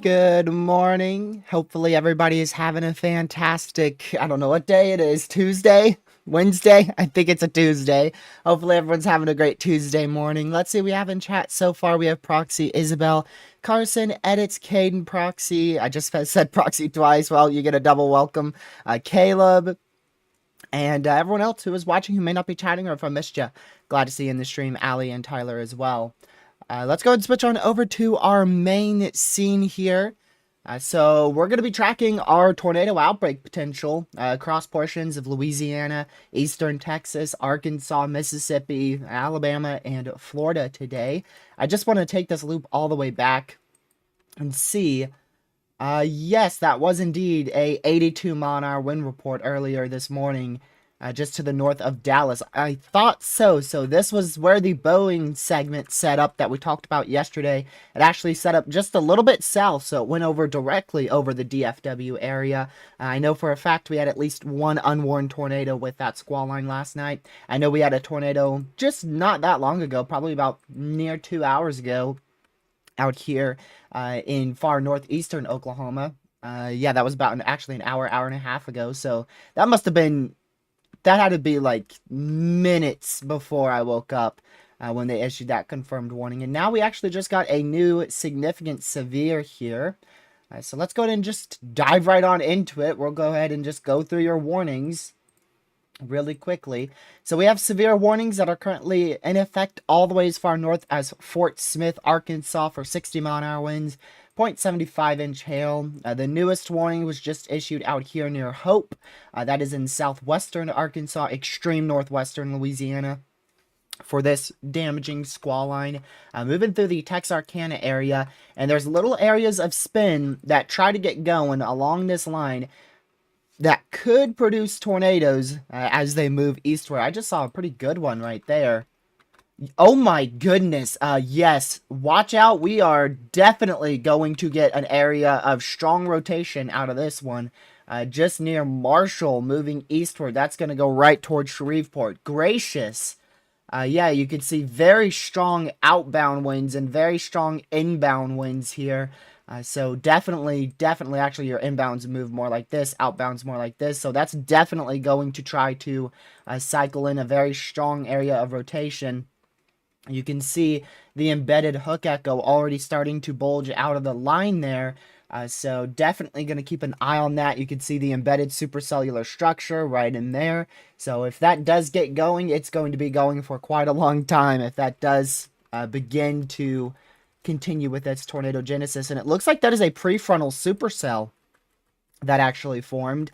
Good morning. Hopefully everybody is having a fantastic, I don't know what day it is, Tuesday, Wednesday. I think it's a Tuesday. Hopefully everyone's having a great Tuesday morning. Let's see, we have in chat so far. We have Proxy Isabel, Carson, Edits, Caden, Proxy. I just said Proxy twice. Well, you get a double welcome. Caleb, and everyone else who is watching who may not be chatting, or if I missed you, glad to see you in the stream, Ali and Tyler as well. Let's go ahead and switch on over to our main scene here. So we're going to be tracking our tornado outbreak potential across portions of Louisiana, eastern Texas, Arkansas, Mississippi, Alabama, and Florida today. I just want to take this loop all the way back and see. Yes, that was indeed a 82-mile-an-hour wind report earlier this morning. Just to the north of Dallas. I thought so. So this was where the Boeing segment set up that we talked about yesterday. It actually set up just a little bit south, so it went over directly over the DFW area. I know for a fact we had at least one unwarned tornado with that squall line last night. I know we had a tornado just not that long ago, probably about near 2 hours ago, out here in far northeastern Oklahoma. Yeah, that was about actually an hour and a half ago. So that must have been... That had to be like minutes before I woke up when they issued that confirmed warning. And now we actually just got a new significant severe here. So let's go ahead and just dive right on into it. We'll go ahead and just go through your warnings really quickly. So we have severe warnings that are currently in effect all the way as far north as Fort Smith, Arkansas for 60-mile-an-hour winds. 0.75-inch hail. The newest warning was just issued out here near Hope. That is in southwestern Arkansas, extreme northwestern Louisiana, for this damaging squall line. Moving through the Texarkana area, and there's little areas of spin that try to get going along this line that could produce tornadoes as they move eastward. I just saw a pretty good one right there. Oh my goodness, yes, watch out. We are definitely going to get an area of strong rotation out of this one. Just near Marshall, moving eastward. That's going to go right towards Shreveport. Gracious. Yeah, you can see very strong outbound winds and very strong inbound winds here. So definitely, actually your inbounds move more like this, outbounds more like this. So that's definitely going to try to cycle in a very strong area of rotation. You can see the embedded hook echo already starting to bulge out of the line there. So definitely going to keep an eye on that. You can see the embedded supercellular structure right in there. So if that does get going, it's going to be going for quite a long time if that does begin to continue with its tornado genesis. And it looks like that is a prefrontal supercell. that actually formed,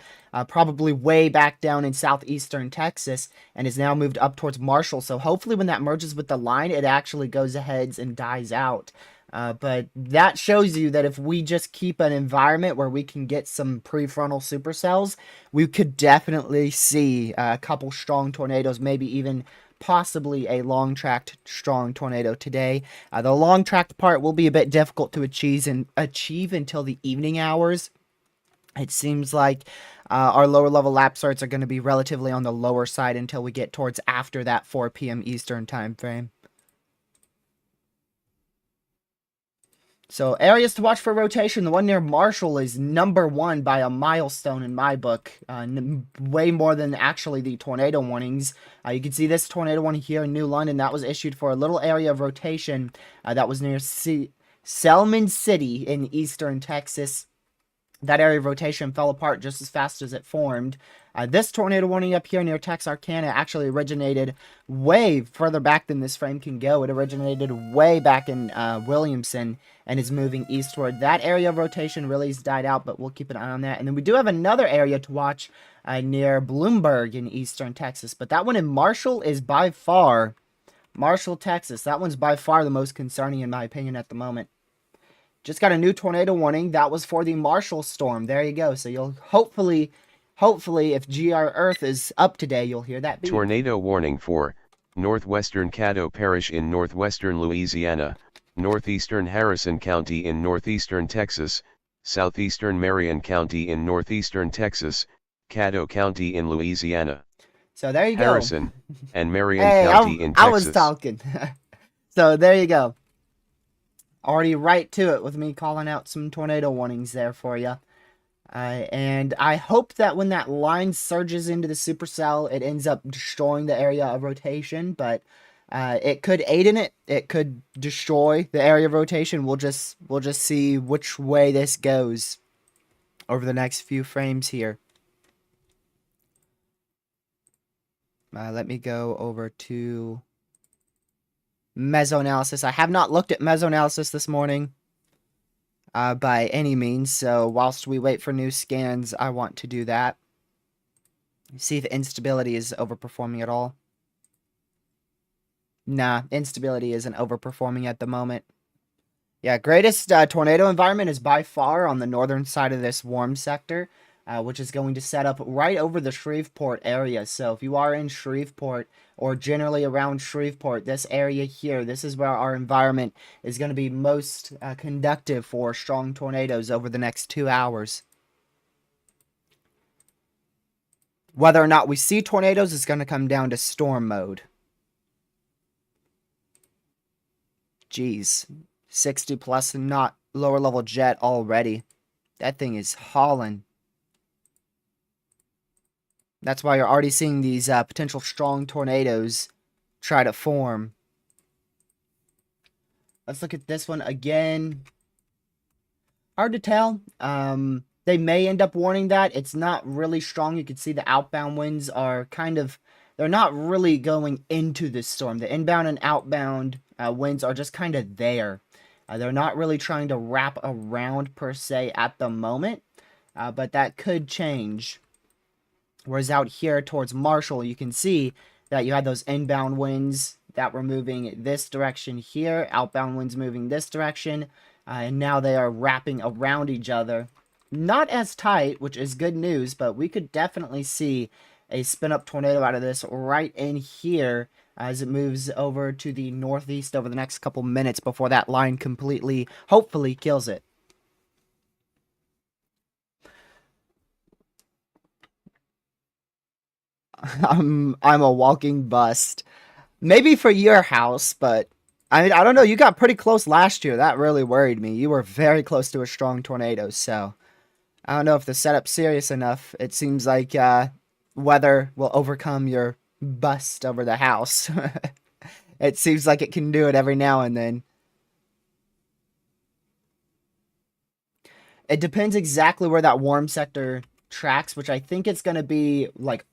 probably way back down in southeastern Texas, and is now moved up towards Marshall. So hopefully when that merges with the line, it actually goes ahead and dies out. But that shows you that if we just keep an environment where we can get some prefrontal supercells, we could definitely see a couple strong tornadoes, maybe even possibly a long-tracked strong tornado today. The long-tracked part will be a bit difficult to achieve until the evening hours. It seems like our lower level lap starts are going to be relatively on the lower side until we get towards after that 4 p.m. Eastern time frame. So areas to watch for rotation. The one near Marshall is #1 by a milestone in my book. Way more than actually the tornado warnings. You can see this tornado warning here in New London. That was issued for a little area of rotation that was near Selman City in eastern Texas. That area of rotation fell apart just as fast as it formed. This tornado warning up here near Texarkana actually originated way further back than this frame can go. It originated way back in Williamson and is moving eastward. That area of rotation really has died out, but we'll keep an eye on that. And then we do have another area to watch near Bloomberg in eastern Texas. But that one in Marshall is by far, Marshall, Texas, that one's by far the most concerning in my opinion at the moment. Just got a new tornado warning. That was for the Marshall storm. There you go. So you'll hopefully, if GR Earth is up today, you'll hear that beep. Tornado warning for northwestern Caddo Parish in northwestern Louisiana, northeastern Harrison County in northeastern Texas, southeastern Marion County in northeastern Texas, Caddo County in Louisiana. So there you go. Harrison and Marion County in Texas. I was talking. So there you go. Already right to it with me calling out some tornado warnings there for you. And I hope that when that line surges into the supercell, it ends up destroying the area of rotation. But it could aid in it. It could destroy the area of rotation. We'll just see which way this goes over the next few frames here. Let me go over to Mesoanalysis. I have not looked at Mesoanalysis this morning by any means, so whilst we wait for new scans, I want to do that. See if Instability is overperforming at all. Nah, Instability isn't overperforming at the moment. Yeah, greatest tornado environment is by far on the northern side of this warm sector, which is going to set up right over the Shreveport area. So if you are in Shreveport or generally around Shreveport, this area here, this is where our environment is going to be most conductive for strong tornadoes over the next 2 hours. Whether or not we see tornadoes is going to come down to storm mode. Jeez, 60 plus and not lower level jet already. That thing is hauling. That's why you're already seeing these potential strong tornadoes try to form. Let's look at this one again. Hard to tell. They may end up warning that. It's not really strong. You can see the outbound winds are kind of, they're not really going into this storm. The inbound and outbound winds are just kind of there. They're not really trying to wrap around per se at the moment, but that could change. Whereas out here towards Marshall, you can see that you had those inbound winds that were moving this direction here, outbound winds moving this direction, and now they are wrapping around each other. Not as tight, which is good news, but we could definitely see a spin-up tornado out of this right in here as it moves over to the northeast over the next couple minutes before that line completely, hopefully, kills it. I'm a walking bust. Maybe for your house, but I mean, I don't know. You got pretty close last year. That really worried me. You were very close to a strong tornado, so I don't know if the setup's serious enough. It seems like weather will overcome your bust over the house. It seems like it can do it every now and then. It depends exactly where that warm sector tracks, which I think it's going to be like,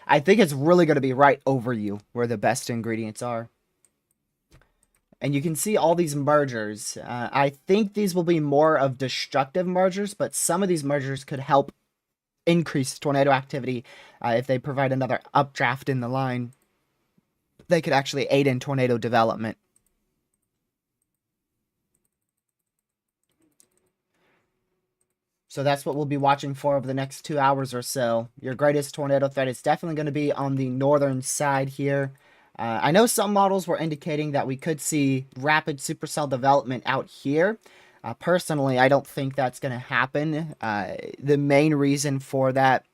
I think it's really going to be right over you where the best ingredients are. And you can see all these mergers. I think these will be more of destructive mergers, but some of these mergers could help increase tornado activity if they provide another updraft in the line. They could actually aid in tornado development. So that's what we'll be watching for over the next 2 hours or so. Your greatest tornado threat is definitely going to be on the northern side here. I know some models were indicating that we could see rapid supercell development out here. Personally, I don't think that's going to happen. The main reason for that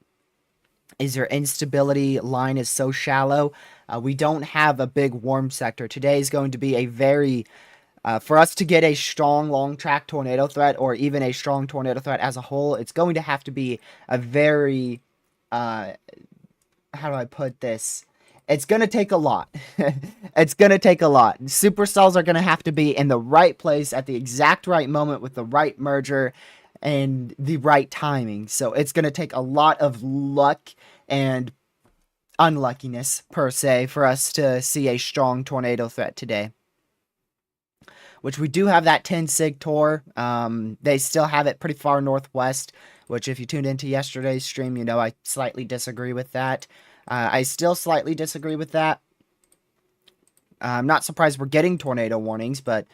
is your instability line is so shallow. We don't have a big warm sector. Today is going to be a very for us to get a strong long track tornado threat, or even a strong tornado threat as a whole, it's going to have to be a very, how do I put this? It's going to take a lot. It's going to take a lot. Supercells are going to have to be in the right place at the exact right moment with the right merger and the right timing. So it's going to take a lot of luck and unluckiness, per se, for us to see a strong tornado threat today. Which we do have that 10 sig tour. They still have it pretty far northwest, which if you tuned into yesterday's stream, you know I slightly disagree with that. I still slightly disagree with that. I'm not surprised we're getting tornado warnings, but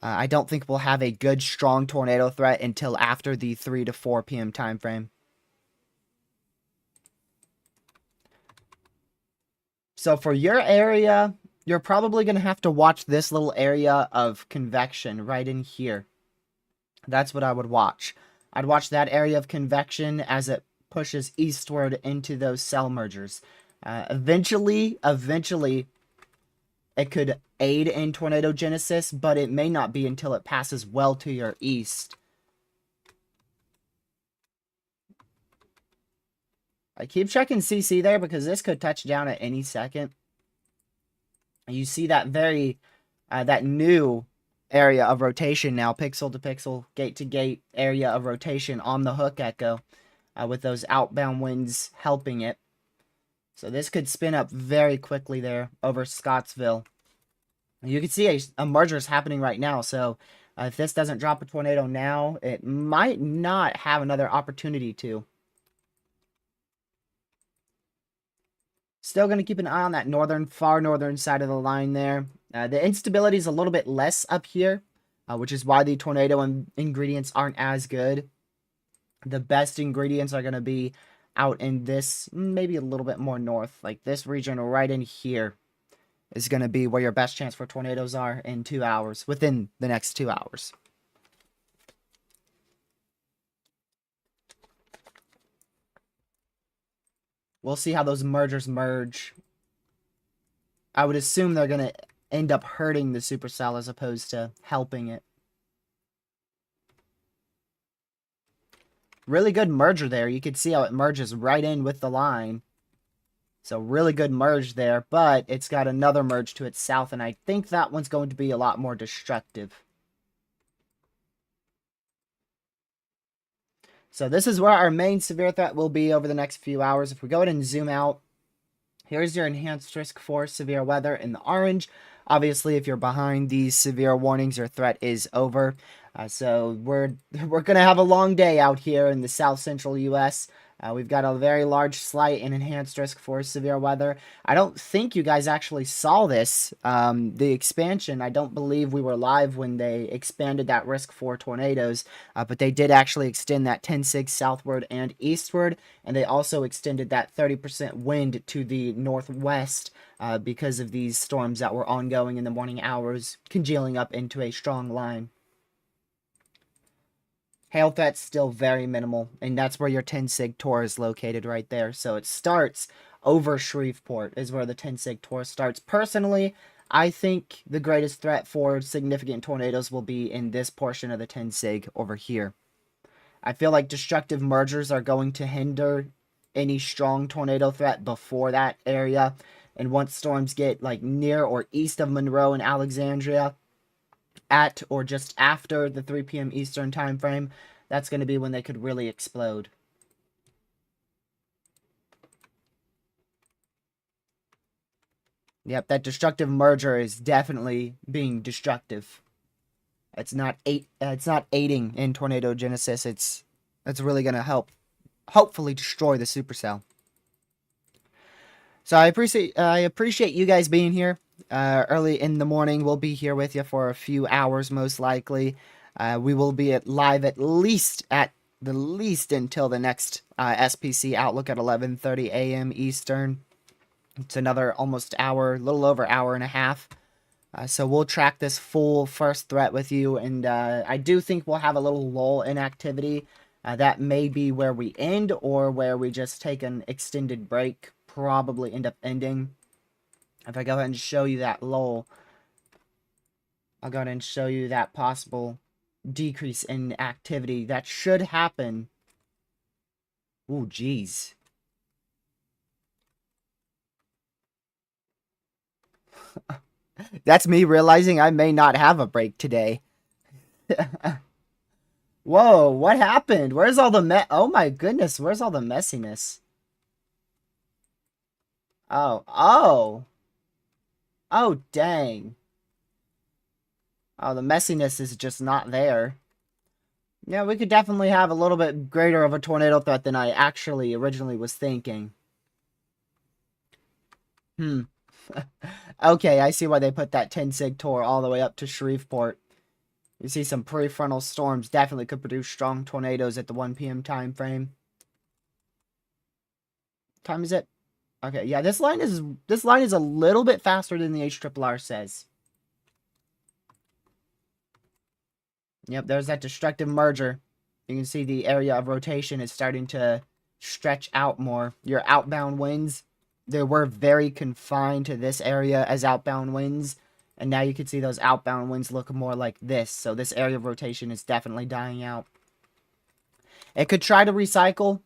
I don't think we'll have a good, strong tornado threat until after the 3 to 4 p.m. time frame. So for your area, you're probably going to have to watch this little area of convection right in here. That's what I would watch. I'd watch that area of convection as it pushes eastward into those cell mergers. Eventually, it could aid in tornado genesis, but it may not be until it passes well to your east. I keep checking CC there because this could touch down at any second. You see that that new area of rotation now, pixel to pixel, gate to gate area of rotation on the hook echo, with those outbound winds helping it. So this could spin up very quickly there over Scottsville. You can see a merger is happening right now. So if this doesn't drop a tornado now, it might not have another opportunity to. Still going to keep an eye on that far northern side of the line there. The instability is a little bit less up here, which is why the tornado ingredients aren't as good. The best ingredients are going to be out in this, maybe a little bit more north, like this region right in here is going to be where your best chance for tornadoes are in 2 hours, within the next 2 hours. We'll see how those mergers merge. I would assume they're going to end up hurting the supercell as opposed to helping it. Really good merger there. You can see how it merges right in with the line. So really good merge there, but it's got another merge to its south, and I think that one's going to be a lot more destructive. So this is where our main severe threat will be over the next few hours. If we go ahead and zoom out, here's your enhanced risk for severe weather in the orange. Obviously, if you're behind these severe warnings, your threat is over. So we're going to have a long day out here in the south central U.S. We've got a very large slight and enhanced risk for severe weather. I don't think you guys actually saw this, the expansion. I don't believe we were live when they expanded that risk for tornadoes, but they did actually extend that 10 sig southward and eastward, and they also extended that 30% wind to the northwest because of these storms that were ongoing in the morning hours, congealing up into a strong line. Hail threat's still very minimal, and that's where your 10 sig tour is located right there. So it starts over Shreveport is where the 10 sig tour starts. Personally, I think the greatest threat for significant tornadoes will be in this portion of the 10 sig over here. I feel like destructive mergers are going to hinder any strong tornado threat before that area. And once storms get like near or east of Monroe and Alexandria, at or just after the 3 p.m. Eastern time frame, that's going to be when they could really explode. Yep, that destructive merger is definitely being destructive. It's not aiding in tornado genesis. It's really gonna help, hopefully destroy the supercell. So I appreciate you guys being here. Early in the morning, we'll be here with you for a few hours, most likely. We will be live at the least until the next SPC Outlook at 11:30 a.m. Eastern. It's another almost hour, a little over hour and a half. So we'll track this full first threat with you, and I do think we'll have a little lull in activity. That may be where we end, or where we just take an extended break. Probably end up ending. If I go ahead and show you that lull, I'll go ahead and show you that possible decrease in activity that should happen. Ooh, jeez. That's me realizing I may not have a break today. Whoa, what happened? Where's all the Oh my goodness, where's all the messiness? Oh. Oh, dang. Oh, the messiness is just not there. Yeah, we could definitely have a little bit greater of a tornado threat than I actually originally was thinking. Okay, I see why they put that 10 sig tour all the way up to Shreveport. You see some prefrontal storms definitely could produce strong tornadoes at the 1 p.m. time frame. Time is it? Okay, yeah, this line is a little bit faster than the HRRR says. Yep, there's that destructive merger. You can see the area of rotation is starting to stretch out more. Your outbound winds, they were very confined to this area as outbound winds. And now you can see those outbound winds look more like this. So this area of rotation is definitely dying out. It could try to recycle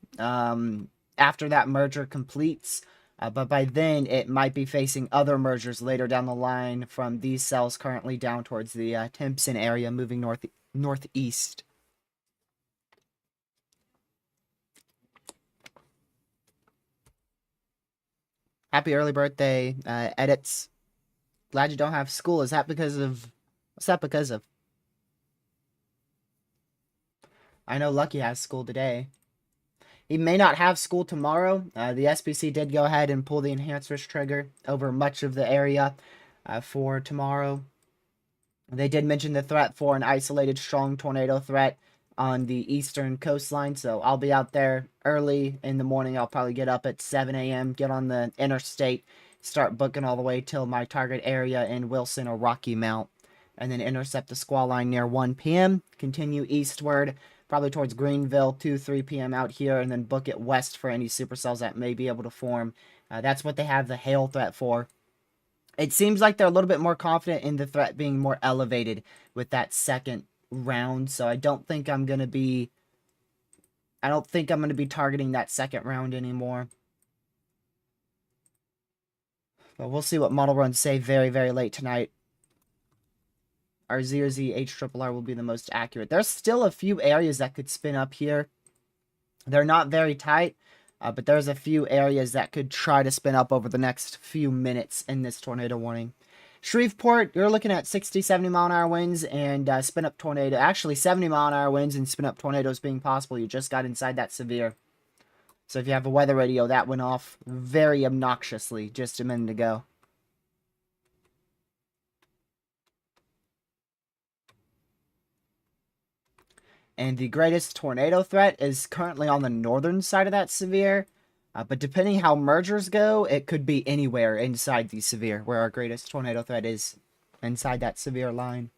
after that merger completes. But by then, it might be facing other mergers later down the line from these cells currently down towards the Timpson area, moving northeast. Happy early birthday, Edits. Glad you don't have school. Is that because of... What's that because of? I know Lucky has school today. He may not have school tomorrow. The SPC did go ahead and pull the enhanced risk trigger over much of the area for tomorrow. They did mention the threat for an isolated strong tornado threat on the eastern coastline, so I'll be out there early in the morning. I'll probably get up at 7 a.m., get on the interstate, start booking all the way till my target area in Wilson or Rocky Mount, and then intercept the squall line near 1 p.m., continue eastward, probably towards Greenville, 3 p.m. out here, and then book it west for any supercells that may be able to form. That's what they have the hail threat for. It seems like they're a little bit more confident in the threat being more elevated with that second round, so I don't think I'm going to be targeting that second round anymore. But we'll see what model runs say very, very late tonight. Our ZRZ HRRR will be the most accurate. There's still a few areas that could spin up here. They're not very tight, but there's a few areas that could try to spin up over the next few minutes in this tornado warning. Shreveport, you're looking at 60, 70 mile an hour winds and spin up tornado. Actually, 70 mile an hour winds and spin up tornadoes being possible. You just got inside that severe. So if you have a weather radio, that went off very obnoxiously just a minute ago. And the greatest tornado threat is currently on the northern side of that severe. But depending how mergers go, it could be anywhere inside the severe where our greatest tornado threat is inside that severe line.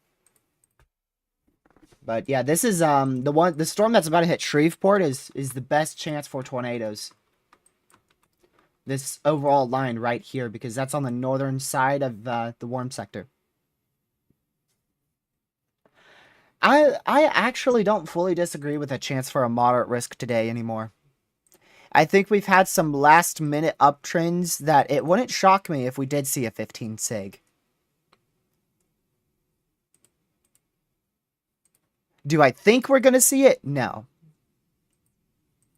But yeah, this is the storm that's about to hit Shreveport is the best chance for tornadoes. This overall line right here, because that's on the northern side of the warm sector. I actually don't fully disagree with a chance for a moderate risk today anymore. I think we've had some last minute uptrends that it wouldn't shock me if we did see a 15 sig. Do I think we're going to see it? No.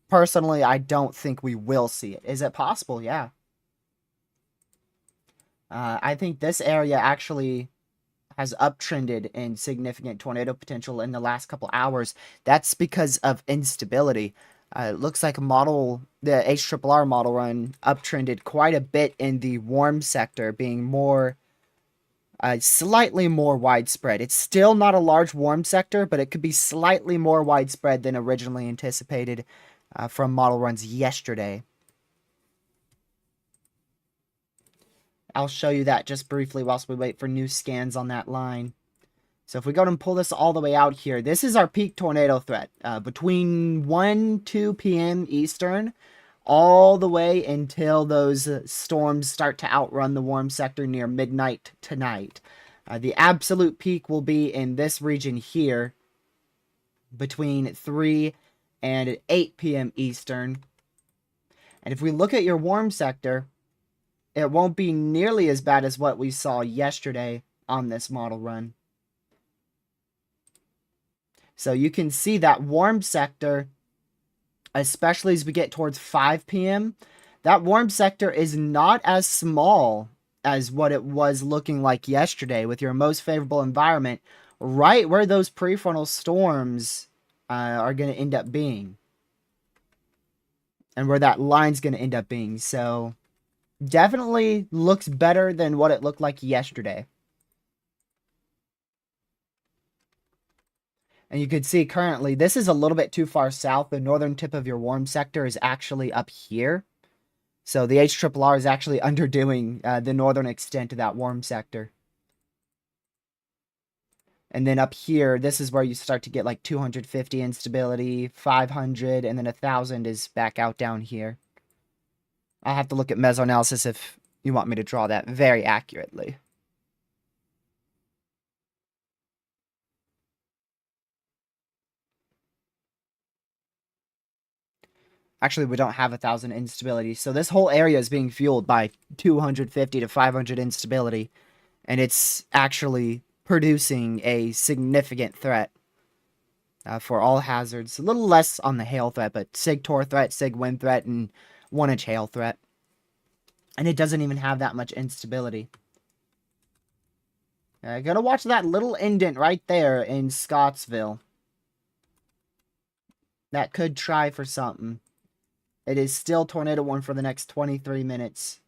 Personally, I don't think we will see it. Is it possible? Yeah. I think this area actually has uptrended in significant tornado potential in the last couple hours. That's because of instability. It looks like the HRRR model run uptrended quite a bit in the warm sector, being slightly more widespread. It's still not a large warm sector, but it could be slightly more widespread than originally anticipated from model runs yesterday. I'll show you that just briefly whilst we wait for new scans on that line. So if we go and pull this all the way out here, this is our peak tornado threat between 2 p.m. Eastern all the way until those storms start to outrun the warm sector near midnight tonight. The absolute peak will be in this region here between 3 and 8 p.m. Eastern. And if we look at your warm sector, it won't be nearly as bad as what we saw yesterday on this model run. So you can see that warm sector, especially as we get towards 5 p.m., that warm sector is not as small as what it was looking like yesterday with your most favorable environment, right where those prefrontal storms are going to end up being. And where that line's going to end up being. So definitely looks better than what it looked like yesterday. And you can see currently, this is a little bit too far south. The northern tip of your warm sector is actually up here. So the HRRR is actually underdoing the northern extent of that warm sector. And then up here, this is where you start to get like 250 instability, 500, and then 1,000 is back out down here. I'll have to look at Mesoanalysis if you want me to draw that very accurately. Actually, we don't have 1,000 instability. So this whole area is being fueled by 250 to 500 instability. And it's actually producing a significant threat for all hazards. A little less on the hail threat, but sig tor threat, sig wind threat, and 1-inch hail threat. And it doesn't even have that much instability. Gotta watch that little indent right there in Scottsville. That could try for something. It is still Tornado 1 for the next 23 minutes.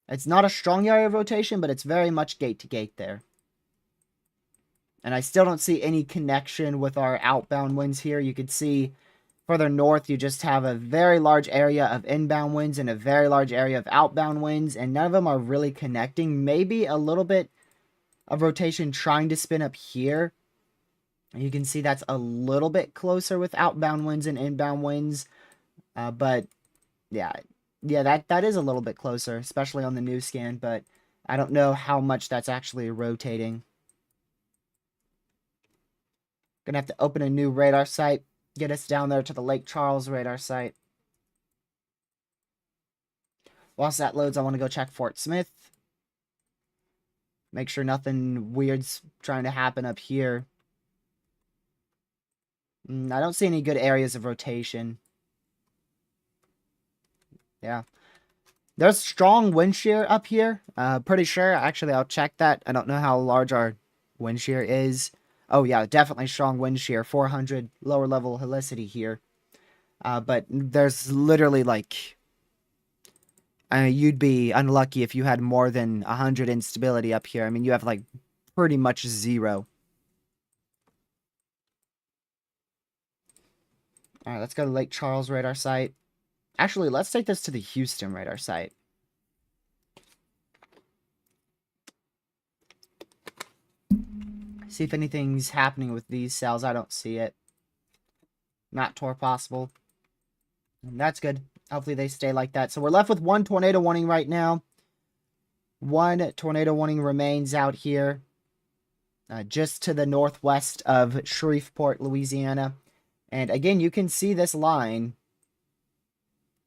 It's not a strong area of rotation, but it's very much gate to gate there. And I still don't see any connection with our outbound winds here. You can see further north, you just have a very large area of inbound winds and a very large area of outbound winds, and none of them are really connecting. Maybe a little bit of rotation trying to spin up here. You can see that's a little bit closer with outbound winds and inbound winds. But yeah, that is a little bit closer, especially on the new scan, but I don't know how much that's actually rotating. Gonna have to open a new radar site, get us down there to the Lake Charles radar site. Whilst that loads, I want to go check Fort Smith. Make sure nothing weird's trying to happen up here. I don't see any good areas of rotation. Yeah. There's strong wind shear up here. Pretty sure. Actually, I'll check that. I don't know how large our wind shear is. Oh, yeah, definitely strong wind shear. 400 lower level helicity here. But there's literally like... you'd be unlucky if you had more than 100 instability up here. I mean, you have like pretty much 0. Alright, let's go to Lake Charles radar site. Actually, let's take this to the Houston radar site. See if anything's happening with these cells. I don't see it. Not tor possible. And that's good. Hopefully they stay like that. So we're left with 1 tornado warning right now. 1 tornado warning remains out here. Just to the northwest of Shreveport, Louisiana. And again, you can see this line.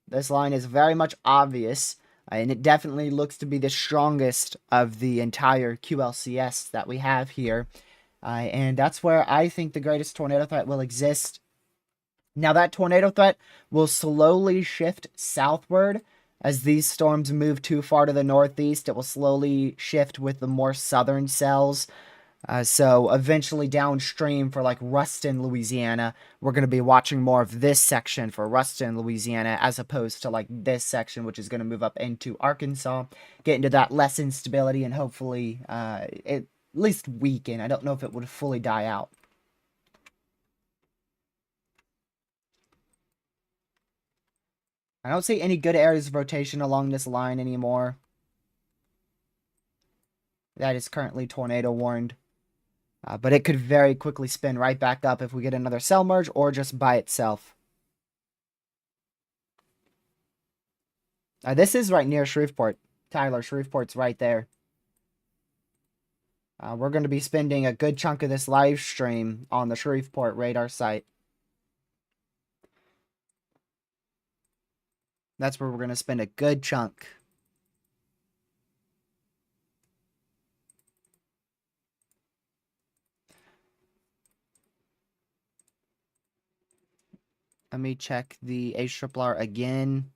This line is very much obvious. And it definitely looks to be the strongest of the entire QLCS that we have here. And that's where I think the greatest tornado threat will exist. Now, that tornado threat will slowly shift southward As these storms move too far to the northeast, it will slowly shift with the more southern cells. So eventually downstream for like Ruston, Louisiana, we're going to be watching more of this section for Ruston, Louisiana, as opposed to like this section, which is going to move up into Arkansas, get into that less instability, and hopefully at least weaken. I don't know if it would fully die out. I don't see any good areas of rotation along this line anymore. That is currently tornado warned. But it could very quickly spin right back up if we get another cell merge or just by itself. This is right near Shreveport. Tyler, Shreveport's right there. We're going to be spending a good chunk of this live stream on the Shreveport radar site. That's where we're going to spend a good chunk. Let me check the HRRR again.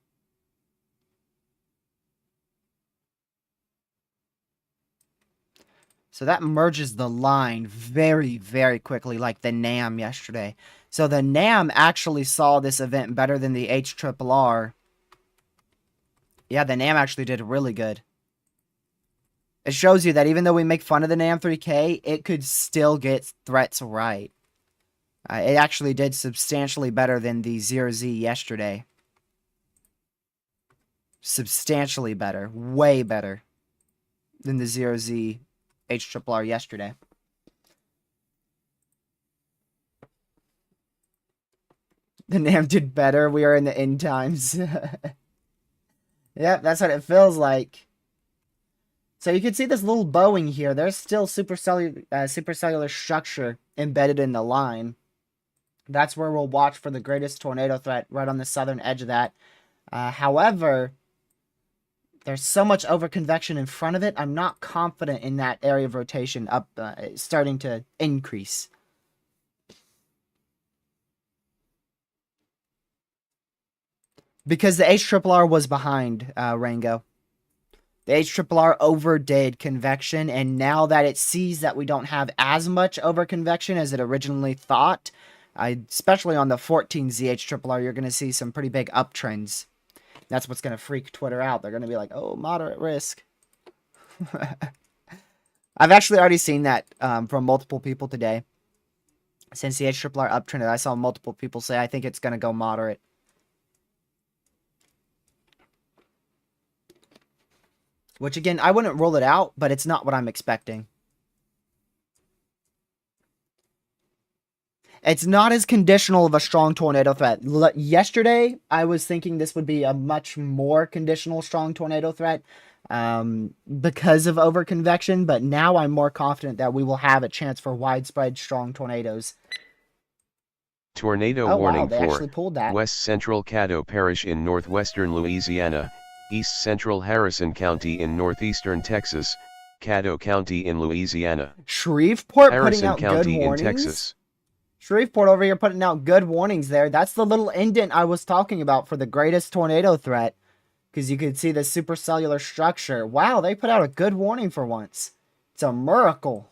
So that merges the line very, very quickly, like the NAM yesterday. So the NAM actually saw this event better than the HRRR. Yeah, the NAM actually did really good. It shows you that even though we make fun of the NAM 3K, it could still get threats right. It actually did substantially better than the 0Z yesterday. Substantially better. Way better than the 0Z HRRR yesterday. The NAM did better. We are in the end times. Yep, that's what it feels like. So you can see this little bowing here. There's still supercellular structure embedded in the line. That's where we'll watch for the greatest tornado threat, right on the southern edge of that. However, there's so much overconvection in front of it, I'm not confident in that area of rotation up starting to increase. Because the HRRR was behind, Rango. The HRRR overdid convection, and now that it sees that we don't have as much overconvection as it originally thought, especially on the 14Z HRRR, you're going to see some pretty big uptrends. That's what's going to freak Twitter out. They're going to be like, oh, moderate risk. I've actually already seen that from multiple people today. Since the HRRR uptrended, I saw multiple people say, I think it's going to go moderate. Which, again, I wouldn't rule it out, but it's not what I'm expecting. It's not as conditional of a strong tornado threat. Yesterday, I was thinking this would be a much more conditional strong tornado threat because of overconvection, but now I'm more confident that we will have a chance for widespread strong tornadoes. Tornado warning they for actually pulled that. West Central Caddo Parish in northwestern Louisiana, East Central Harrison County in northeastern Texas, Caddo County in Louisiana, Shreveport Harrison putting out County good in warnings. Texas. Shreveport over here putting out good warnings there. That's the little indent I was talking about for the greatest tornado threat. Because you could see the supercellular structure. Wow, they put out a good warning for once. It's a miracle.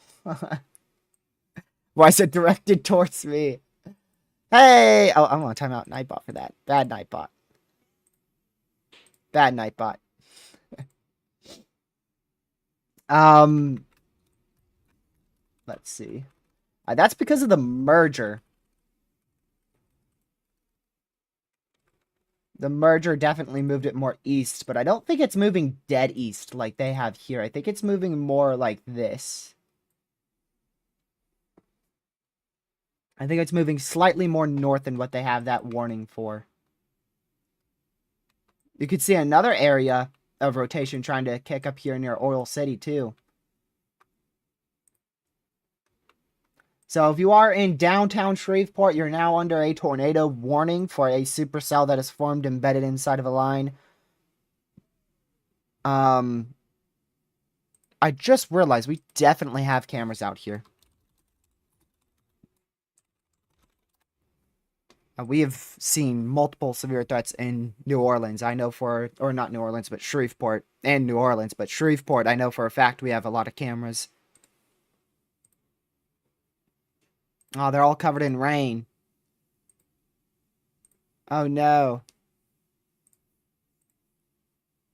Why is it directed towards me? Hey! Oh, I'm going to time out Nightbot for that. Bad Nightbot. Bad Nightbot. Let's see. That's because of the merger. The merger definitely moved it more east, but I don't think it's moving dead east like they have here. I think it's moving more like this. I think it's moving slightly more north than what they have that warning for. You could see another area of rotation trying to kick up here near Oil City too. So if you are in downtown Shreveport, you're now under a tornado warning for a supercell that is formed embedded inside of a line. I just realized we definitely have cameras out here. We have seen multiple severe threats in New Orleans. I know or not New Orleans, but Shreveport and New Orleans. But Shreveport, I know for a fact we have a lot of cameras. Oh, they're all covered in rain. Oh no.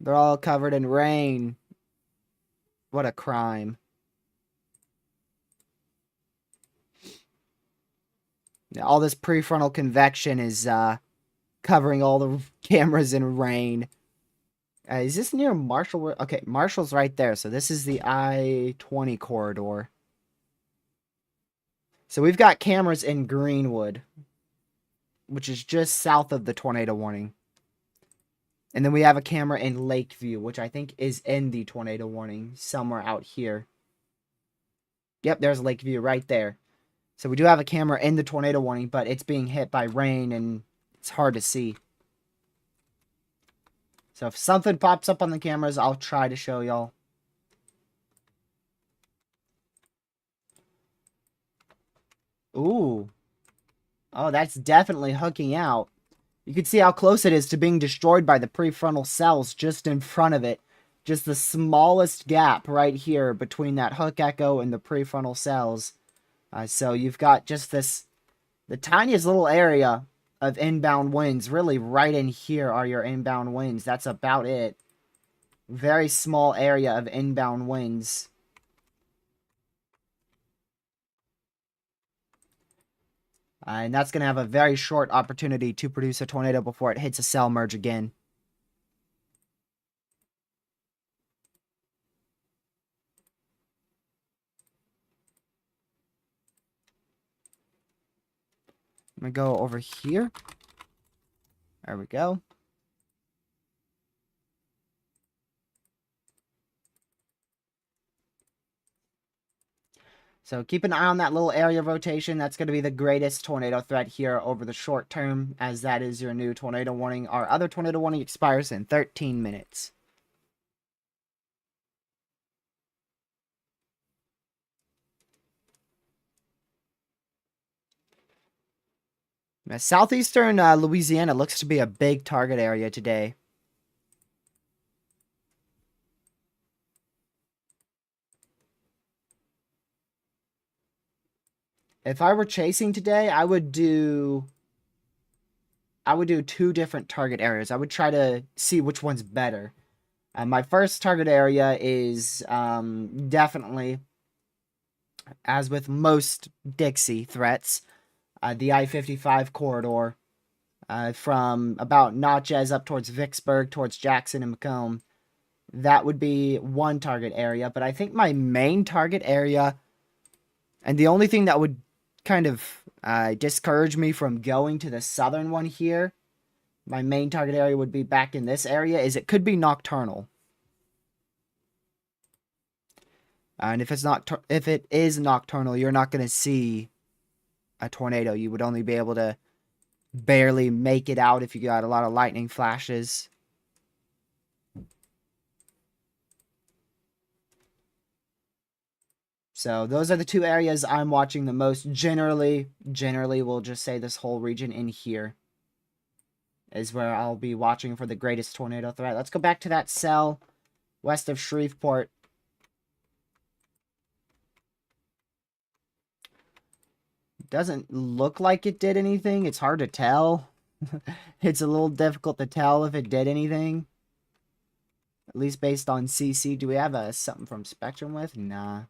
They're all covered in rain. What a crime. All this prefrontal convection is covering all the cameras in rain. Is this near Marshall? Okay, Marshall's right there. So this is the I-20 corridor. So we've got cameras in Greenwood, which is just south of the tornado warning. And then we have a camera in Lakeview, which I think is in the tornado warning somewhere out here. Yep, there's Lakeview right there. So we do have a camera in the tornado warning, but it's being hit by rain and it's hard to see. So if something pops up on the cameras, I'll try to show y'all. Ooh. Oh, that's definitely hooking out. You can see how close it is to being destroyed by the prefrontal cells just in front of it. Just the smallest gap right here between that hook echo and the prefrontal cells. So you've got just the tiniest little area of inbound winds. Really right in here are your inbound winds. That's about it. Very small area of inbound winds. And that's going to have a very short opportunity to produce a tornado before it hits a cell merge again. I'm going to go over here. There we go. So keep an eye on that little area of rotation. That's going to be the greatest tornado threat here over the short term, as that is your new tornado warning. Our other tornado warning expires in 13 minutes. Now, southeastern Louisiana looks to be a big target area today. If I were chasing today, I would do two different target areas. I would try to see which one's better. My first target area is definitely, as with most Dixie threats, the I-55 corridor from about Natchez up towards Vicksburg, towards Jackson and Macomb. That would be one target area. But I think my main target area, and the only thing that would kind of discourage me from going to the southern one here, my main target area would be back in this area, is it could be nocturnal. And if it is nocturnal, you're not going to see a tornado. You would only be able to barely make it out if you got a lot of lightning flashes. So those are the two areas I'm watching the most. Generally, we'll just say this whole region in here is where I'll be watching for the greatest tornado threat. Let's go back to that cell west of Shreveport. Doesn't look like it did anything. It's hard to tell. It's a little difficult to tell if it did anything. At least based on CC. Do we have something from Spectrum with? Nah.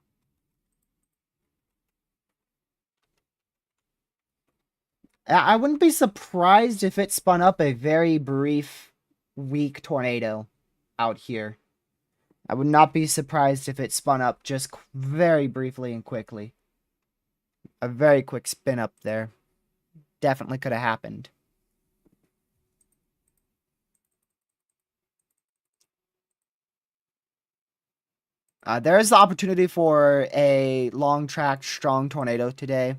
I wouldn't be surprised if it spun up a very brief, weak tornado out here. I would not be surprised if it spun up just very briefly and quickly. A very quick spin up there. Definitely could have happened. There is the opportunity for a long track, strong tornado today.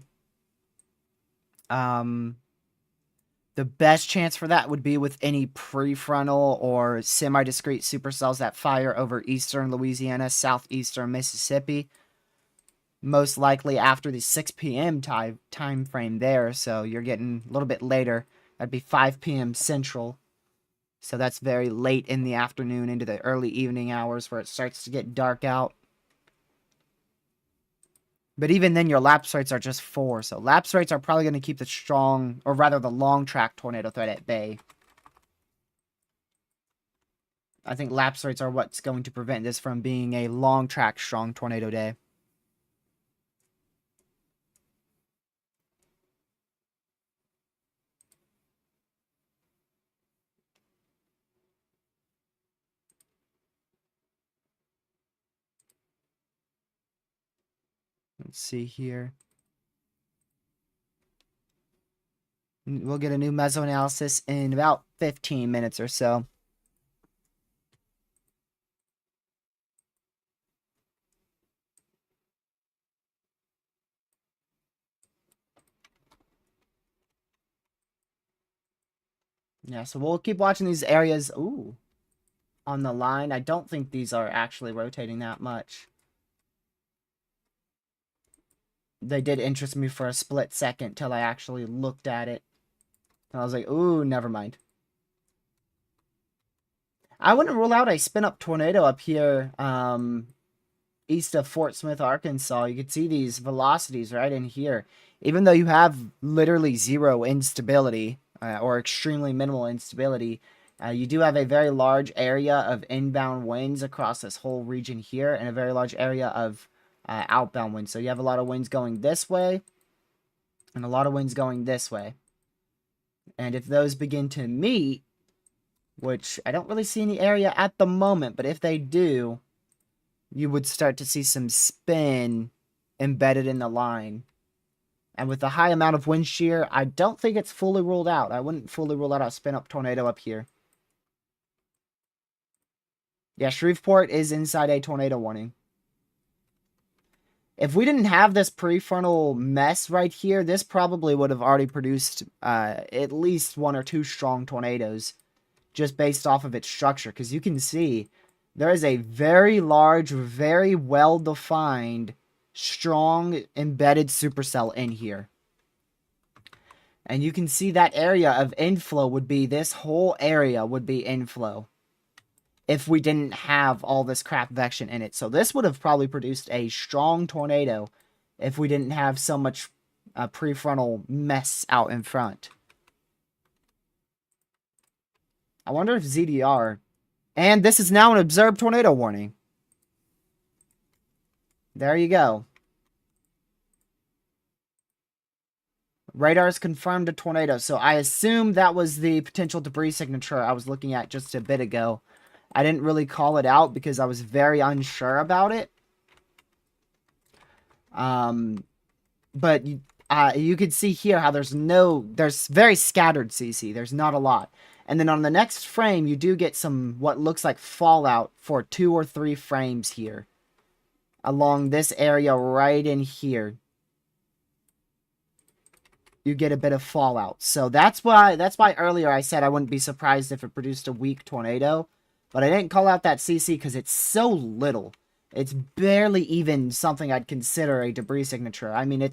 The best chance for that would be with any prefrontal or semi-discrete supercells that fire over eastern Louisiana, southeastern Mississippi. most likely after the 6 p.m. time frame there. So you're getting a little bit later. That'd be 5 p.m. Central. So that's very late in the afternoon into the early evening hours where it starts to get dark out. But even then, your lapse rates are just 4. So lapse rates are probably going to keep the strong, or rather the long track tornado threat at bay. I think lapse rates are what's going to prevent this from being a long track strong tornado day. Let's see here. We'll get a new mesoanalysis in about 15 minutes or so. Yeah, so we'll keep watching these areas. Ooh, on the line. I don't think these are actually rotating that much. They did interest me for a split second till I actually looked at it. And I was like, ooh, never mind. I wouldn't rule out a spin-up tornado up here east of Fort Smith, Arkansas. You could see these velocities right in here. Even though you have literally zero instability or extremely minimal instability, you do have a very large area of inbound winds across this whole region here and a very large area of outbound winds. So you have a lot of winds going this way and a lot of winds going this way. And if those begin to meet, which I don't really see in the area at the moment, but if they do, you would start to see some spin embedded in the line. And with the high amount of wind shear, I don't think it's fully ruled out. I wouldn't fully rule out a spin-up tornado up here. Yeah, Shreveport is inside a tornado warning. If we didn't have this prefrontal mess right here, this probably would have already produced at least 1 or 2 strong tornadoes just based off of its structure. Because you can see there is a very large, very well-defined, strong embedded supercell in here. And you can see that area of inflow would be, this whole area would be inflow if we didn't have all this crap vection in it. So this would have probably produced a strong tornado if we didn't have so much prefrontal mess out in front. I wonder if ZDR... And this is now an observed tornado warning. There you go. Radar's confirmed a tornado. So I assume that was the potential debris signature I was looking at just a bit ago. I didn't really call it out because I was very unsure about it. But you could see here how there's very scattered CC. There's not a lot. And then on the next frame, you do get some what looks like fallout for 2 or 3 frames here. Along this area right in here. You get a bit of fallout. So that's why earlier I said I wouldn't be surprised if it produced a weak tornado. But I didn't call out that CC because it's so little. It's barely even something I'd consider a debris signature. I mean,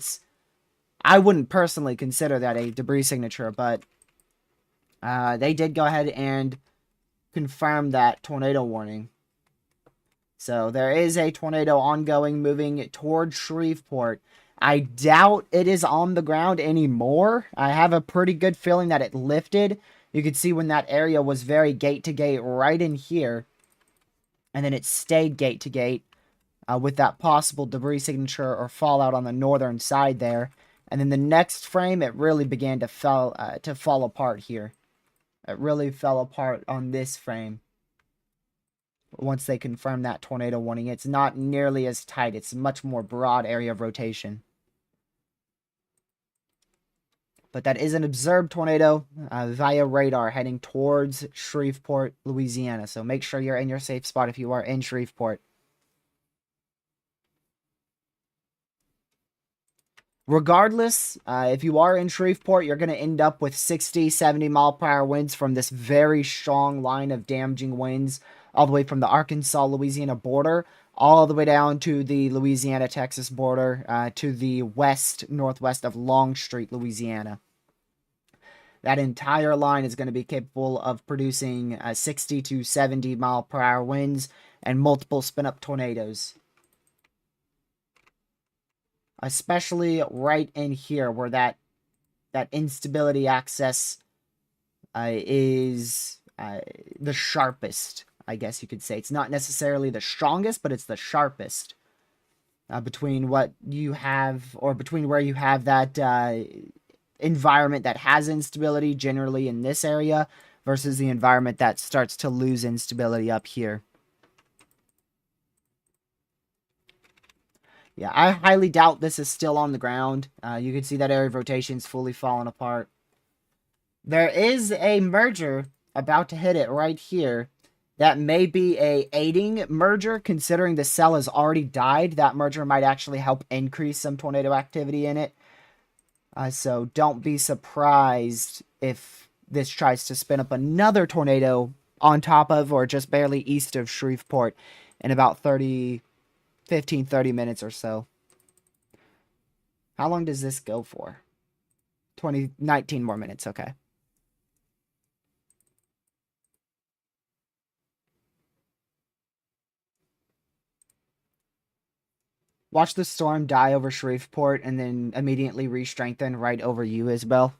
I wouldn't personally consider that a debris signature, but they did go ahead and confirm that tornado warning. So there is a tornado ongoing moving toward Shreveport. I doubt it is on the ground anymore. I have a pretty good feeling that it lifted. You could see when that area was very gate to gate right in here. And then it stayed gate to gate with that possible debris signature or fallout on the northern side there. And then the next frame, it really began to fall apart here. It really fell apart on this frame. Once they confirmed that tornado warning, it's not nearly as tight. It's a much more broad area of rotation. But that is an observed tornado via radar heading towards Shreveport, Louisiana. So make sure you're in your safe spot if you are in Shreveport. Regardless, if you are in Shreveport, you're going to end up with 60, 70 mile per hour winds from this very strong line of damaging winds all the way from the Arkansas-Louisiana border all the way down to the Louisiana-Texas border, to the northwest of Longstreet, Louisiana. That entire line is going to be capable of producing 60 to 70 mile per hour winds and multiple spin-up tornadoes. Especially right in here where that instability axis is the sharpest, I guess you could say. It's not necessarily the strongest, but it's the sharpest between what you have, or between where you have that environment that has instability generally in this area versus the environment that starts to lose instability up here. Yeah, I highly doubt this is still on the ground. You can see that area of rotation's fully fallen apart. There is a merger about to hit it right here. That may be a aiding merger, considering the cell has already died. That merger might actually help increase some tornado activity in it. So don't be surprised if this tries to spin up another tornado on top of or just barely east of Shreveport in about 30 minutes or so. How long does this go for? 19 more minutes, okay. Watch the storm die over Shreveport and then immediately re-strengthen right over you, Isabel.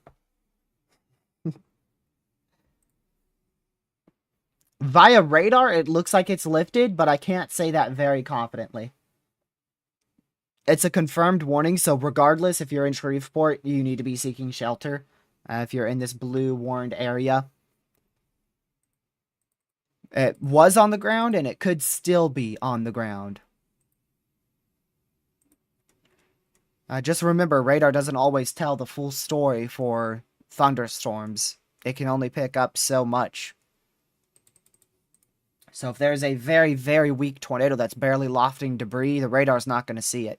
Via radar, it looks like it's lifted, but I can't say that very confidently. It's a confirmed warning, so regardless, if you're in Shreveport, you need to be seeking shelter. If you're in this blue warned area. It was on the ground, and it could still be on the ground. Just remember, radar doesn't always tell the full story for thunderstorms. It can only pick up so much. So if there's a very, very weak tornado that's barely lofting debris, the radar's not going to see it.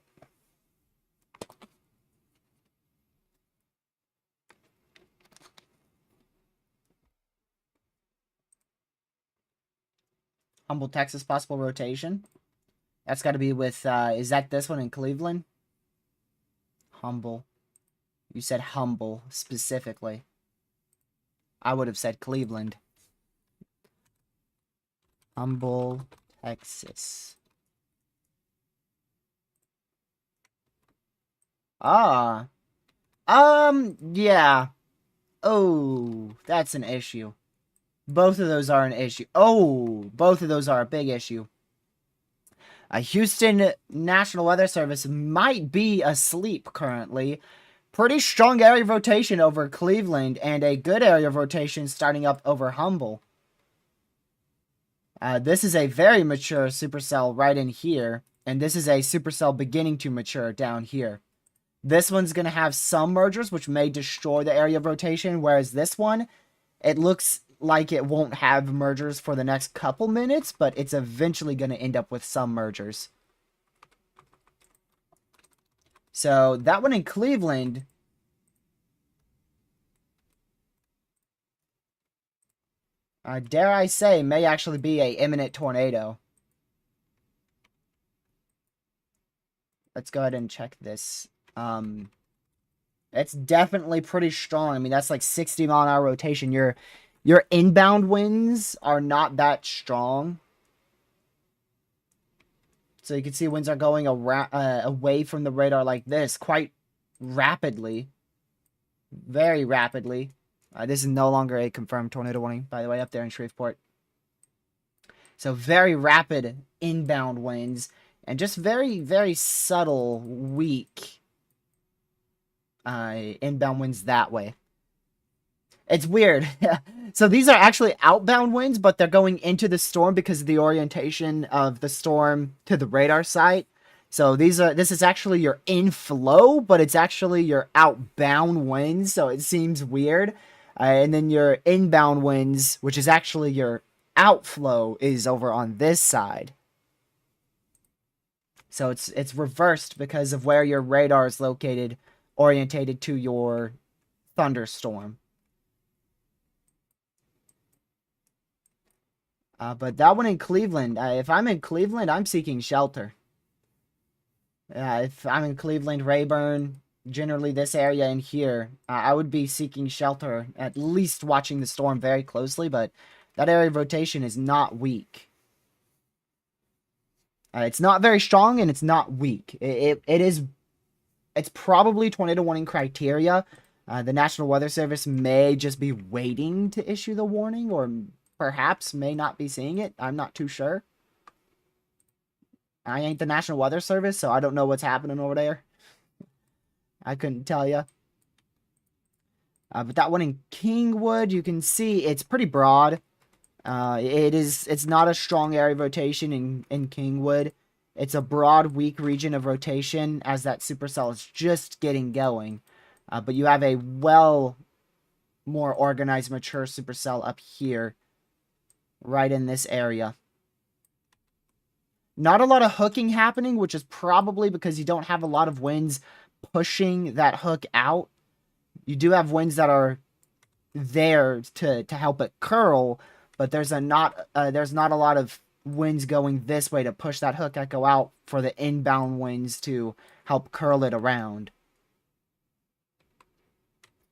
Humble, Texas, possible rotation. That's got to be with, is that this one in Cleveland? Humble. You said Humble, specifically. I would have said Cleveland. Humble, Texas. Ah. Yeah. Oh, that's an issue. Both of those are an issue. Oh, both of those are a big issue. Houston National Weather Service might be asleep currently. Pretty strong area of rotation over Cleveland and a good area of rotation starting up over Humble. This is a very mature supercell right in here, and this is a supercell beginning to mature down here. This one's going to have some mergers, which may destroy the area of rotation, whereas this one, it looks like it won't have mergers for the next couple minutes, but it's eventually going to end up with some mergers. So that one in Cleveland, dare I say, may actually be a imminent tornado. Let's go ahead and check this. It's definitely pretty strong. I mean, that's like 60 mile an hour rotation. Your inbound winds are not that strong. So you can see winds are going away from the radar like this quite rapidly. Very rapidly. This is no longer a confirmed tornado warning, by the way, up there in Shreveport. So very rapid inbound winds and just very, very subtle, weak inbound winds that way. It's weird. So these are actually outbound winds, but they're going into the storm because of the orientation of the storm to the radar site. So this is actually your inflow, but it's actually your outbound winds. So it seems weird. And then your inbound winds, which is actually your outflow, is over on this side. So it's reversed because of where your radar is located, orientated to your thunderstorm. But that one in Cleveland, if I'm in Cleveland, I'm seeking shelter. If I'm in Cleveland, Rayburn, generally this area in here, I would be seeking shelter, at least watching the storm very closely, but that area of rotation is not weak. It's not very strong and it's not weak. It's probably tornado warning criteria. The National Weather Service may just be waiting to issue the warning, or perhaps may not be seeing it. I'm not too sure. I ain't the National Weather Service, so I don't know what's happening over there. I couldn't tell you. But that one in Kingwood, you can see it's pretty broad. It's not a strong area of rotation in Kingwood. It's a broad, weak region of rotation as that supercell is just getting going. But you have a more organized, mature supercell up here, right in this area. Not a lot of hooking happening, which is probably because you don't have a lot of winds pushing that hook out. You do have winds that are there to help it curl, but there's not a lot of winds going this way to push that hook echo out for the inbound winds to help curl it around.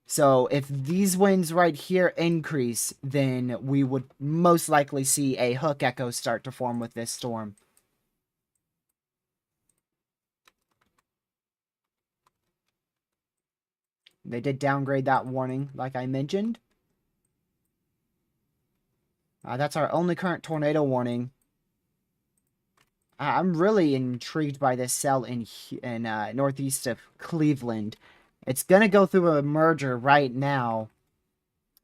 So if these winds right here increase, then we would most likely see a hook echo start to form with this storm. They did downgrade that warning, like I mentioned. That's our only current tornado warning. I'm really intrigued by this cell in northeast of Cleveland. It's going to go through a merger right now,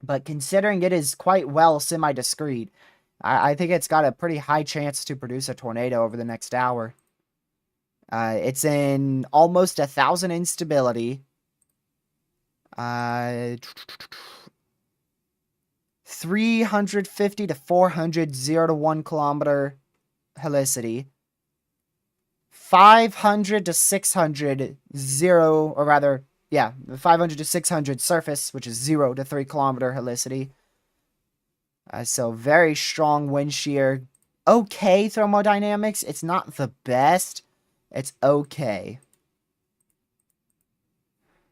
but considering it is quite well semi-discrete, I think it's got a pretty high chance to produce a tornado over the next hour. It's in almost 1,000 instability. 350 to 400 0 to 1 kilometer helicity. 500 to 600 0, or rather, yeah, 500 to 600 surface, which is 0 to 3 kilometer helicity. So very strong wind shear. Okay thermodynamics. It's not the best. It's okay.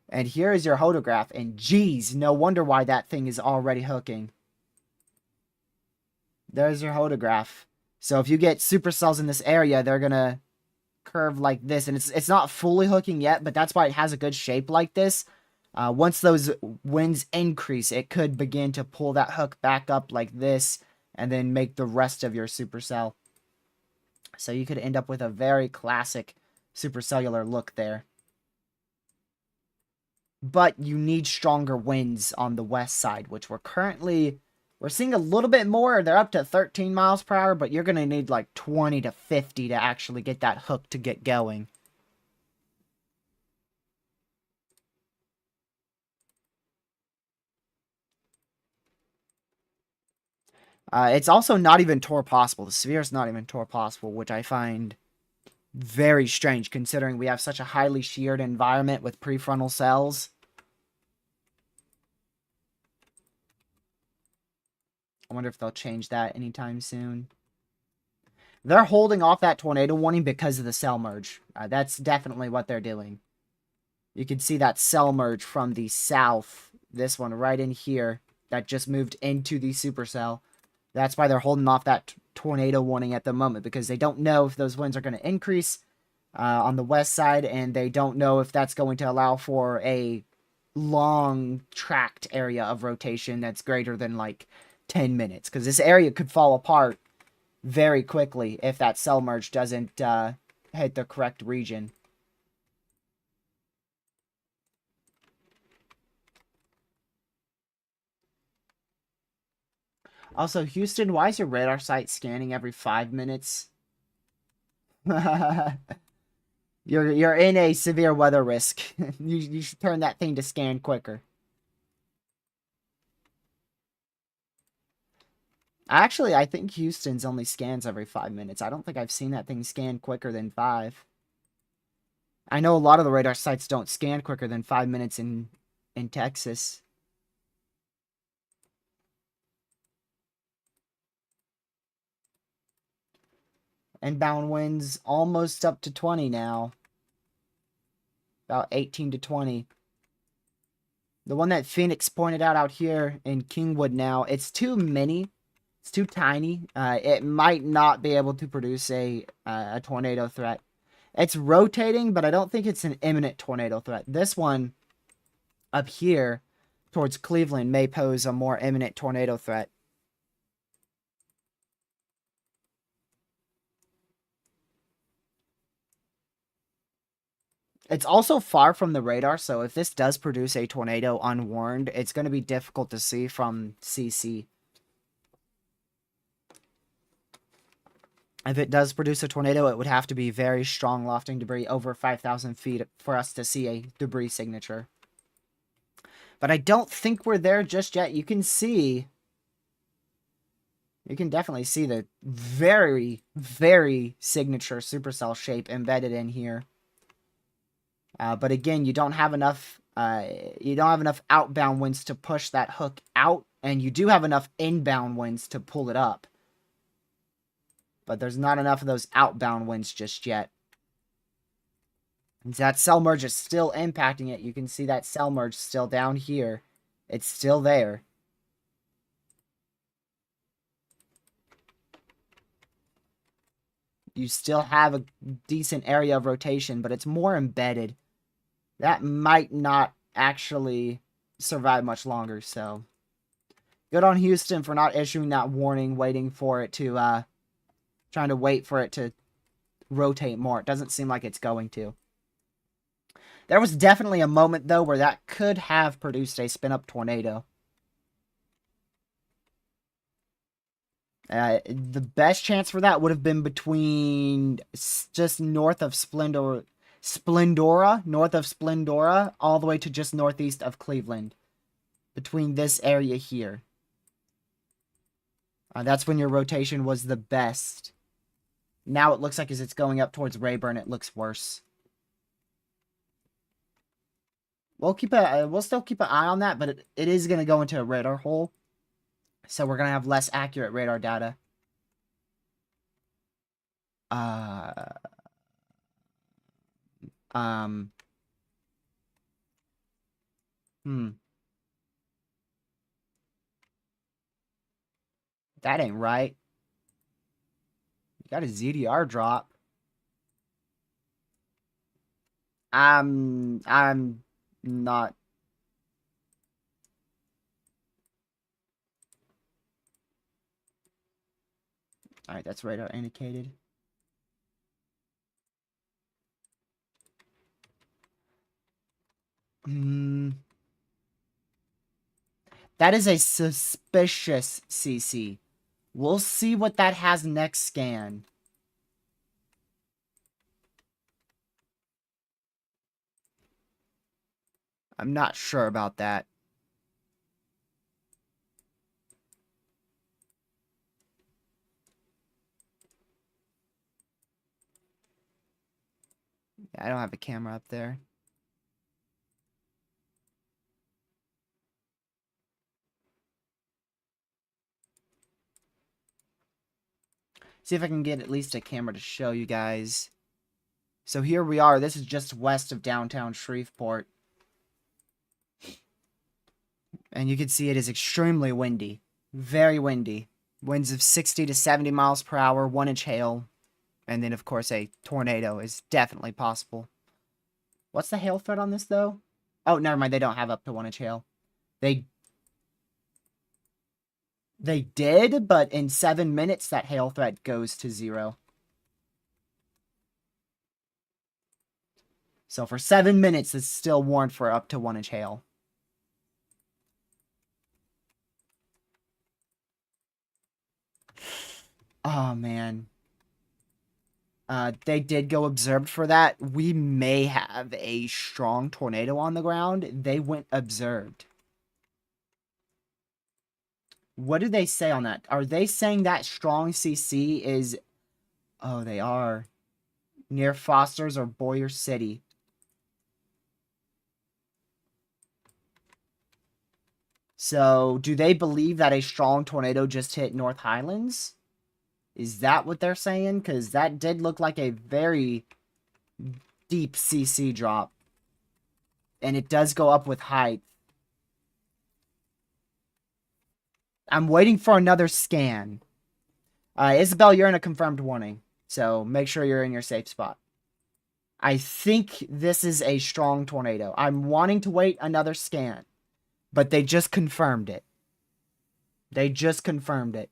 And here is your hodograph. And geez, no wonder why that thing is already hooking. There's your hodograph. So if you get supercells in this area, they're going to curve like this. And it's not fully hooking yet, but that's why it has a good shape like this. Once those winds increase, it could begin to pull that hook back up like this and then make the rest of your supercell. So you could end up with a very classic supercellular look there. But you need stronger winds on the west side, which we're seeing a little bit more. They're up to 13 miles per hour, but you're going to need like 20 to 50 to actually get that hook to get going. It's also not even tour possible. The sphere is not even tour possible, which I find very strange considering we have such a highly sheared environment with prefrontal cells. I wonder if they'll change that anytime soon. They're holding off that tornado warning because of the cell merge. That's definitely what they're doing. You can see that cell merge from the south. This one right in here that just moved into the supercell. That's why they're holding off that tornado warning at the moment, because they don't know if those winds are going to increase on the west side, and they don't know if that's going to allow for a long tract area of rotation that's greater than like 10 minutes, because this area could fall apart very quickly if that cell merge doesn't hit the correct region. Also, Houston, why is your radar site scanning every 5 minutes? You're in a severe weather risk. You should turn that thing to scan quicker. Actually, I think Houston's only scans every 5 minutes. I don't think I've seen that thing scan quicker than 5. I know a lot of the radar sites don't scan quicker than 5 minutes in Texas. Inbound winds almost up to 20 now. About 18 to 20. The one that Phoenix pointed out here in Kingwood now, it's too many. It's too tiny. It might not be able to produce a tornado threat. It's rotating, but I don't think it's an imminent tornado threat. This one up here towards Cleveland may pose a more imminent tornado threat. It's also far from the radar, so if this does produce a tornado unwarned, it's going to be difficult to see from CC. If it does produce a tornado, it would have to be very strong lofting debris over 5,000 feet for us to see a debris signature. But I don't think we're there just yet. You can definitely see the very, very signature supercell shape embedded in here. But again, you don't have enough outbound winds to push that hook out, and you do have enough inbound winds to pull it up. But there's not enough of those outbound winds just yet. And that cell merge is still impacting it. You can see that cell merge still down here. It's still there. You still have a decent area of rotation, but it's more embedded. That might not actually survive much longer, so good on Houston for not issuing that warning, waiting for it to, trying to wait for it to rotate more. It doesn't seem like it's going to. There was definitely a moment, though, where that could have produced a spin-up tornado. The best chance for that would have been between just north of Splendora, north of Splendora, all the way to just northeast of Cleveland. Between this area here. That's when your rotation was the best. Now it looks like as it's going up towards Rayburn, it looks worse. We'll still keep an eye on that, but it is going to go into a radar hole. So we're going to have less accurate radar data. That ain't right. You got a ZDR drop. I'm not. Alright, that's radar indicated. That is a suspicious CC. We'll see what that has next scan. I'm not sure about that. I don't have a camera up there. See if I can get at least a camera to show you guys. So here we are. This is just west of downtown Shreveport. And you can see it is extremely windy. Very windy. Winds of 60 to 70 miles per hour, 1-inch hail. And then, of course, a tornado is definitely possible. What's the hail threat on this, though? Oh, never mind. They don't have up to 1-inch hail. They did, but in 7 minutes, that hail threat goes to 0. So for 7 minutes, it's still warned for up to 1-inch hail. Oh, man. They did go observed for that. We may have a strong tornado on the ground. They went observed. What do they say on that? Are they saying that strong CC is... Oh, they are. Near Foster's or Boyer City. So, do they believe that a strong tornado just hit North Highlands? Is that what they're saying? Because that did look like a very deep CC drop. And it does go up with height. I'm waiting for another scan. Isabel, you're in a confirmed warning. So make sure you're in your safe spot. I think this is a strong tornado. I'm wanting to wait another scan. But they just confirmed it. They just confirmed it.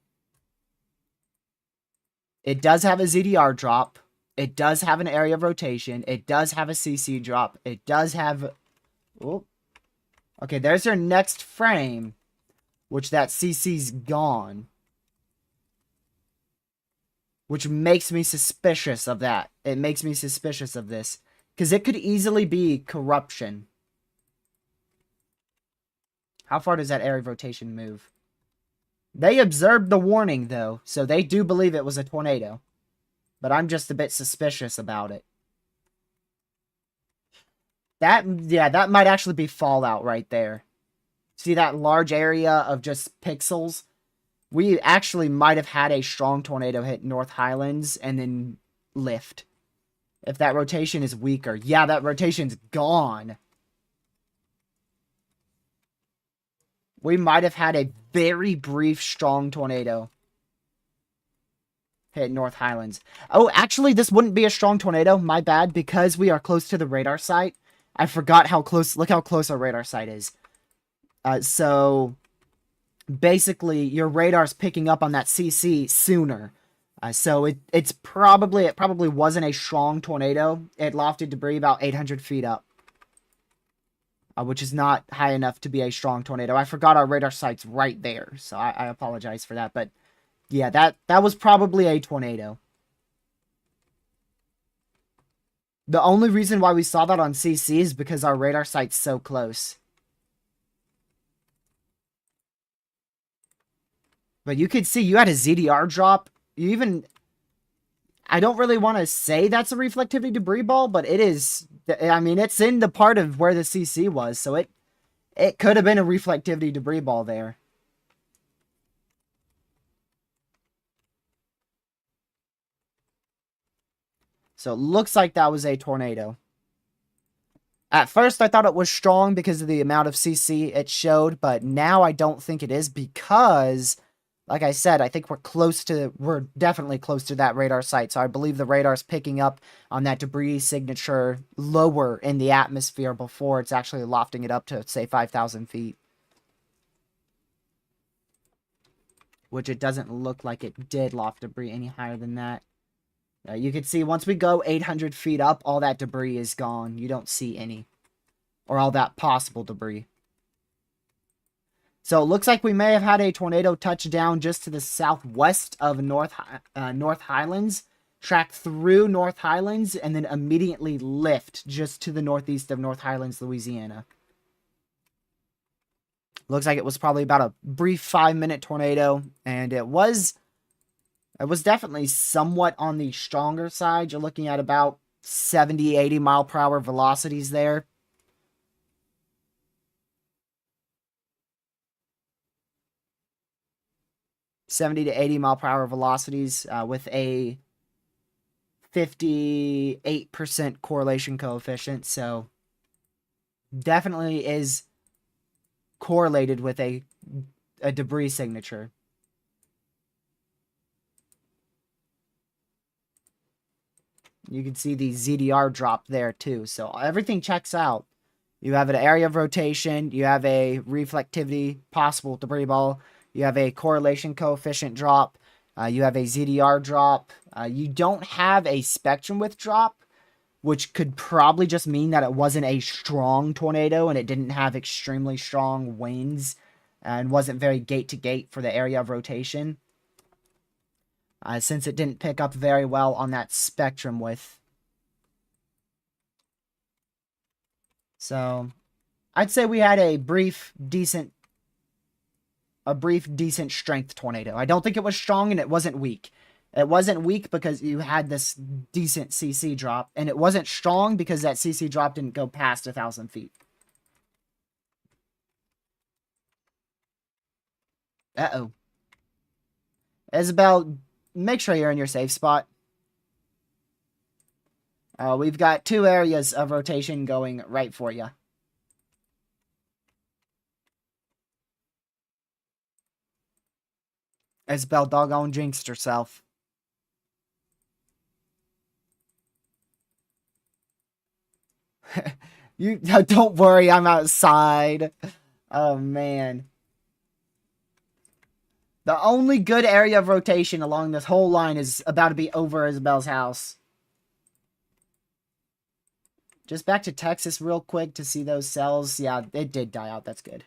It does have a ZDR drop. It does have an area of rotation. It does have a CC drop. It does have... Oh. Okay, there's their next frame. Which that CC's gone. Which makes me suspicious of that. It makes me suspicious of this. Because it could easily be corruption. How far does that area of rotation move? They observed the warning, though. So they do believe it was a tornado. But I'm just a bit suspicious about it. That might actually be fallout right there. See that large area of just pixels? We actually might have had a strong tornado hit North Highlands and then lift. If that rotation is weaker. Yeah, that rotation's gone. We might have had a very brief strong tornado hit North Highlands. Oh, actually, this wouldn't be a strong tornado. My bad. Because we are close to the radar site. I forgot how close... Look how close our radar site is. So... Basically, your radar's picking up on that CC sooner. So it probably wasn't a strong tornado. It lofted debris about 800 feet up. Which is not high enough to be a strong tornado. I forgot our radar site's right there. So I apologize for that. But yeah, that was probably a tornado. The only reason why we saw that on CC is because our radar site's so close. But you could see you had a ZDR drop. You even... I don't really want to say that's a reflectivity debris ball, but it is... I mean, it's in the part of where the CC was, so it could have been a reflectivity debris ball there. So it looks like that was a tornado. At first, I thought it was strong because of the amount of CC it showed, but now I don't think it is because... Like I said, I think we're definitely close to that radar site. So I believe the radar's picking up on that debris signature lower in the atmosphere before it's actually lofting it up to, say, 5,000 feet. Which it doesn't look like it did loft debris any higher than that. You can see once we go 800 feet up, all that debris is gone. You don't see any. Or all that possible debris. So it looks like we may have had a tornado touch down just to the southwest of North Highlands, track through North Highlands, and then immediately lift just to the northeast of North Highlands, Louisiana. Looks like it was probably about a brief 5-minute tornado, and it was definitely somewhat on the stronger side. You're looking at about 70, 80 mile per hour velocities there. .70 to 80 mile per hour velocities with a 58% correlation coefficient. So definitely is correlated with a debris signature. You can see the ZDR drop there too. So everything checks out. You have an area of rotation. You have a reflectivity, possible debris ball. You have a correlation coefficient drop. You have a ZDR drop. You don't have a spectrum width drop, which could probably just mean that it wasn't a strong tornado and it didn't have extremely strong winds and wasn't very gate-to-gate for the area of rotation. Since it didn't pick up very well on that spectrum width. So, I'd say we had a brief, decent strength tornado. I don't think it was strong and it wasn't weak. It wasn't weak because you had this decent CC drop, and it wasn't strong because that CC drop didn't go past 1,000 feet. Uh-oh. Isabel, make sure you're in your safe spot. We've got 2 areas of rotation going right for you. Isabel doggone jinxed herself. You don't worry, I'm outside. Oh man. The only good area of rotation along this whole line is about to be over Isabel's house. Just back to Texas real quick to see those cells. Yeah, it did die out. That's good.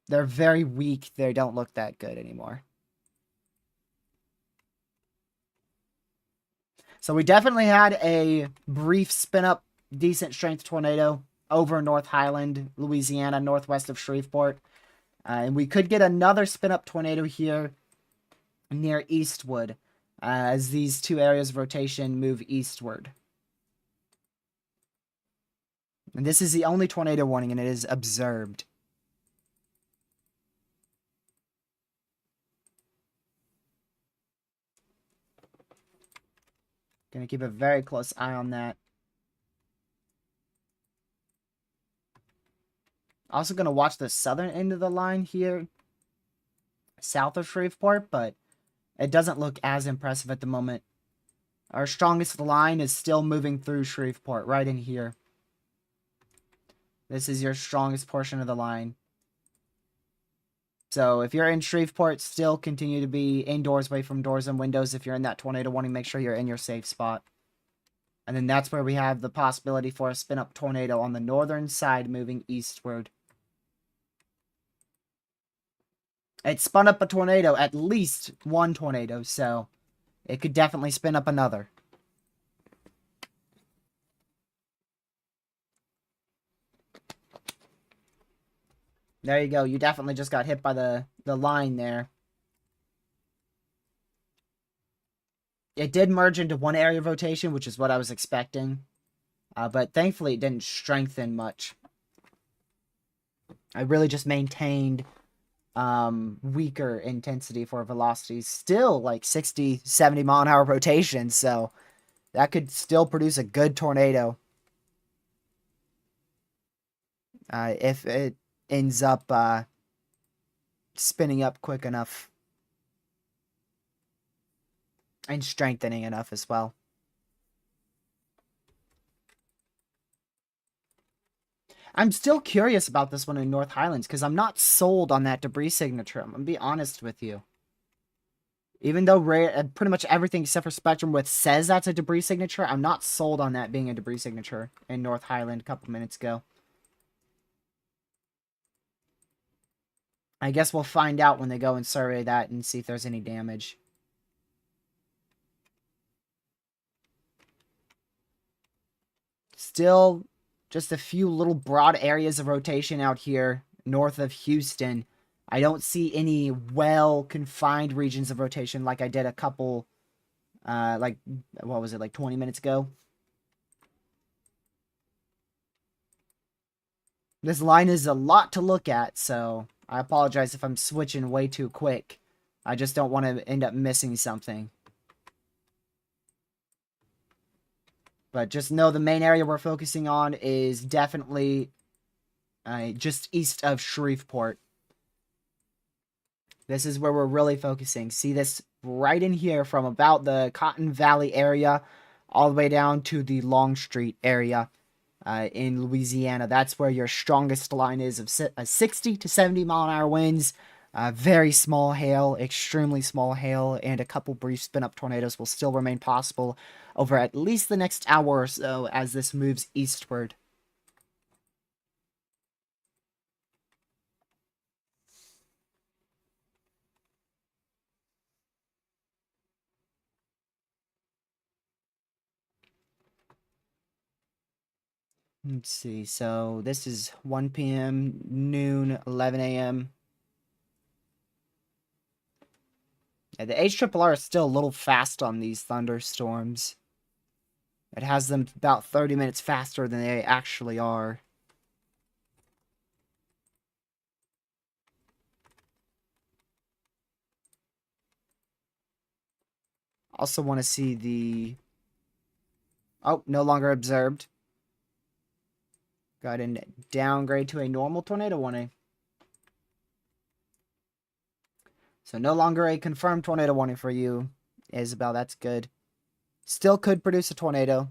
They're very weak. They don't look that good anymore. So we definitely had a brief spin-up, decent strength tornado over North Highland, Louisiana, northwest of Shreveport. And we could get another spin-up tornado here near Eastwood as these 2 areas of rotation move eastward. And this is the only tornado warning, and it is observed. Gonna keep a very close eye on that. Also gonna watch the southern end of the line here, south of Shreveport, but it doesn't look as impressive at the moment. Our strongest line is still moving through Shreveport, right in here. This is your strongest portion of the line. So if you're in Shreveport, still continue to be indoors, away from doors and windows. If you're in that tornado warning, make sure you're in your safe spot. And then that's where we have the possibility for a spin-up tornado on the northern side moving eastward. It spun up a tornado, at least one tornado, so it could definitely spin up another. There you go. You definitely just got hit by the line there. It did merge into one area of rotation, which is what I was expecting. But thankfully, it didn't strengthen much. I really just maintained weaker intensity for velocities. Still like 60, 70 mile an hour rotation, so that could still produce a good tornado. If it ends up spinning up quick enough. And strengthening enough as well. I'm still curious about this one in North Highlands because I'm not sold on that debris signature. I'm going to be honest with you. Even though pretty much everything except for Spectrum Width says that's a debris signature, I'm not sold on that being a debris signature in North Highland a couple minutes ago. I guess we'll find out when they go and survey that and see if there's any damage. Still just a few little broad areas of rotation out here north of Houston. I don't see any well-confined regions of rotation like I did a couple, like, what was it, like 20 minutes ago? This line is a lot to look at, so I apologize if I'm switching way too quick. I just don't want to end up missing something. But just know the main area we're focusing on is definitely just east of Shreveport. This is where we're really focusing. See this right in here from about the Cotton Valley area all the way down to the Long Street area in Louisiana. That's where your strongest line is of 60 to 70 mile an hour winds. Very small hail, extremely small hail, and a couple brief spin-up tornadoes will still remain possible over at least the next hour or so as this moves eastward. Let's see, so this is 1 p.m., noon, 11 a.m. Yeah, the HRRR is still a little fast on these thunderstorms. It has them about 30 minutes faster than they actually are. Also want to see the... Oh, no longer observed. Got a downgrade to a normal tornado warning. So no longer a confirmed tornado warning for you, Isabel. That's good. Still could produce a tornado.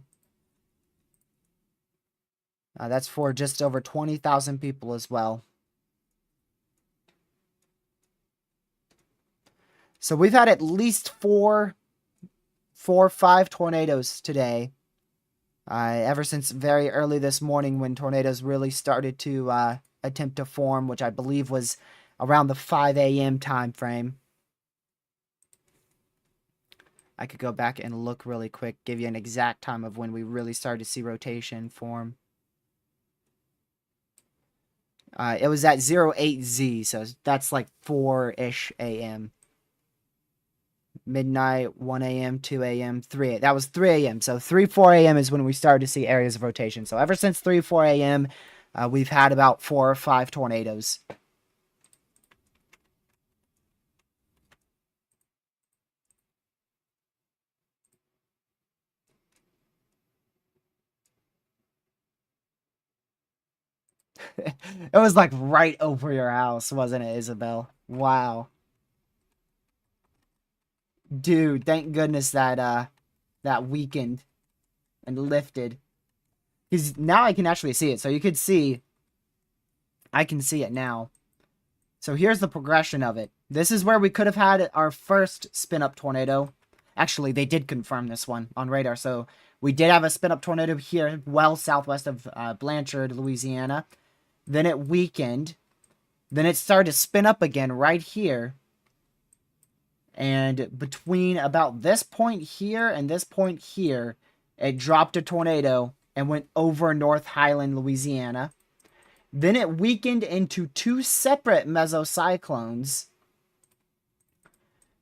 That's for just over 20,000 people as well. So we've had at least four or five tornadoes today. Ever since very early this morning when tornadoes really started to attempt to form, which I believe was around the 5 a.m. time frame. I could go back and look really quick, give you an exact time of when we really started to see rotation form. It was at 08Z, so that's like 4-ish a.m. Midnight, 1 a.m., 2 a.m., 3 a.m. That was 3 a.m. So 3, 4 a.m. is when we started to see areas of rotation. So ever since 3, 4 a.m., we've had about 4 or 5 tornadoes. It was like right over your house, wasn't it, Isabel? Wow. Dude, thank goodness that that weakened and lifted. Because now I can actually see it. So you could see, I can see it now. So here's the progression of it. This is where we could have had our first spin-up tornado. Actually, they did confirm this one on radar. So we did have a spin-up tornado here, well southwest of Blanchard, Louisiana. Then it weakened. Then it started to spin up again right here. And between about this point here and this point here, it dropped a tornado and went over North Highland, Louisiana. Then it weakened into 2 separate mesocyclones.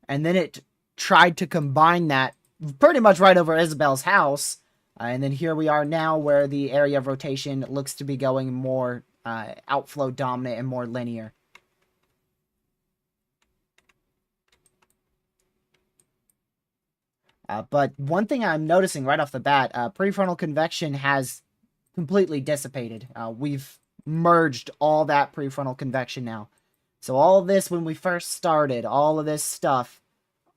And then it tried to combine that pretty much right over Isabel's house. And then here we are now where the area of rotation looks to be going more outflow dominant and more linear. But one thing I'm noticing right off the bat, prefrontal convection has completely dissipated. We've merged all that prefrontal convection now. So all of this, when we first started, all of this stuff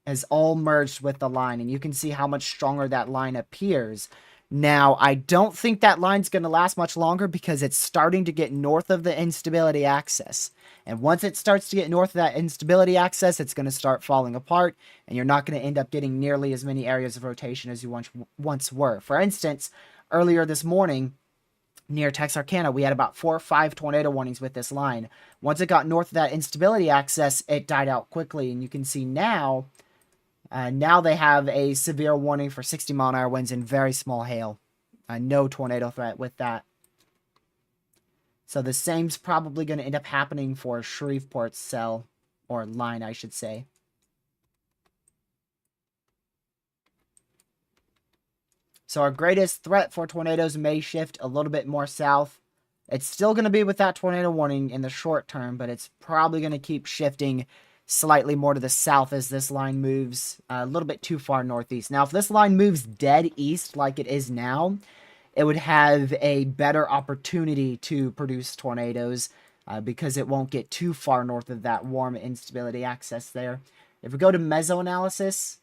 has all merged with the line. And you can see how much stronger that line appears. Now, I don't think that line's going to last much longer because it's starting to get north of the instability axis. And once it starts to get north of that instability axis, it's going to start falling apart, and you're not going to end up getting nearly as many areas of rotation as you once were. For instance, earlier this morning, near Texarkana, we had about 4 or 5 tornado warnings with this line. Once it got north of that instability axis, it died out quickly, and you can see now... now they have a severe warning for 60-mile-an-hour winds and very small hail. No tornado threat with that. So the same's probably going to end up happening for Shreveport's cell, or line, I should say. So our greatest threat for tornadoes may shift a little bit more south. It's still going to be with that tornado warning in the short term, but it's probably going to keep shifting slightly more to the south as this line moves a little bit too far northeast. Now, if this line moves dead east like it is now, it would have a better opportunity to produce tornadoes because it won't get too far north of that warm instability axis there. If we go to Mesoanalysis,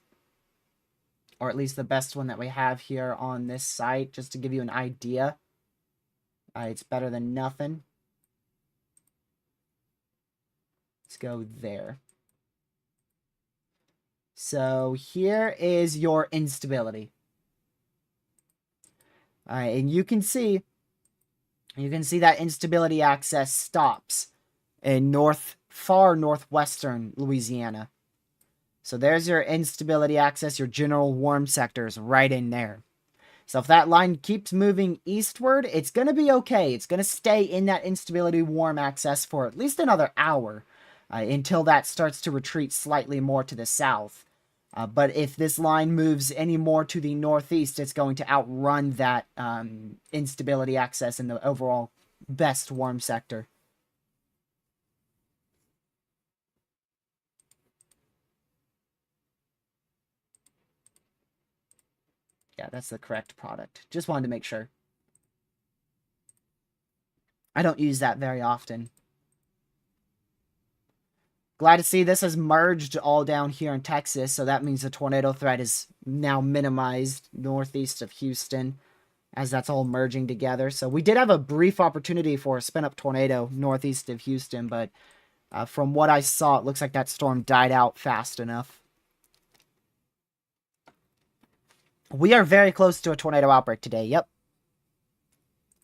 or at least the best one that we have here on this site, just to give you an idea, it's better than nothing. Let's go there. So here is your instability. And you can see that instability axis stops in far northwestern Louisiana. So there's your instability axis, your general warm sectors right in there. So if that line keeps moving eastward, it's going to be okay. It's going to stay in that instability warm axis for at least another hour until that starts to retreat slightly more to the south. But if this line moves any more to the northeast, it's going to outrun that instability axis in the overall best warm sector. Yeah, that's the correct product. Just wanted to make sure. I don't use that very often. Glad to see this has merged all down here in Texas, so that means the tornado threat is now minimized northeast of Houston, as that's all merging together. So we did have a brief opportunity for a spin-up tornado northeast of Houston, but from what I saw, it looks like that storm died out fast enough. We are very close to a tornado outbreak today. Yep.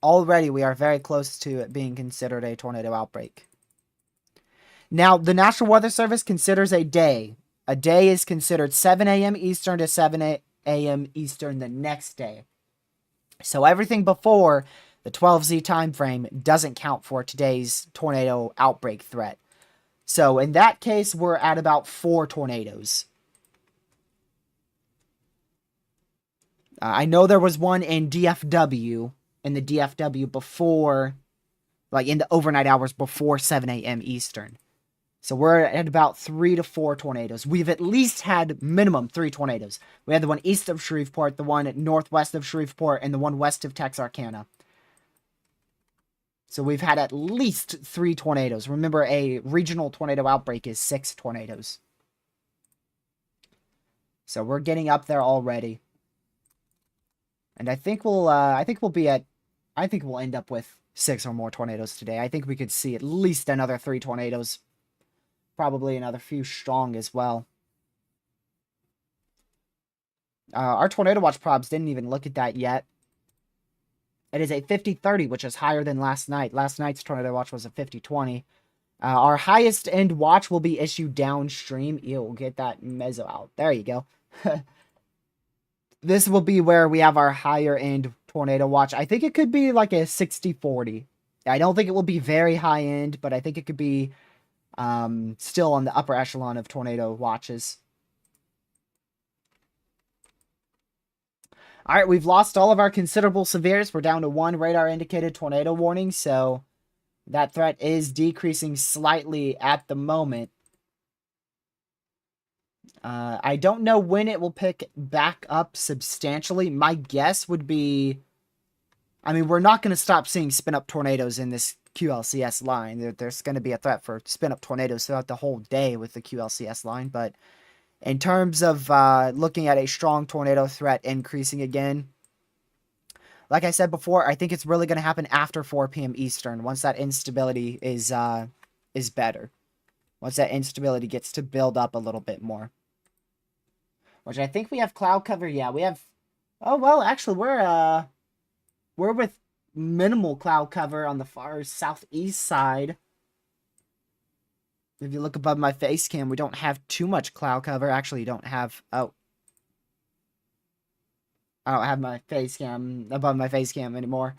Already we are very close to it being considered a tornado outbreak. Now, the National Weather Service considers a day. A day is considered 7 a.m. Eastern to 7 a.m. Eastern the next day. So everything before the 12Z time frame doesn't count for today's tornado outbreak threat. So in that case, we're at about 4 tornadoes. I know there was one in DFW, before, like in the overnight hours before 7 a.m. Eastern. So we're at about 3 to 4 tornadoes. We've at least had minimum 3 tornadoes. We had the one east of Shreveport, the one northwest of Shreveport, and the one west of Texarkana. So we've had at least 3 tornadoes. Remember, a regional tornado outbreak is 6 tornadoes. So we're getting up there already. And I think we'll end up with 6 or more tornadoes today. I think we could see at least another 3 tornadoes. Probably another few strong as well. Our Tornado Watch probs didn't even look at that yet. It is a 50-30, which is higher than last night. Last night's Tornado Watch was a 50-20. Our highest end watch will be issued downstream. We'll get that meso out. There you go. This will be where we have our higher end Tornado Watch. I think it could be like a 60-40. I don't think it will be very high end, but I think it could be still on the upper echelon of tornado watches. All right, we've lost all of our considerable severes. We're down to 1 radar indicated tornado warning, so that threat is decreasing slightly at the moment. I don't know when it will pick back up substantially. My guess would be, I mean, we're not going to stop seeing spin-up tornadoes in this QLCS line. There's going to be a threat for spin-up tornadoes throughout the whole day with the QLCS line, but in terms of looking at a strong tornado threat increasing again, like I said before, I think it's really going to happen after 4 p.m. Eastern, once that instability is better. Once that instability gets to build up a little bit more. Which I think we have cloud cover. Yeah, we have... Oh, well, actually, we're with minimal cloud cover on the far southeast side. If you look above my face cam, we don't have too much cloud cover. Actually, you don't have... Oh. I don't have my face cam above my face cam anymore.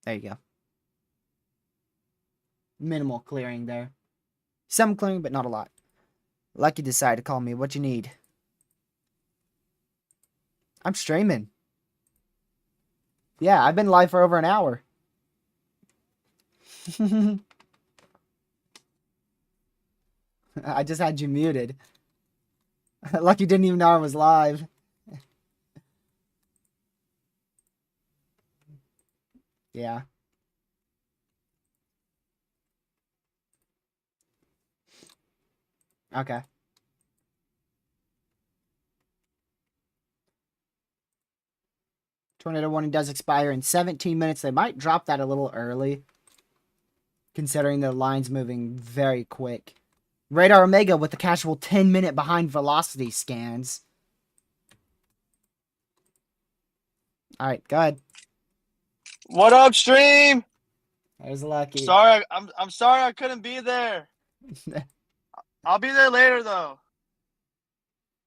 There you go. Minimal clearing there. Some clearing, but not a lot. Lucky decided to call me. What you need? I'm streaming. Yeah, I've been live for over an hour. I just had you muted. Lucky didn't even know I was live. Yeah. Okay. Tornado warning does expire in 17 minutes. They might drop that a little early, considering the line's moving very quick. Radar Omega with the casual 10-minute behind velocity scans. Alright, go ahead. What up, stream? There's Lucky. Sorry, I'm sorry I couldn't be there. I'll be there later though.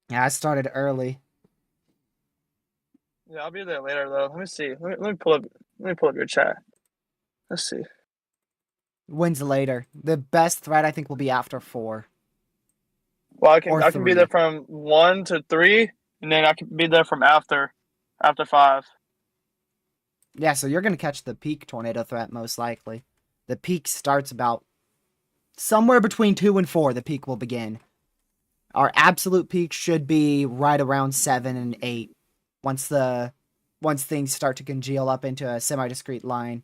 Yeah, I started early. Yeah, I'll be there later though. Let me see. Let me pull up your chat. Let's see. When's later? The best threat I think will be after 4. Well, I can be 3. there from 1 to 3, and then I can be there from after 5. Yeah, so you're gonna catch the peak tornado threat most likely. The peak starts about somewhere between 2 and 4. The peak will begin. Our absolute peak should be right around 7 and 8 once things start to congeal up into a semi-discrete line.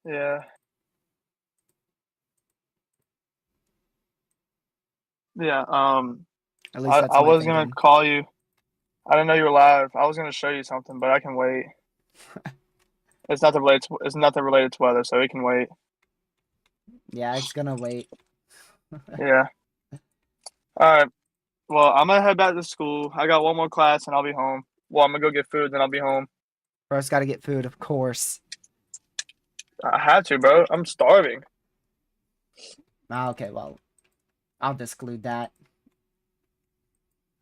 Yeah. Yeah. At least that's I my was gonna thinking. call you. I didn't know you were live. I was gonna show you something, but I can wait. It's nothing related to weather, so we can wait. Yeah, it's gonna wait. Yeah. All right. Well, I'm gonna head back to school. I got one more class and I'll be home. Well, I'm gonna go get food, then I'll be home. First, gotta get food, of course. I have to, bro. I'm starving. Okay, well, I'll disclude that.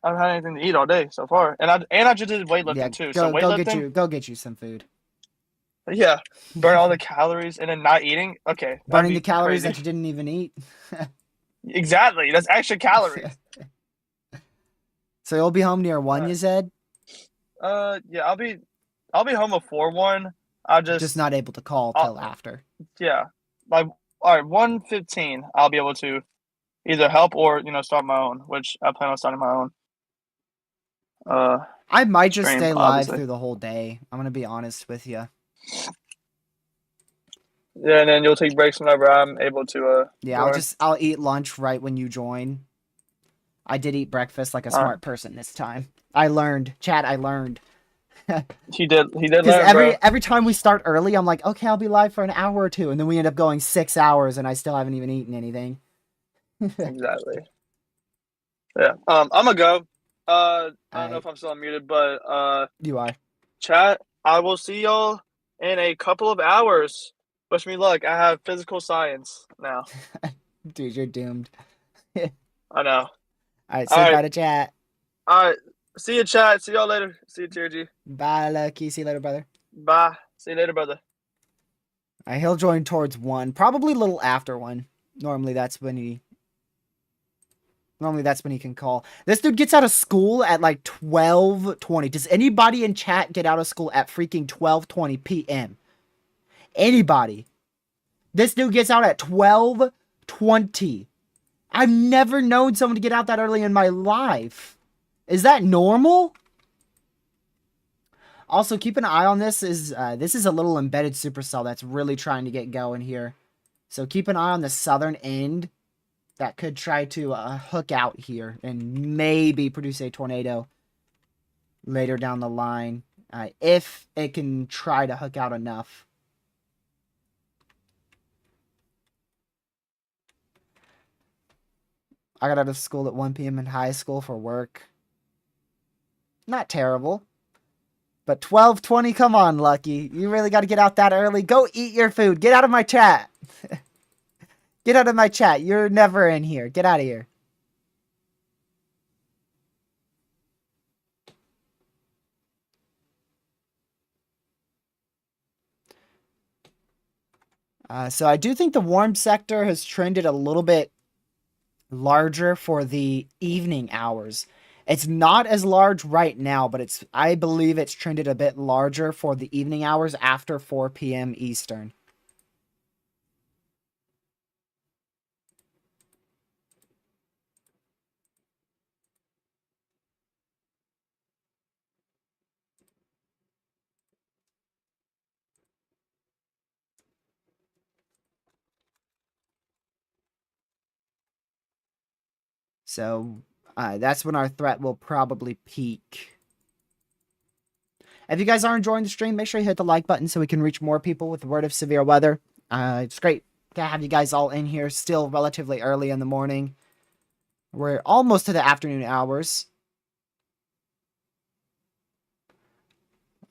I haven't had anything to eat all day so far, and I just did Yeah, weightlifting too. So go get you some food. yeah, burn all the calories and then not eating. Okay, that'd Burning the be calories crazy. that you didn't even eat. Exactly, that's extra calories. So you'll be home near All 1, right. you said? Yeah, I'll be home before 1. I Just just, not able to call I'll, till after. yeah, like all right, 1:15. I'll be able to either help or start my own, which I plan on starting my own. I might just Stream stay live obviously. through the whole day. I'm gonna be honest with you. Yeah, and then you'll take breaks whenever I'm able to Yeah, join. I'll eat lunch right when you join. I did eat breakfast like a All right, smart person this time. I learned, chat. I learned. he did Because learn, bro. every time we start early, I'm like, okay, I'll be live for an hour or two, and then we end up going 6 hours, and I still haven't even eaten anything. Exactly. Yeah. I'm gonna go. I don't know I if I'm still unmuted, but You are, chat. I will see y'all in a couple of hours. Wish me luck. I have physical science now. dude. You're doomed. I know. All right, All say right. bye to chat. All right. See you, chat. See y'all later. See you, TRG. Bye, Lucky. See you later, brother. Bye. See you later, brother. He'll join towards 1, probably a little after 1. Normally that's when he can call. This dude gets out of school at like 12:20. Does anybody in chat get out of school at freaking 12:20 p.m.? Anybody? This dude gets out at 12:20. I've never known someone to get out that early in my life. Is that normal? Also, keep an eye on this. This is a little embedded supercell that's really trying to get going here. So keep an eye on the southern end. That could try to hook out here and maybe produce a tornado later down the line. If it can try to hook out enough. I got out of school at 1 p.m. in high school for work. Not terrible. But 12:20, come on, Lucky. You really got to get out that early. Go eat your food. Get out of my chat. Get out of my chat. You're never in here. Get out of here. So I do think the warm sector has trended a little bit larger for the evening hours. It's not as large right now, but I believe it's trended a bit larger for the evening hours after 4 p.m. Eastern. So that's when our threat will probably peak. If you guys are enjoying the stream, make sure you hit the like button so we can reach more people with the word of severe weather. It's great to have you guys all in here still relatively early in the morning. We're almost to the afternoon hours.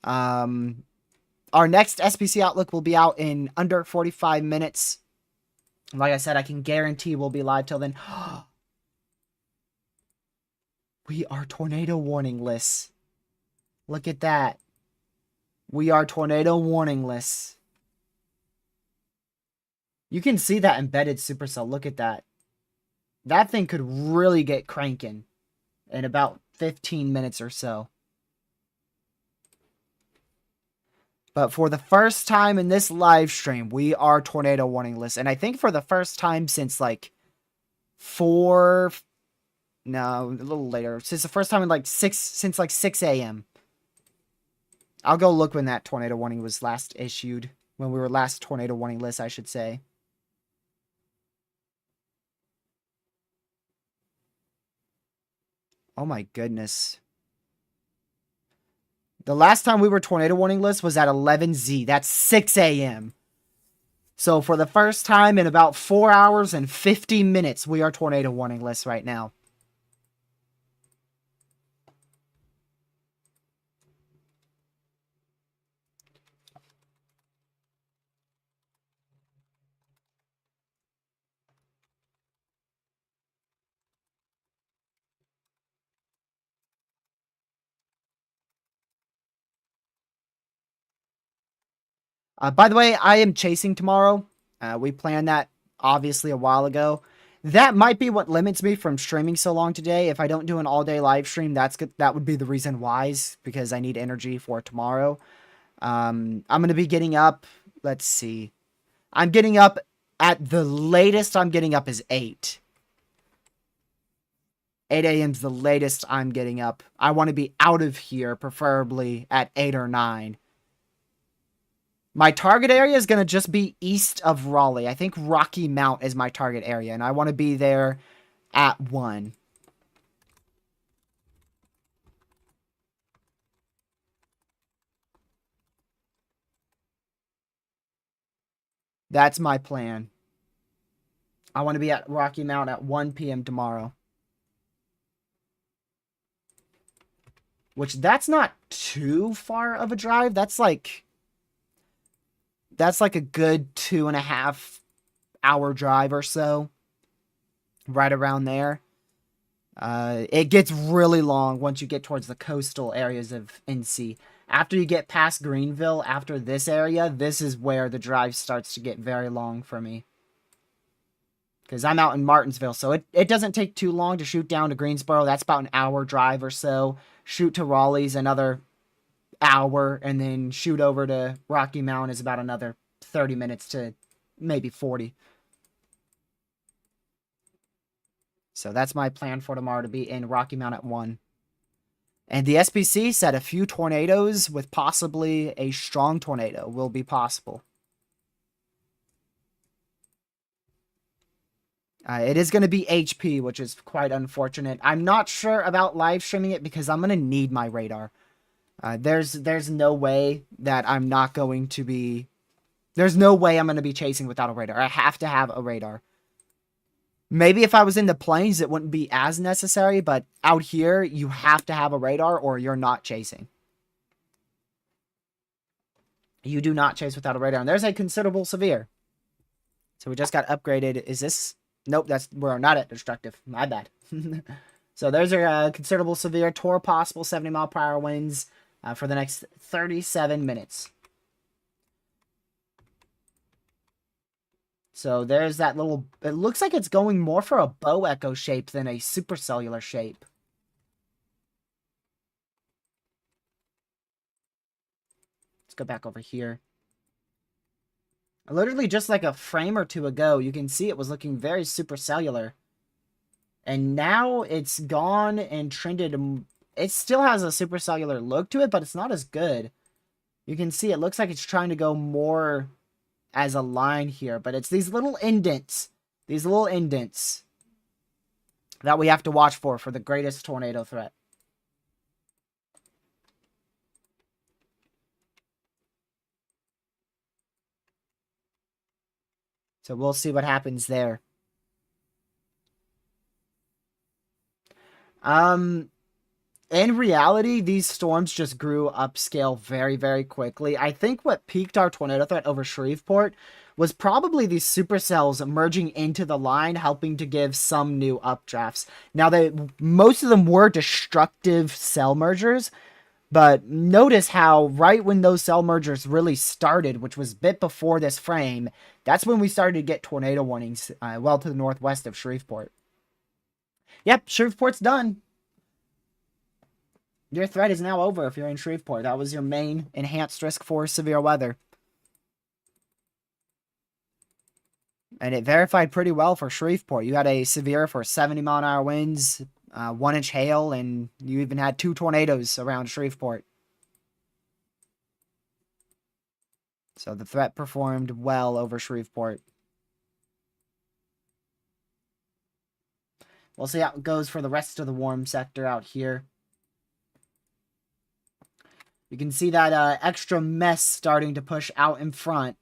Our next SPC Outlook will be out in under 45 minutes. Like I said, I can guarantee we'll be live till then. We are tornado warning lists. Look at that. We are tornado warning lists. You can see that embedded supercell. Look at that. That thing could really get cranking in about 15 minutes or so. But for the first time in this live stream, we are tornado warning list. And I think for the first time since like 4, no, a little later. Since the first time in like 6 a.m. I'll go look when that tornado warning was last issued. When we were last tornado warning list, I should say. Oh my goodness. The last time we were tornado warning list was at 11Z. That's 6 a.m. So for the first time in about 4 hours and 50 minutes, we are tornado warning list right now. By the way, I am chasing tomorrow. We planned that obviously a while ago. That might be what limits me from streaming so long today. If I don't do an all-day live stream, that would be the reason why, because I need energy for tomorrow. I'm going to be getting up, let's see. I'm getting up at the latest I'm getting up is 8. 8 a.m. is the latest I'm getting up. I want to be out of here, preferably at 8 or 9. My target area is going to just be east of Raleigh. I think Rocky Mount is my target area, and I want to be there at 1. That's my plan. I want to be at Rocky Mount at 1 p.m. tomorrow. Which, that's not too far of a drive. That's like a good 2.5 hour drive or so. Right around there. It gets really long once you get towards the coastal areas of NC. After you get past Greenville, after this area, this is where the drive starts to get very long for me. Because I'm out in Martinsville, so it doesn't take too long to shoot down to Greensboro. That's about an hour drive or so. Shoot to Raleigh's another hour, and then shoot over to Rocky Mount is about another 30 minutes to maybe 40. So that's my plan for tomorrow, to be in Rocky Mount at 1. And the SBC said a few tornadoes with possibly a strong tornado will be possible. It is going to be HP, which is quite unfortunate. I'm not sure about live streaming it because I'm going to need my radar. There's no way that I'm not going to be... There's no way I'm going to be chasing without a radar. I have to have a radar. Maybe if I was in the plains, it wouldn't be as necessary, but out here, you have to have a radar or you're not chasing. You do not chase without a radar. And there's a considerable severe. So we just got upgraded. Is this... Nope, we're not at destructive. My bad. So there's a considerable severe. Tor possible 70 mile per hour winds for the next 37 minutes. So there's that little... It looks like it's going more for a bow echo shape than a supercellular shape. Let's go back over here. Literally just like a frame or two ago, you can see it was looking very supercellular. And now it's gone and trended. It still has a supercellular look to it, but it's not as good. You can see it looks like it's trying to go more as a line here. But it's these little indents. These little indents that we have to watch for the greatest tornado threat. So we'll see what happens there. In reality, these storms just grew upscale very, very quickly. I think what peaked our tornado threat over Shreveport was probably these supercells merging into the line, helping to give some new updrafts. Now, most of them were destructive cell mergers, but notice how right when those cell mergers really started, which was a bit before this frame, that's when we started to get tornado warnings well to the northwest of Shreveport. Yep, Shreveport's done. Your threat is now over if you're in Shreveport. That was your main enhanced risk for severe weather. And it verified pretty well for Shreveport. You had a severe for 70-mile-an-hour winds, 1-inch hail, and you even had 2 tornadoes around Shreveport. So the threat performed well over Shreveport. We'll see how it goes for the rest of the warm sector out here. You can see that extra mess starting to push out in front.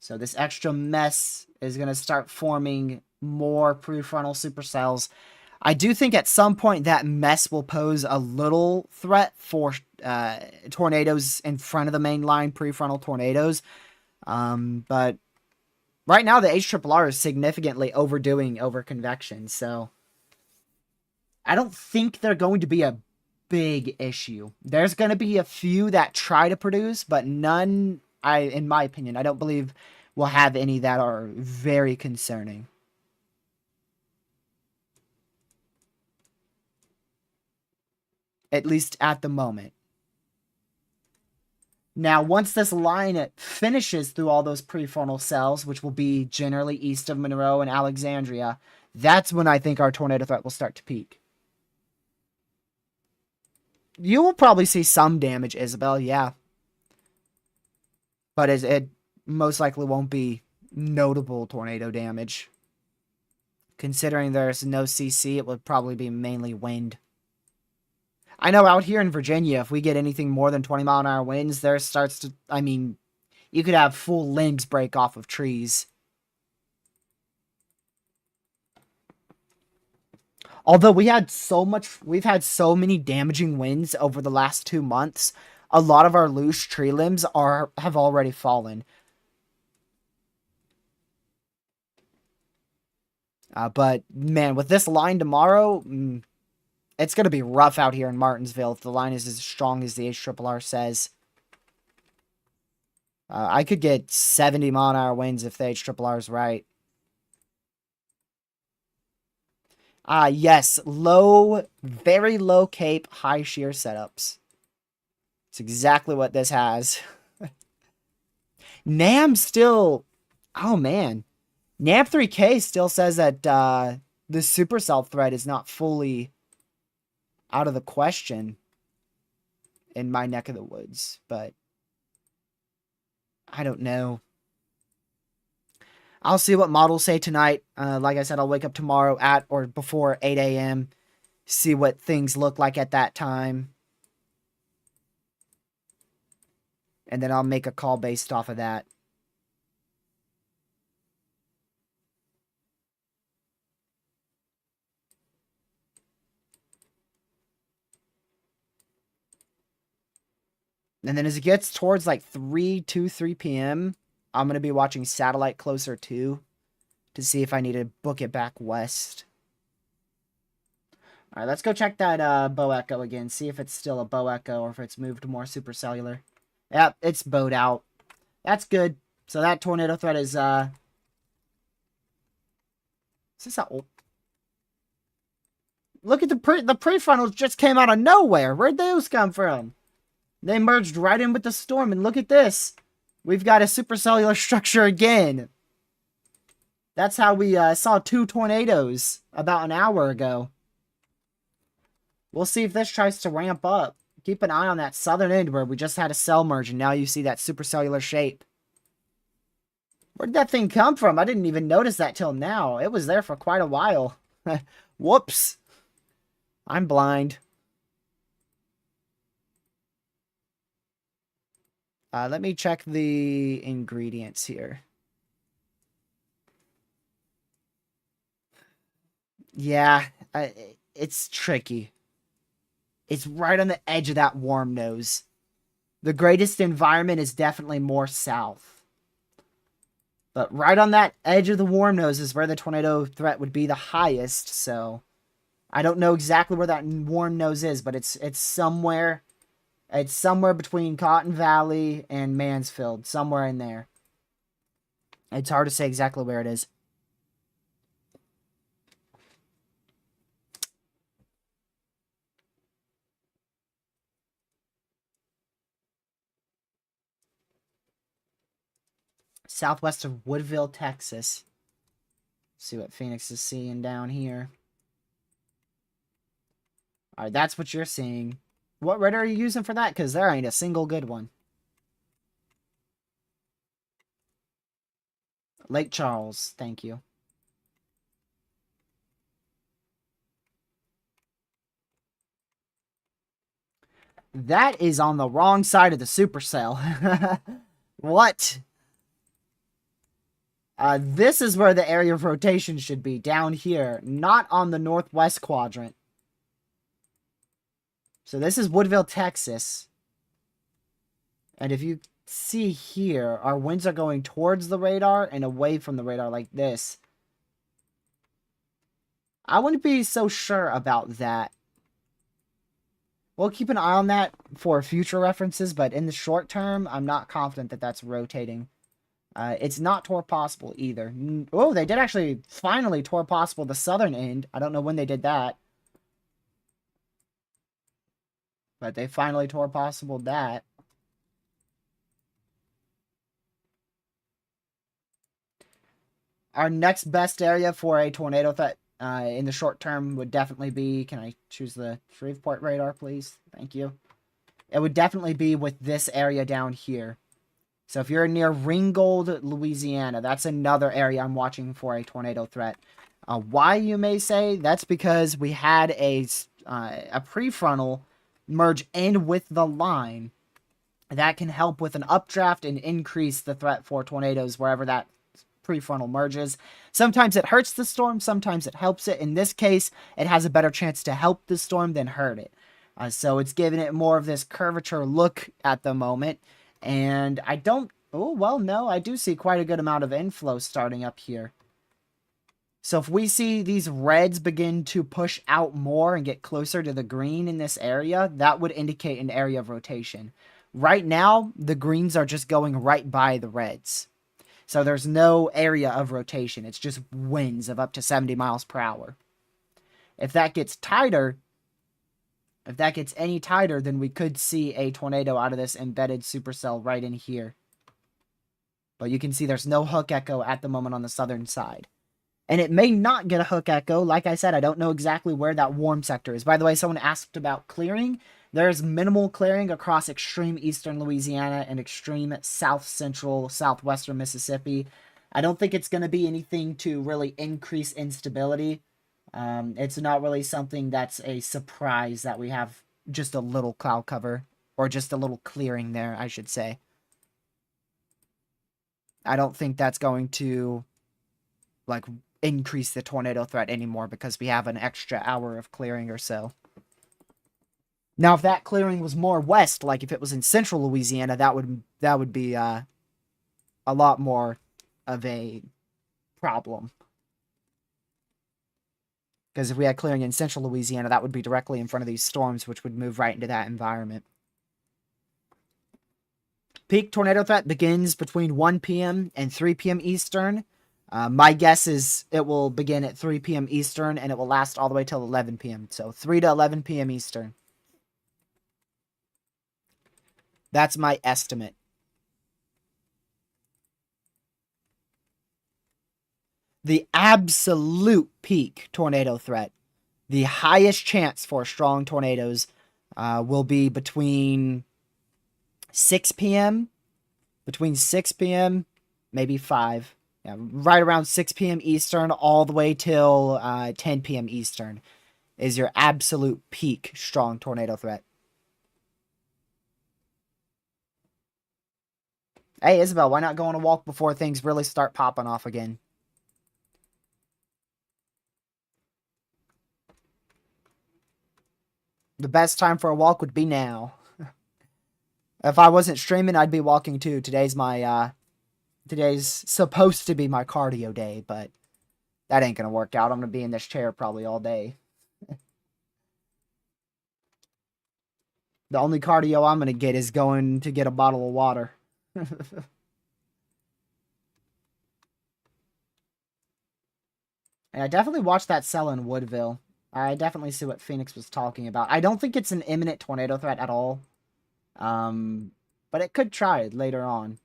So this extra mess is going to start forming more prefrontal supercells. I do think at some point that mess will pose a little threat for tornadoes in front of the main line, prefrontal tornadoes. But right now the HRRR is significantly overdoing over convection. So I don't think they're going to be a big issue. There's going to be a few that try to produce, but none, in my opinion, I don't believe will have any that are very concerning. At least at the moment. Now, once this line finishes through all those prefrontal cells, which will be generally east of Monroe and Alexandria, that's when I think our tornado threat will start to peak. You will probably see some damage, Isabel, yeah. But it most likely won't be notable tornado damage. Considering there's no CC, it would probably be mainly wind. I know out here in Virginia, if we get anything more than 20-mile-an-hour winds, there starts to, I mean, you could have full limbs break off of trees. Although we've had so many damaging winds over the last 2 months, a lot of our loose tree limbs have already fallen. But man, with this line tomorrow, it's going to be rough out here in Martinsville if the line is as strong as the HRRR says. I could get 70-mile-an-hour winds if the HRRR is right. Yes, very low cape, high shear setups. It's exactly what this has. NAM still, oh man. NAM 3K still says that the supercell threat is not fully out of the question in my neck of the woods, but I don't know. I'll see what models say tonight. Like I said, I'll wake up tomorrow at or before 8 a.m. See what things look like at that time. And then I'll make a call based off of that. And then as it gets towards like 3 p.m., I'm going to be watching Satellite Closer 2 to see if I need to book it back west. All right, let's go check that bow echo again. See if it's still a bow echo or if it's moved more supercellular. Yep, it's bowed out. That's good. So that tornado threat is this a... Look at the prefrontals just came out of nowhere. Where'd those come from? They merged right in with the storm, and look at this. We've got a supercellular structure again. That's how we saw 2 tornadoes about an hour ago. We'll see if this tries to ramp up. Keep an eye on that southern end where we just had a cell merge, and now you see that supercellular shape. Where did that thing come from? I didn't even notice that till now. It was there for quite a while. Whoops. I'm blind. Let me check the ingredients here. Yeah, it's tricky. It's right on the edge of that warm nose. The greatest environment is definitely more south. But right on that edge of the warm nose is where the tornado threat would be the highest, so I don't know exactly where that warm nose is, but it's somewhere. It's somewhere between Cotton Valley and Mansfield, somewhere in there. It's hard to say exactly where it is. southwest of Woodville, Texas. See what Phoenix is seeing down here. All right, that's what you're seeing. What radar are you using for that? Because there ain't a single good one. Lake Charles, thank you. That is on the wrong side of the supercell. What? This is where the area of rotation should be, down here, not on the northwest quadrant. So this is Woodville, Texas. And if you see here, our winds are going towards the radar and away from the radar like this. I wouldn't be so sure about that. We'll keep an eye on that for future references, but in the short term, I'm not confident that that's rotating. It's not toward possible either. Oh, they did actually finally toward possible the southern end. I don't know when they did that. But they finally toward possible that. Our next best area for a tornado threat in the short term would definitely be... Can I choose the Shreveport radar, please? Thank you. It would definitely be with this area down here. So if you're near Ringgold, Louisiana, that's another area I'm watching for a tornado threat. Why, you may say? That's because we had a prefrontal merge in with the line. That can help with an updraft and increase the threat for tornadoes wherever that prefrontal merges. Sometimes it hurts the storm, sometimes it helps it. In this case, it has a better chance to help the storm than hurt it. So it's giving it more of this curvature look at the moment. And I don't... Oh, well, no, I do see quite a good amount of inflow starting up here. So if we see these reds begin to push out more and get closer to the green in this area, that would indicate an area of rotation. Right now, the greens are just going right by the reds. So there's no area of rotation. It's just winds of up to 70 miles per hour. If that gets tighter, if that gets any tighter, then we could see a tornado out of this embedded supercell right in here. But you can see there's no hook echo at the moment on the southern side. And it may not get a hook echo. Like I said, I don't know exactly where that warm sector is. By the way, someone asked about clearing. There's minimal clearing across extreme eastern Louisiana and extreme south central, southwestern Mississippi. I don't think it's going to be anything to really increase instability. It's not really something that's a surprise that we have just a little cloud cover, or just a little clearing there, I should say. I don't think that's going to, like, increase the tornado threat anymore because we have an extra hour of clearing or so. Now, if that clearing was more west, like if it was in central Louisiana, that would be a lot more of a problem. Because if we had clearing in central Louisiana, that would be directly in front of these storms, which would move right into that environment. Peak tornado threat begins between 1 p.m. and 3 p.m. Eastern. My guess is it will begin at 3 p.m. Eastern, and it will last all the way till 11 p.m. So 3 to 11 p.m. Eastern. That's my estimate. The absolute peak tornado threat, the highest chance for strong tornadoes, will be between 6 p.m., maybe 5. Yeah, right around 6 p.m. Eastern, all the way till 10 p.m. Eastern is your absolute peak strong tornado threat. Hey, Isabel, why not go on a walk before things really start popping off again? The best time for a walk would be now. If I wasn't streaming, I'd be walking too. Today's supposed to be my cardio day, but that ain't gonna work out. I'm gonna be in this chair probably all day. The only cardio I'm gonna get is going to get a bottle of water. And I definitely watched that cell in Woodville. I definitely see what Phoenix was talking about. I don't think it's an imminent tornado threat at all. But it could try it later on.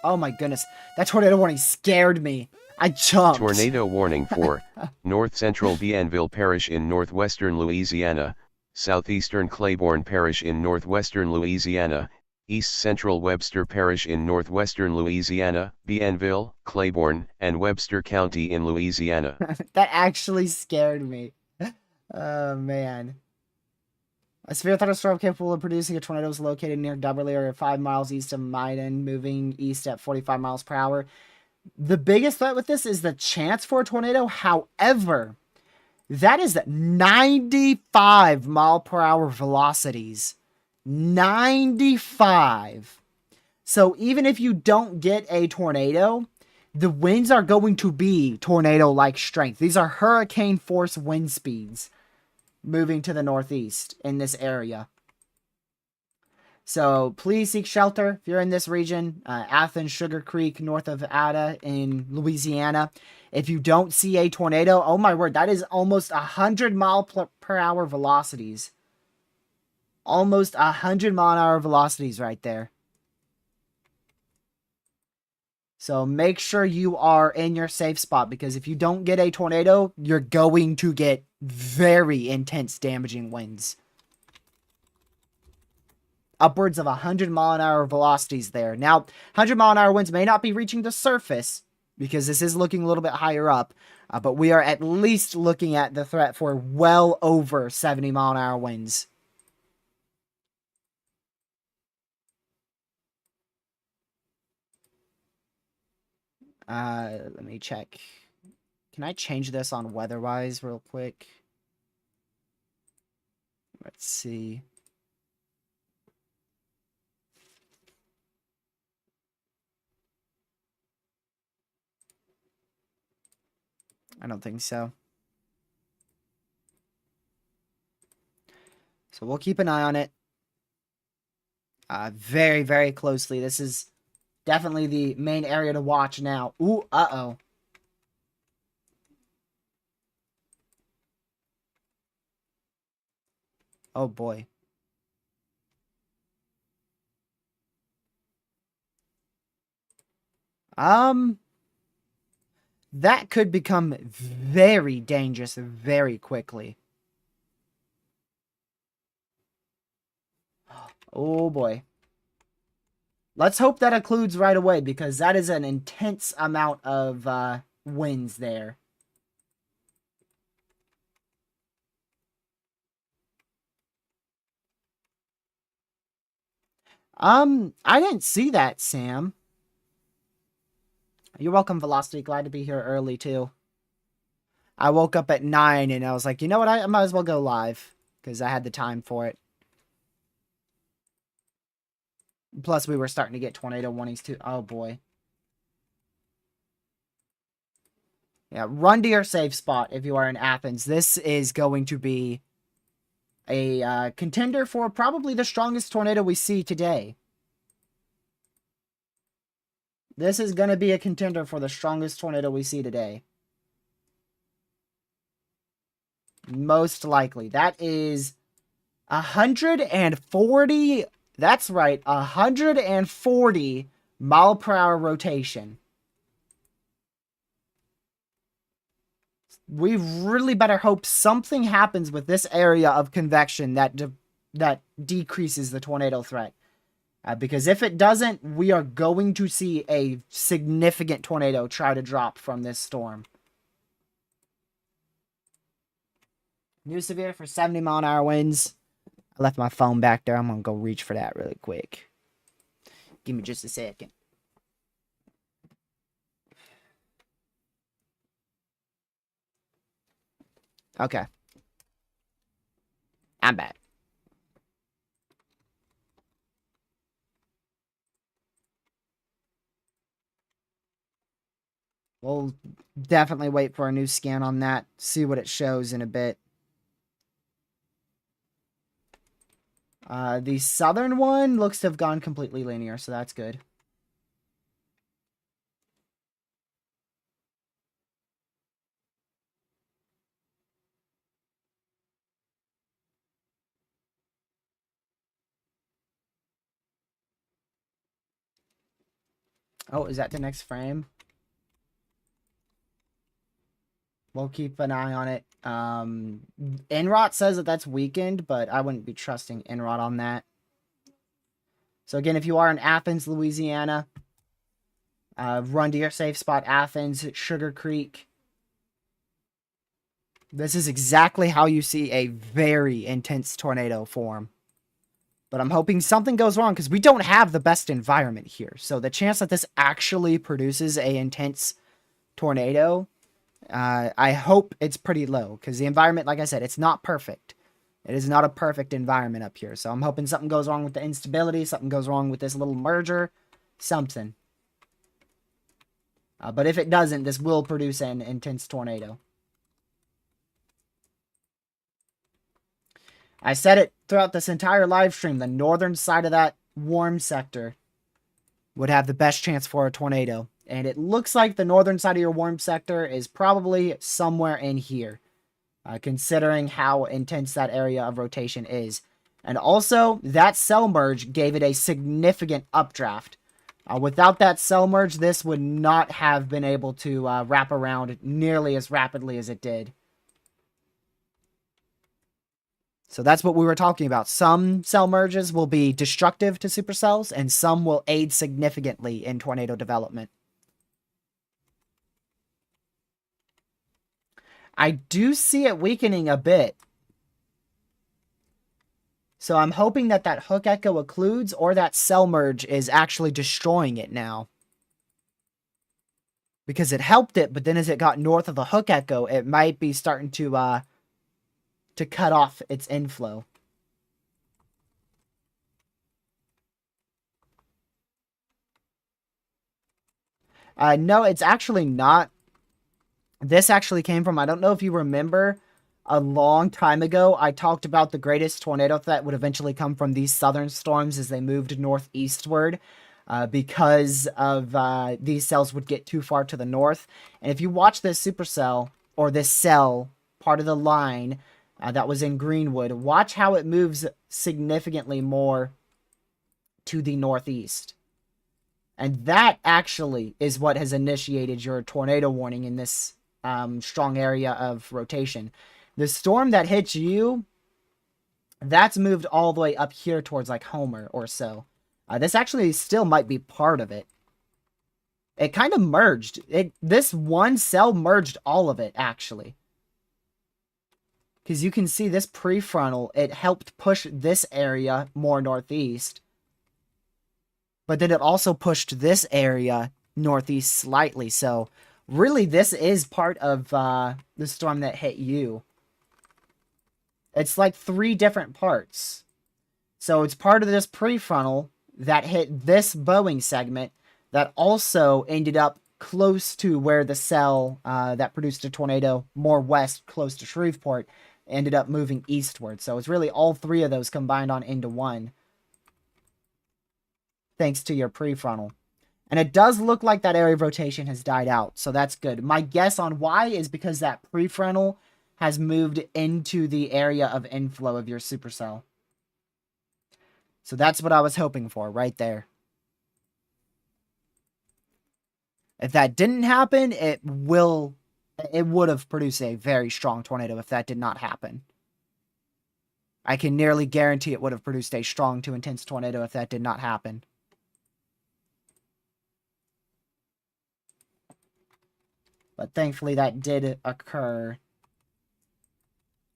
Oh my goodness. That tornado warning scared me. I jumped. Tornado warning for North Central Bienville Parish in northwestern Louisiana, southeastern Claiborne Parish in northwestern Louisiana, East Central Webster Parish in northwestern Louisiana, Bienville, Claiborne, and Webster County in Louisiana. That actually scared me. Oh man. A severe thunderstorm capable of producing a tornado is located near Dubberly or 5 miles east of Maiden, moving east at 45 miles per hour. The biggest threat with this is the chance for a tornado. However, that is 95 mile per hour velocities. 95. So even if you don't get a tornado, the winds are going to be tornado-like strength. These are hurricane force wind speeds moving to the northeast in this area. So please seek shelter if you're in this region. Athens, Sugar Creek, north of Ada in Louisiana. If you don't see a tornado, oh my word, that is almost 100 mile per hour velocities. Almost 100 mile an hour velocities right there. So make sure you are in your safe spot, because if you don't get a tornado, you're going to get very intense damaging winds. Upwards of 100 mile an hour velocities there. Now, 100 mile an hour winds may not be reaching the surface because this is looking a little bit higher up, but we are at least looking at the threat for well over 70 mile an hour winds. Let me check. Can I change this on weather-wise real quick? Let's see. I don't think so. So we'll keep an eye on it. Very, very closely. This is definitely the main area to watch now. Ooh, uh-oh. Oh boy. That could become very dangerous very quickly. Oh boy. Let's hope that occludes right away, because that is an intense amount of winds there. I didn't see that, Sam. You're welcome, Velocity. Glad to be here early, too. I woke up at 9 and I was like, you know what? I might as well go live because I had the time for it. Plus, we were starting to get tornado warnings, too. Oh, boy. Yeah, run to your safe spot if you are in Athens. This is going to be a contender for probably the strongest tornado we see today. This is going to be a contender for the strongest tornado we see today. Most likely. That is 140. That's right. 140 mile per hour rotation. We really better hope something happens with this area of convection that decreases the tornado threat. Because if it doesn't, we are going to see a significant tornado try to drop from this storm. New severe for 70 mile an hour winds. I left my phone back there. I'm going to go reach for that really quick. Give me just a second. Okay. I'm back. We'll definitely wait for a new scan on that. See what it shows in a bit. The southern one looks to have gone completely linear, so that's good. Oh, is that the next frame? We'll keep an eye on it. Enrot says that that's weakened, but I wouldn't be trusting Enrot on that. So again, if you are in Athens, Louisiana, run to your safe spot, Athens, Sugar Creek. This is exactly how you see a very intense tornado form. But I'm hoping something goes wrong because we don't have the best environment here. So the chance that this actually produces a intense tornado, I hope it's pretty low because the environment, like I said, it's not perfect. It is not a perfect environment up here. So I'm hoping something goes wrong with the instability, something goes wrong with this little merger, something. But if it doesn't, this will produce an intense tornado. I said it throughout this entire live stream. The northern side of that warm sector would have the best chance for a tornado. And it looks like the northern side of your warm sector is probably somewhere in here, considering how intense that area of rotation is. And also, that cell merge gave it a significant updraft. Without that cell merge, this would not have been able to wrap around nearly as rapidly as it did. So that's what we were talking about. Some cell merges will be destructive to supercells, and some will aid significantly in tornado development. I do see it weakening a bit. So I'm hoping that that hook echo occludes or that cell merge is actually destroying it now. Because it helped it, but then as it got north of the hook echo, it might be starting to cut off its inflow. No, it's actually not. This actually came from, I don't know if you remember, a long time ago, I talked about the greatest tornado threat would eventually come from these southern storms as they moved northeastward because of these cells would get too far to the north. And if you watch this supercell, or this cell, part of the line that was in Greenwood, watch how it moves significantly more to the northeast. And that actually is what has initiated your tornado warning in this strong area of rotation. The storm that hits you, that's moved all the way up here towards like Homer or so. This actually still might be part of it. It kind of merged. This one cell merged all of it, actually. Because you can see this prefrontal, it helped push this area more northeast. But then it also pushed this area northeast slightly. So really, this is part of the storm that hit you. It's like 3 different parts. So it's part of this prefrontal that hit this Boeing segment that also ended up close to where the cell that produced a tornado more west, close to Shreveport, ended up moving eastward. So it's really all 3 of those combined on into one, thanks to your prefrontal. And it does look like that area of rotation has died out, so that's good. My guess on why is because that prefrontal has moved into the area of inflow of your supercell. So that's what I was hoping for right there. If that didn't happen, it would have produced a very strong tornado if that did not happen. I can nearly guarantee it would have produced a strong to intense tornado if that did not happen. But thankfully that did occur.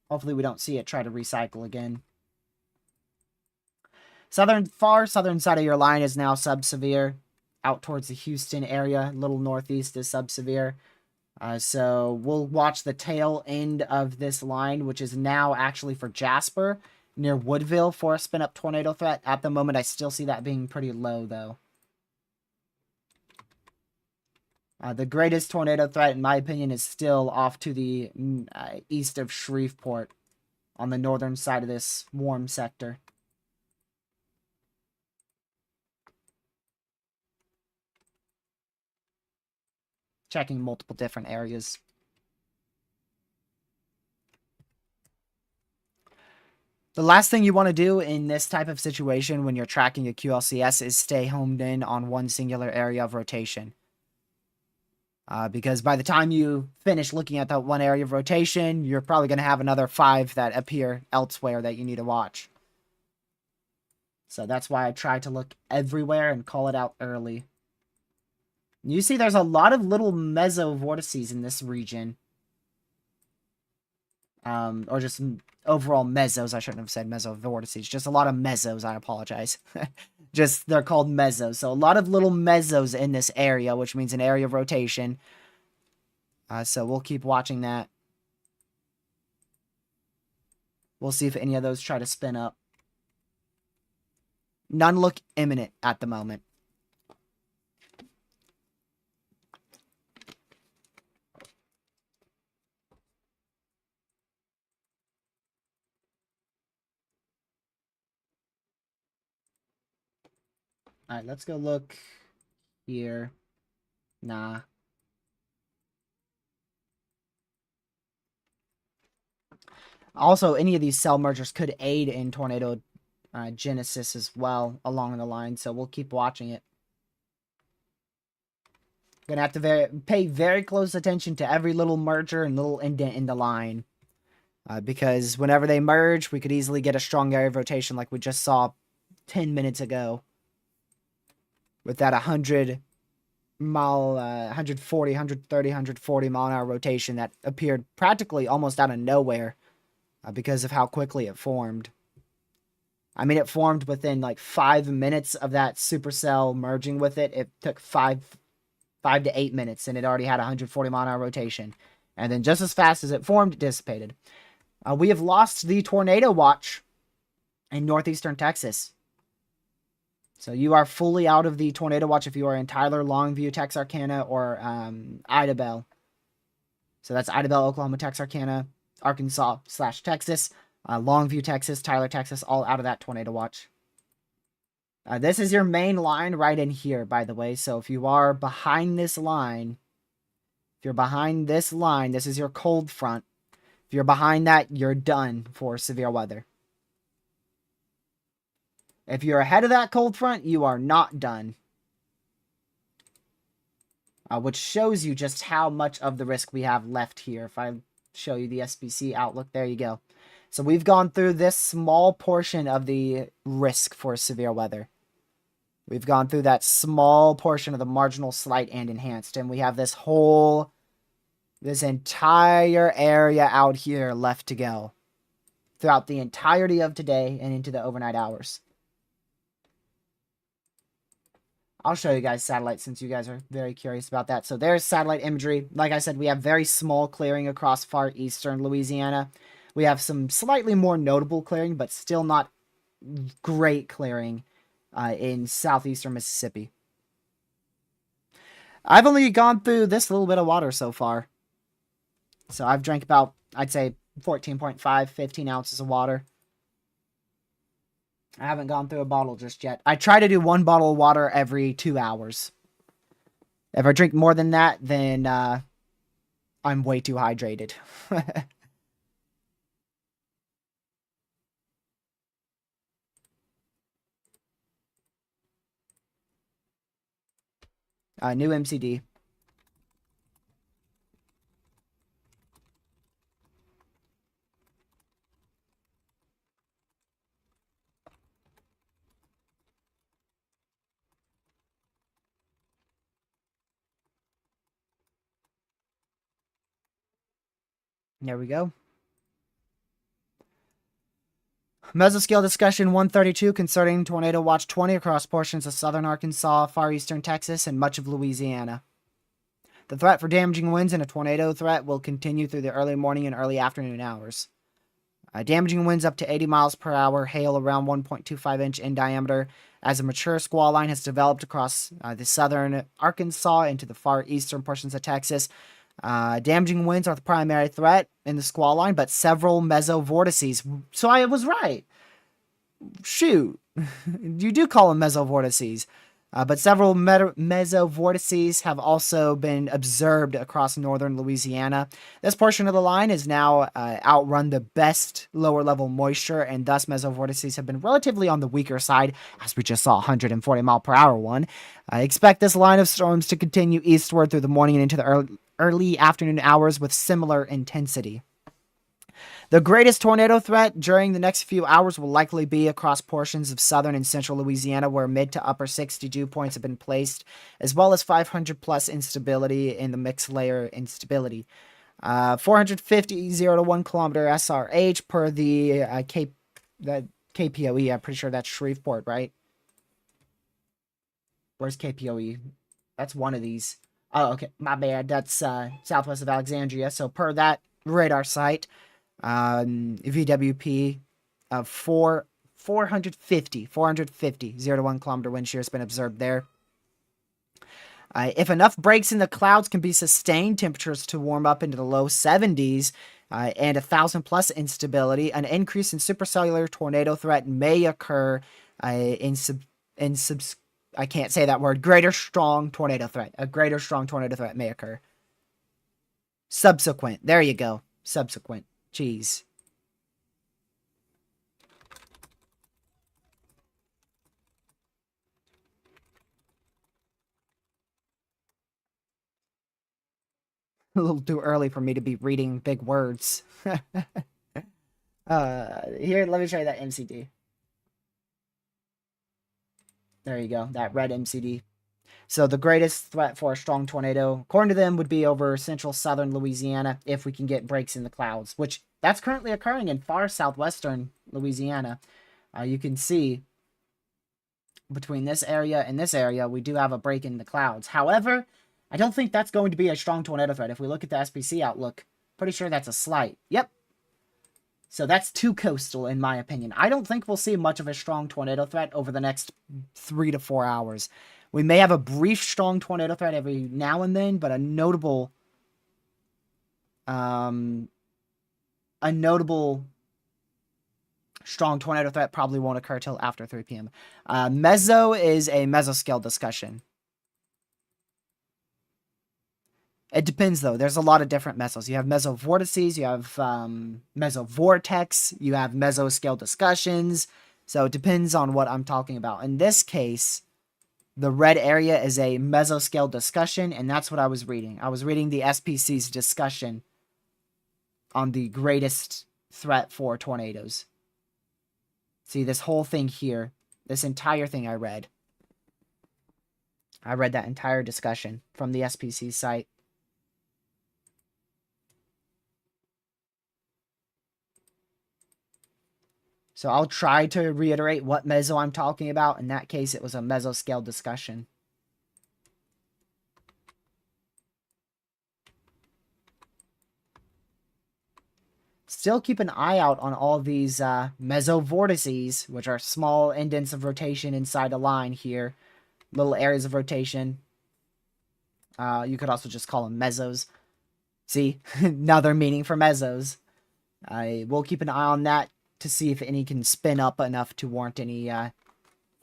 Hopefully we don't see it try to recycle again. Far southern side of your line is now sub-severe. Out towards the Houston area, a little northeast is sub-severe. So we'll watch the tail end of this line, which is now actually for Jasper, near Woodville for a spin-up tornado threat. At the moment, I still see that being pretty low, though. The greatest tornado threat, in my opinion, is still off to the east of Shreveport, on the northern side of this warm sector. Checking multiple different areas. The last thing you want to do in this type of situation when you're tracking a QLCS is stay homed in on one singular area of rotation. Because by the time you finish looking at that one area of rotation, you're probably going to have another 5 that appear elsewhere that you need to watch. So that's why I try to look everywhere and call it out early. You see there's a lot of little mesovortices in this region. Or just overall mesos. I shouldn't have said mesovortices. Just a lot of mesos. I apologize. Just they're called mesos. So a lot of little mesos in this area, which means an area of rotation. So we'll keep watching that. We'll see if any of those try to spin up. None look imminent at the moment. All right, let's go look here. Nah. Also, any of these cell mergers could aid in tornado genesis as well along the line, so we'll keep watching it. Gonna have to pay very close attention to every little merger and little indent in the line. Because whenever they merge, we could easily get a strong area of rotation like we just saw 10 minutes ago. With that 100 mile, 140, 130, 140 mile an hour rotation that appeared practically almost out of nowhere because of how quickly it formed. I mean, it formed within like 5 minutes of that supercell merging with it. It took 5 to 8 minutes, and it already had a 140 mile an hour rotation. And then just as fast as it formed, it dissipated. We have lost the tornado watch in northeastern Texas. So you are fully out of the tornado watch if you are in Tyler, Longview, Texarkana, or Idabel. So that's Idabel, Oklahoma, Texarkana, Arkansas/Texas, Longview, Texas, Tyler, Texas, all out of that tornado watch. This is your main line right in here, by the way. So if you are behind this line, this is your cold front. If you're behind that, you're done for severe weather. If you're ahead of that cold front, you are not done. Which shows you just how much of the risk we have left here. If I show you the SPC outlook, there you go. So we've gone through this small portion of the risk for severe weather. We've gone through that small portion of the marginal, slight, and enhanced. And we have this entire area out here left to go throughout the entirety of today and into the overnight hours. I'll show you guys satellites since you guys are very curious about that. So there's satellite imagery. Like I said, we have very small clearing across far eastern Louisiana. We have some slightly more notable clearing, but still not great clearing in southeastern Mississippi. I've only gone through this little bit of water so far. So I've drank about, I'd say, 14.5, 15 ounces of water. I haven't gone through a bottle just yet. I try to do 1 bottle of water every 2 hours. If I drink more than that, then I'm way too hydrated. New MCD. There we go. Mesoscale discussion 132 concerning Tornado Watch 20 across portions of southern Arkansas, far eastern Texas, and much of Louisiana. The threat for damaging winds and a tornado threat will continue through the early morning and early afternoon hours. Damaging winds up to 80 miles per hour, hail around 1.25 inch in diameter, as a mature squall line has developed across the southern Arkansas into the far eastern portions of Texas. Damaging winds are the primary threat in the squall line, but several mesovortices. So I was right. Shoot. You do call them mesovortices. But several mesovortices have also been observed across northern Louisiana. This portion of the line has now outrun the best lower level moisture, and thus mesovortices have been relatively on the weaker side, as we just saw 140 mile per hour one. I expect this line of storms to continue eastward through the morning and into the early afternoon hours with similar intensity. The greatest tornado threat during the next few hours will likely be across portions of southern and central Louisiana, where mid to upper 60 dew points have been placed, as well as 500 plus instability in the mixed layer instability. 450 0 to 1 kilometer SRH per the KPOE. I'm pretty sure that's Shreveport, right? Where's KPOE? That's one of these. Oh, okay. My bad. That's southwest of Alexandria. So per that radar site, VWP of 450 0 to 1 kilometer wind shear has been observed there. If enough breaks in the clouds can be sustained, temperatures to warm up into the low 70s and 1,000 plus instability, an increase in supercellular tornado threat may occur I can't say that word. Greater strong tornado threat. A greater strong tornado threat may occur. Subsequent. There you go. Subsequent. Jeez. A little too early for me to be reading big words. Here, let me show you that MCD. There you go. That red MCD. So the greatest threat for a strong tornado, according to them, would be over central southern Louisiana if we can get breaks in the clouds, which that's currently occurring in far southwestern Louisiana. You can see between this area and this area, we do have a break in the clouds. However, I don't think that's going to be a strong tornado threat. If we look at the SPC outlook, pretty sure that's a slight. Yep. So that's too coastal, in my opinion. I don't think we'll see much of a strong tornado threat over the next 3 to 4 hours. We may have a brief strong tornado threat every now and then, but a notable strong tornado threat probably won't occur till after 3 p.m. Meso is a mesoscale discussion. It depends, though. There's a lot of different mesos. You have mesovortices, you have mesovortex, you have mesoscale discussions. So it depends on what I'm talking about. In this case, the red area is a mesoscale discussion, and that's what I was reading. I was reading the SPC's discussion on the greatest threat for tornadoes. See, this whole thing here, this entire thing I read that entire discussion from the SPC site. So I'll try to reiterate what meso I'm talking about. In that case, it was a mesoscale discussion. Still keep an eye out on all these mesovortices, which are small indents of rotation inside a line here. Little areas of rotation. You could also just call them mesos. See, another meaning for mesos. I will keep an eye on that to see if any can spin up enough to warrant any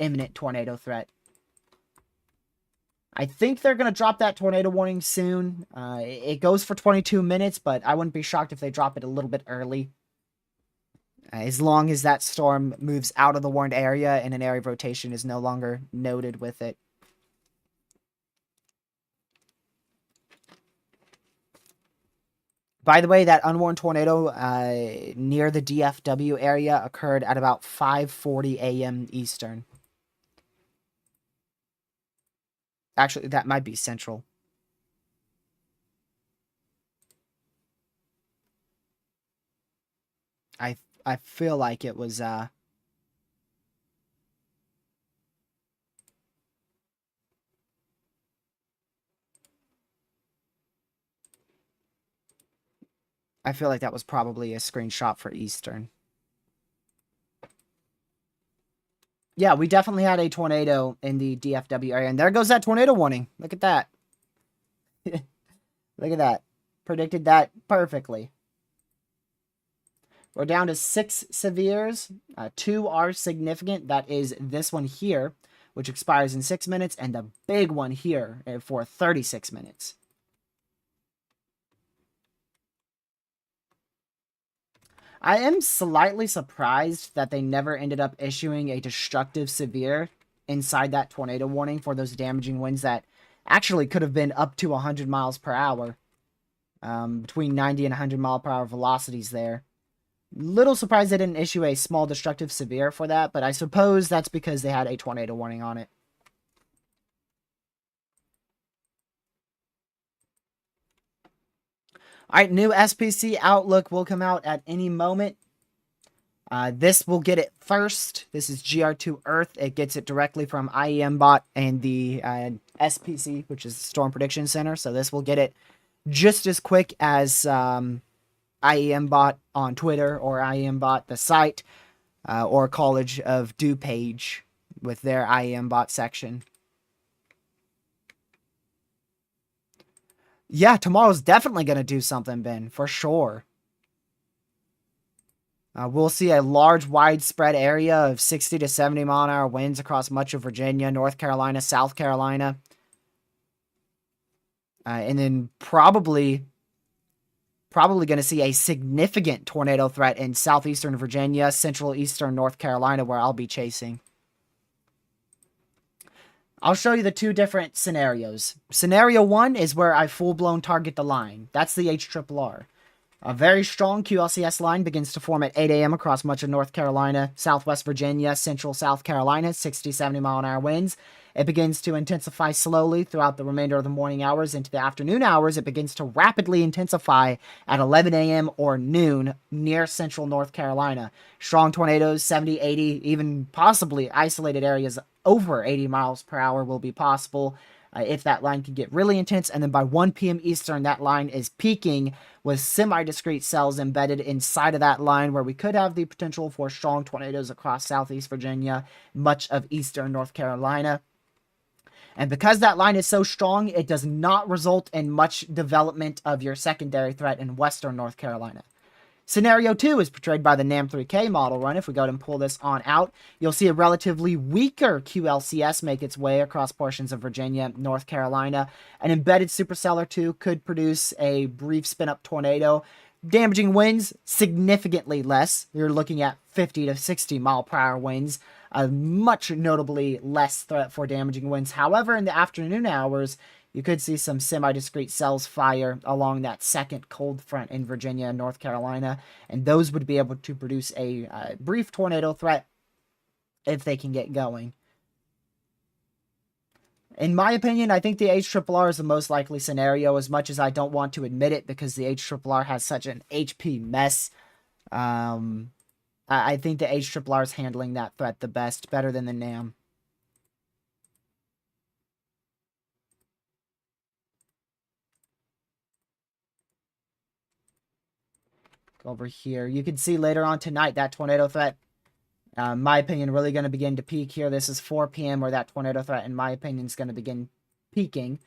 imminent tornado threat. I think they're going to drop that tornado warning soon. It goes for 22 minutes, but I wouldn't be shocked if they drop it a little bit early. As long as that storm moves out of the warned area and an area of rotation is no longer noted with it. By the way, that unwarned tornado near the DFW area occurred at about 5:40 a.m. Eastern. Actually, that might be Central. I feel like it was I feel like that was probably a screenshot for Eastern. Yeah, we definitely had a tornado in the DFW area. And there goes that tornado warning. Look at that. Look at that. Predicted that perfectly. We're down to 6 severes. 2 are significant. That is this one here, which expires in 6 minutes, and the big one here for 36 minutes. I am slightly surprised that they never ended up issuing a destructive severe inside that tornado warning for those damaging winds that actually could have been up to 100 miles per hour. Between 90 and 100 mile per hour velocities there. Little surprised they didn't issue a small destructive severe for that, but I suppose that's because they had a tornado warning on it. All right, new SPC outlook will come out at any moment. This will get it first. This is GR2 Earth. It gets it directly from IEMBot and the SPC, which is the Storm Prediction Center. So this will get it just as quick as IEMBot on Twitter or IEMBot the site or College of Dew page with their IEMBot section. Yeah, tomorrow's definitely going to do something, Ben, for sure. We'll see a large, widespread area of 60 to 70 mile an hour winds across much of Virginia, North Carolina, South Carolina. And then probably going to see a significant tornado threat in southeastern Virginia, central eastern North Carolina, where I'll be chasing. I'll show you the two different scenarios. Scenario 1 is where I full-blown target the line. That's the HRRR. A very strong QLCS line begins to form at 8 a.m. across much of North Carolina, southwest Virginia, central South Carolina, 60-70 mile an hour winds. It begins to intensify slowly throughout the remainder of the morning hours. Into the afternoon hours, it begins to rapidly intensify at 11 a.m. or noon near central North Carolina. Strong tornadoes, 70, 80, even possibly isolated areas over 80 miles per hour will be possible if that line can get really intense. And then by 1 p.m. Eastern, that line is peaking with semi-discrete cells embedded inside of that line, where we could have the potential for strong tornadoes across southeast Virginia, much of eastern North Carolina. And because that line is so strong, it does not result in much development of your secondary threat in western North Carolina. Scenario 2 is portrayed by the NAM3K model run. If we go ahead and pull this on out, you'll see a relatively weaker QLCS make its way across portions of Virginia, North Carolina. An embedded supercell or two could produce a brief spin-up tornado. Damaging winds, significantly less. You're looking at 50 to 60 mile per hour winds. A much notably less threat for damaging winds. However, in the afternoon hours, you could see some semi-discrete cells fire along that second cold front in Virginia and North Carolina, and those would be able to produce a brief tornado threat if they can get going. In my opinion, I think the HRRR is the most likely scenario, as much as I don't want to admit it because the HRRR has such an HP mess. I think the HRRR is handling that threat the best, better than the NAM. Over here, you can see later on tonight that tornado threat, in my opinion, really going to begin to peak here. This is 4 p.m. where that tornado threat, in my opinion, is going to begin peaking.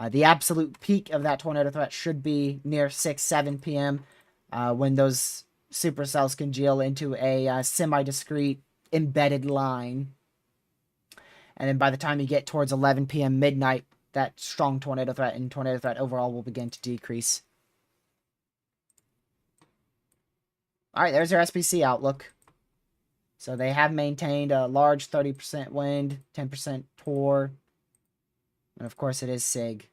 The absolute peak of that tornado threat should be near 6, 7 p.m. When those supercells congeal into a semi-discrete embedded line. And then by the time you get towards 11 p.m. midnight, that strong tornado threat and tornado threat overall will begin to decrease. All right, there's your SPC outlook. So they have maintained a large 30% wind, 10% TOR, and of course it is SIG.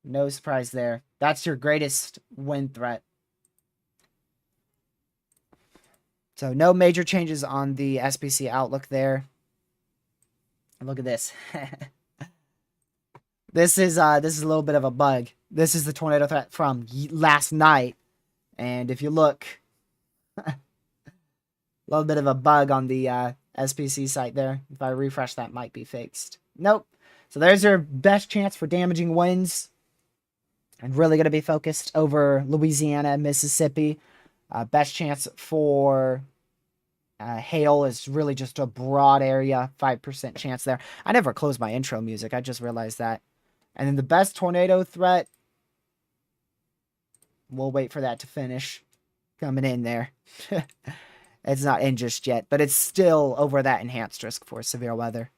No surprise there. That's your greatest wind threat. So no major changes on the SPC outlook there. And look at this. This is a little bit of a bug. This is the tornado threat from last night. And if you look, a little bit of a bug on the SPC site there. If I refresh, that might be fixed. Nope. So there's your best chance for damaging winds. And really going to be focused over Louisiana, Mississippi. Best chance for hail is really just a broad area. 5% chance there. I never closed my intro music. I just realized that. And then the best tornado threat, we'll wait for that to finish coming in there. It's not in just yet, but it's still over that enhanced risk for severe weather.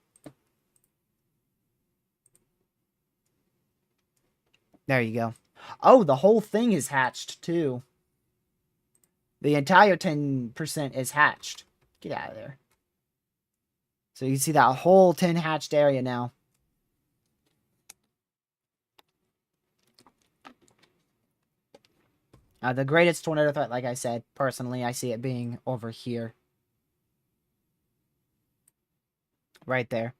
There you go. Oh, the whole thing is hatched too. The entire 10% is hatched. Get out of there. So you can see that whole 10 hatched area now. The greatest tornado threat, like I said, personally, I see it being over here. Right there.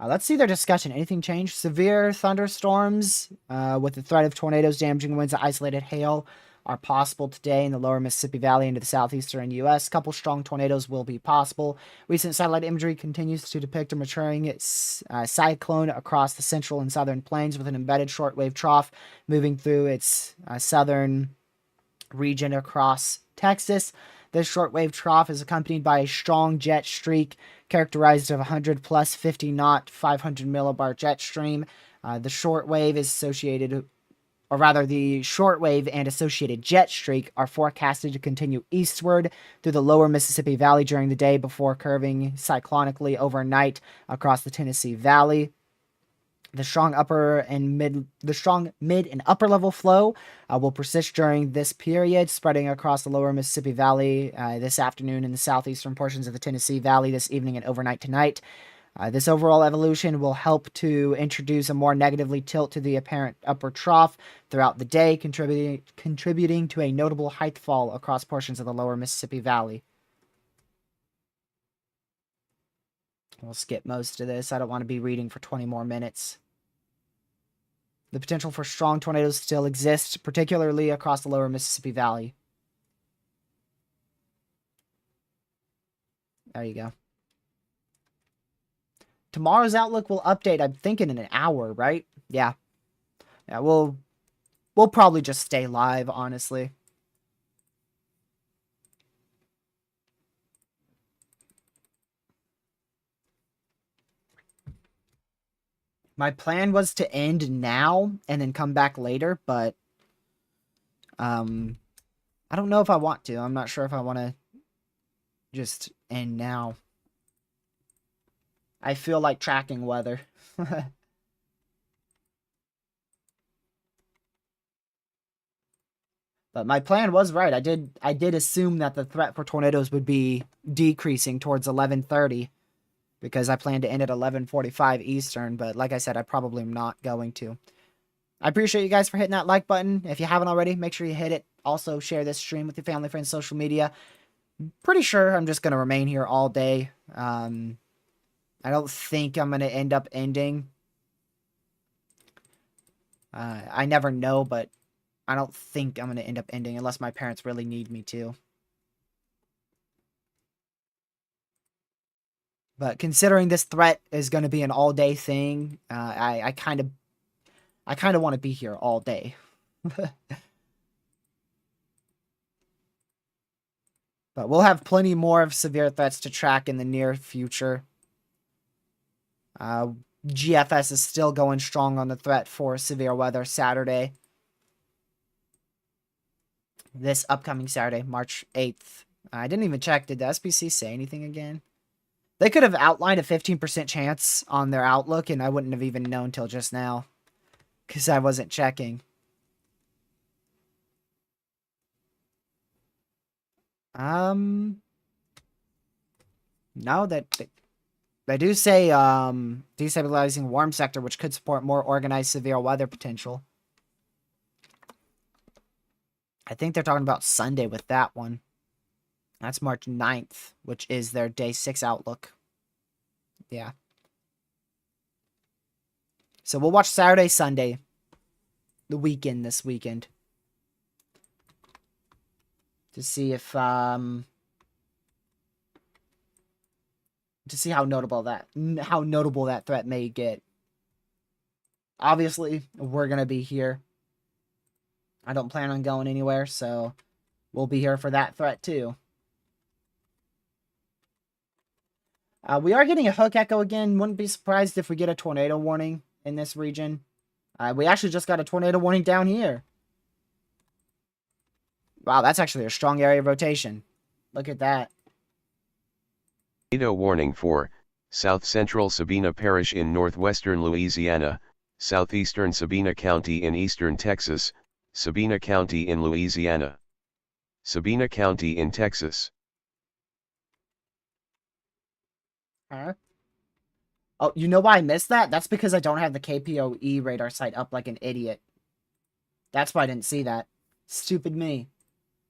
Let's see their discussion. Anything changed? Severe thunderstorms with the threat of tornadoes, damaging winds, and isolated hail are possible today in the lower Mississippi Valley into the southeastern U.S. A couple strong tornadoes will be possible. Recent satellite imagery continues to depict a maturing cyclone across the central and southern plains with an embedded shortwave trough moving through its southern region across Texas. This shortwave trough is accompanied by a strong jet streak characterized of 100 plus 50 knot 500 millibar jet stream. The shortwave is associated, or rather the shortwave and associated jet streak are forecasted to continue eastward through the lower Mississippi Valley during the day before curving cyclonically overnight across the Tennessee Valley. The strong mid and upper level flow will persist during this period, spreading across the lower Mississippi Valley this afternoon in the southeastern portions of the Tennessee Valley this evening and overnight tonight. This overall evolution will help to introduce a more negatively tilt to the apparent upper trough throughout the day, contributing to a notable height fall across portions of the lower Mississippi Valley. We'll skip most of this. I don't want to be reading for 20 more minutes. The potential for strong tornadoes still exists, particularly across the lower Mississippi Valley. There you go. Tomorrow's outlook will update, I'm thinking, in an hour, right? Yeah. Yeah, we'll probably just stay live, honestly. My plan was to end now and then come back later, but I don't know if I want to. I'm not sure if I want to just end now. I feel like tracking weather. But my plan was right. I did assume that the threat for tornadoes would be decreasing towards 11:30 because I planned to end at 11:45 Eastern, but like I said, I probably am not going to. I appreciate you guys for hitting that like button. If you haven't already, make sure you hit it. Also, share this stream with your family, friends, social media. Pretty sure I'm just going to remain here all day. I don't think I'm going to end up ending. I never know, but I don't think I'm going to end up ending unless my parents really need me to. But considering this threat is going to be an all-day thing, I kind of want to be here all day. But we'll have plenty more of severe threats to track in the near future. GFS is still going strong on the threat for severe weather Saturday. This upcoming Saturday, March 8th. I didn't even check. Did the SPC say anything again? They could have outlined a 15% chance on their outlook, and I wouldn't have even known till just now. Because I wasn't checking. No, they do say destabilizing warm sector, which could support more organized severe weather potential. I think they're talking about Sunday with that one. That's March 9th, which is their day 6 outlook. Yeah. So we'll watch Saturday, Sunday, the weekend this weekend. To see if, to see how notable that threat may get. Obviously, we're going to be here. I don't plan on going anywhere, so we'll be here for that threat too. We are getting a hook echo again. Wouldn't be surprised if we get a tornado warning in this region. We actually just got a tornado warning down here. Wow, that's actually a strong area of rotation. Look at that. Tornado warning for South Central Sabina Parish in northwestern Louisiana, southeastern Sabina County in eastern Texas, Sabina County in Louisiana, Sabina County in Texas. Huh? Oh, you know why I missed that? That's because I don't have the KPOE radar site up like an idiot. That's why I didn't see that. Stupid me.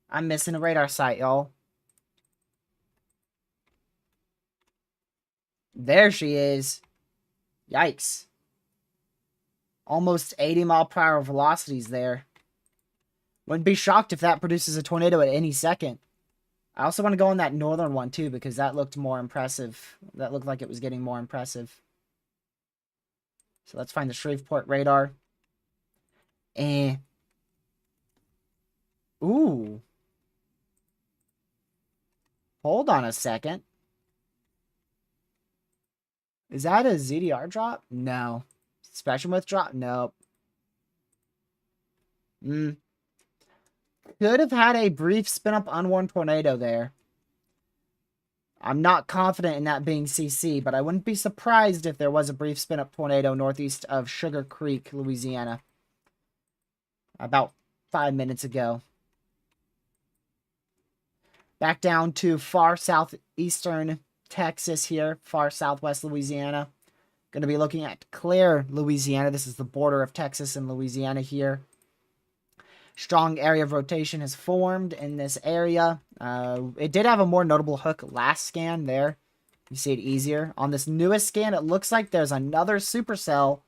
I'm missing a radar site, y'all. There she is. Yikes. Almost 80-mile-per-hour velocities there. Wouldn't be shocked if that produces a tornado at any second. I also want to go on that northern one, too, because that looked more impressive. That looked like it was getting more impressive. So let's find the Shreveport radar. Ooh. Hold on a second. Is that a ZDR drop? No. Spectrum width drop? Nope. Could have had a brief spin-up unwarned tornado there. I'm not confident in that being CC, but I wouldn't be surprised if there was a brief spin-up tornado northeast of Sugar Creek, Louisiana. About 5 minutes ago. Back down to far southeastern Texas here, far southwest Louisiana. Going to be looking at Clare, Louisiana. This is the border of Texas and Louisiana here. Strong area of rotation has formed in this area. It did have a more notable hook last scan there. You see it easier. On this newest scan, it looks like there's another supercell,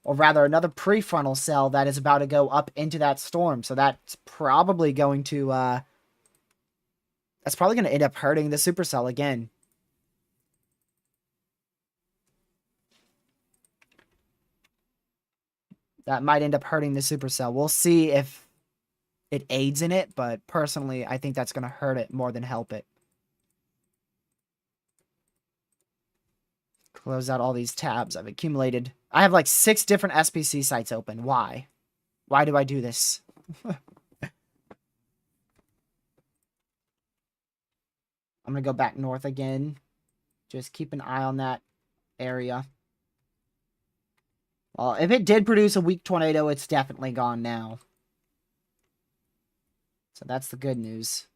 or rather another prefrontal cell that is about to go up into that storm. So that's probably going to end up hurting the supercell again. That might end up hurting the supercell. We'll see if it aids in it, but personally, I think that's going to hurt it more than help it. Close out all these tabs I've accumulated. I have like 6 different SPC sites open. Why? Why do I do this? I'm going to go back north again. Just keep an eye on that area. Well, if it did produce a weak tornado, it's definitely gone now. So that's the good news.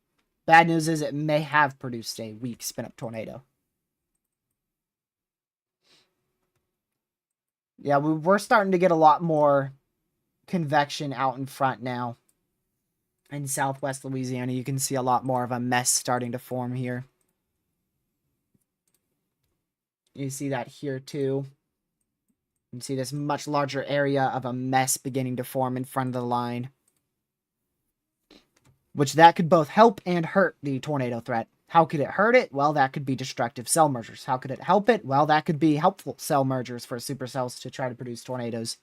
Bad news is it may have produced a weak spin-up tornado. Yeah, we're starting to get a lot more convection out in front now. In southwest Louisiana, you can see a lot more of a mess starting to form here. You see that here too. You can see this much larger area of a mess beginning to form in front of the line. Which that could both help and hurt the tornado threat. How could it hurt it? Well, that could be destructive cell mergers. How could it help it? Well, that could be helpful cell mergers for supercells to try to produce tornadoes.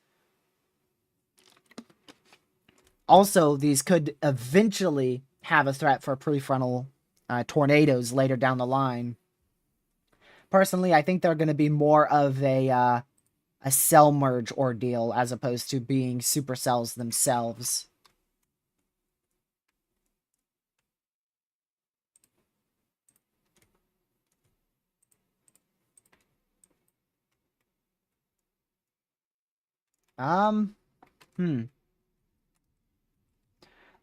Also, these could eventually have a threat for prefrontal tornadoes later down the line. Personally, I think they're going to be more of a cell merge ordeal as opposed to being supercells themselves.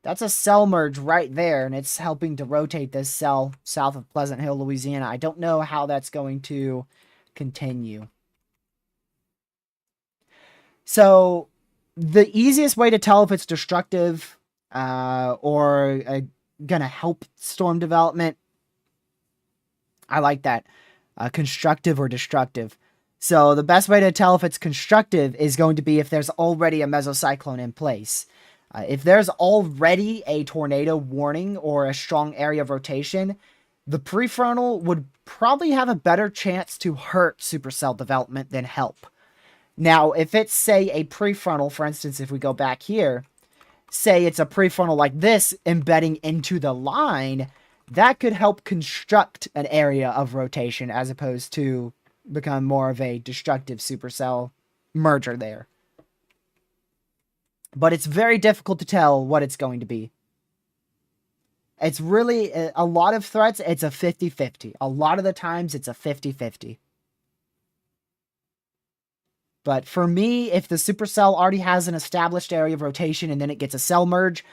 That's a cell merge right there, and it's helping to rotate this cell south of Pleasant Hill, Louisiana. I don't know how that's going to continue. So, the easiest way to tell if it's destructive or gonna help storm development, I like that, constructive or destructive. So, the best way to tell if it's constructive is going to be if there's already a mesocyclone in place. If there's already a tornado warning or a strong area of rotation, the prefrontal would probably have a better chance to hurt supercell development than help. Now, if it's, say, a prefrontal, for instance, if we go back here, say it's a prefrontal like this embedding into the line, that could help construct an area of rotation as opposed to become more of a destructive supercell merger there. but it's very difficult to tell what it's going to be. It's really a lot of threats. It's a 50-50. A lot of the times it's a 50-50. But for me, if the supercell already has an established area of rotation and then it gets a cell merge,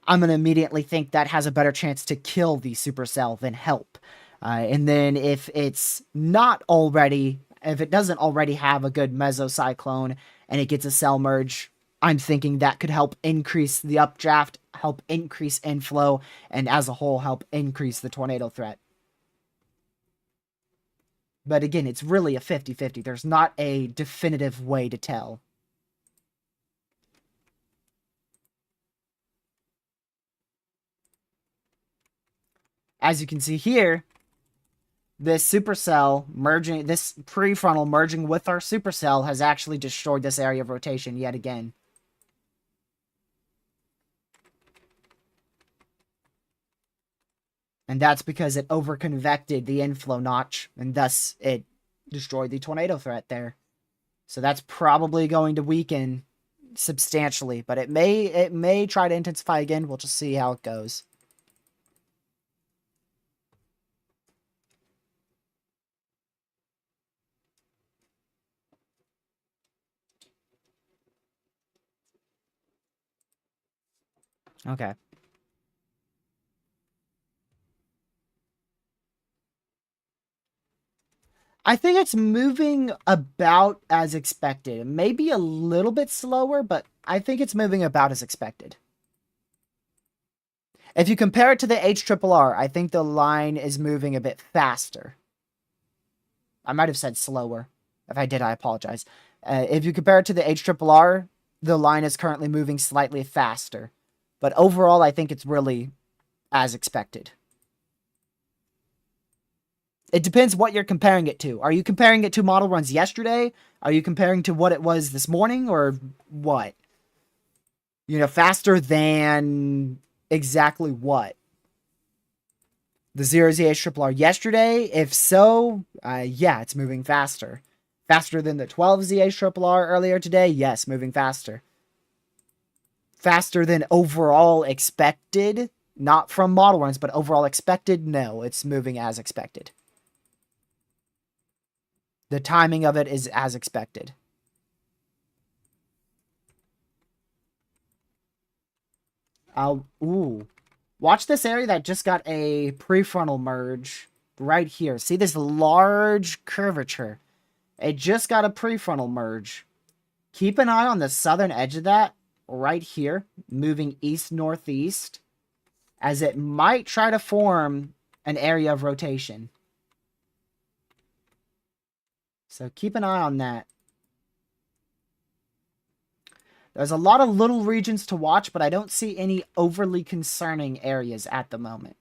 I'm going to immediately think that has a better chance to kill the supercell than help. And then if it's not already, if it doesn't already have a good mesocyclone and it gets a cell merge, I'm thinking that could help increase the updraft, help increase inflow, and as a whole help increase the tornado threat. But again, it's really a 50-50. There's not a definitive way to tell. As you can see here, this supercell merging, this prefrontal merging with our supercell has actually destroyed this area of rotation yet again. And that's because it overconvected the inflow notch, and thus it destroyed the tornado threat there. So that's probably going to weaken substantially, but it may try to intensify again. We'll just see how it goes. Okay. I think it's moving about as expected. Maybe a little bit slower, but I think it's moving about as expected. If you compare it to the HRRR, I think the line is moving a bit faster. I might have said slower. If I did, I apologize. If you compare it to the HRRR, the line is currently moving slightly faster. But overall, I think it's really as expected. It depends what you're comparing it to. Are you comparing it to model runs yesterday? Are you comparing to what it was this morning, or what? You know, faster than exactly what? The 0ZH yesterday? If so, yeah, it's moving faster. Faster than the 12ZH earlier today? Yes, moving faster. Faster than overall expected? Not from model runs, but overall expected? No, it's moving as expected. The timing of it is as expected. Ooh. Watch this area that just got a prefrontal merge right here. See this large curvature? It just got a prefrontal merge. Keep an eye on the southern edge of that right here, moving east-northeast, as it might try to form an area of rotation. So keep an eye on that. There's a lot of little regions to watch, but I don't see any overly concerning areas at the moment.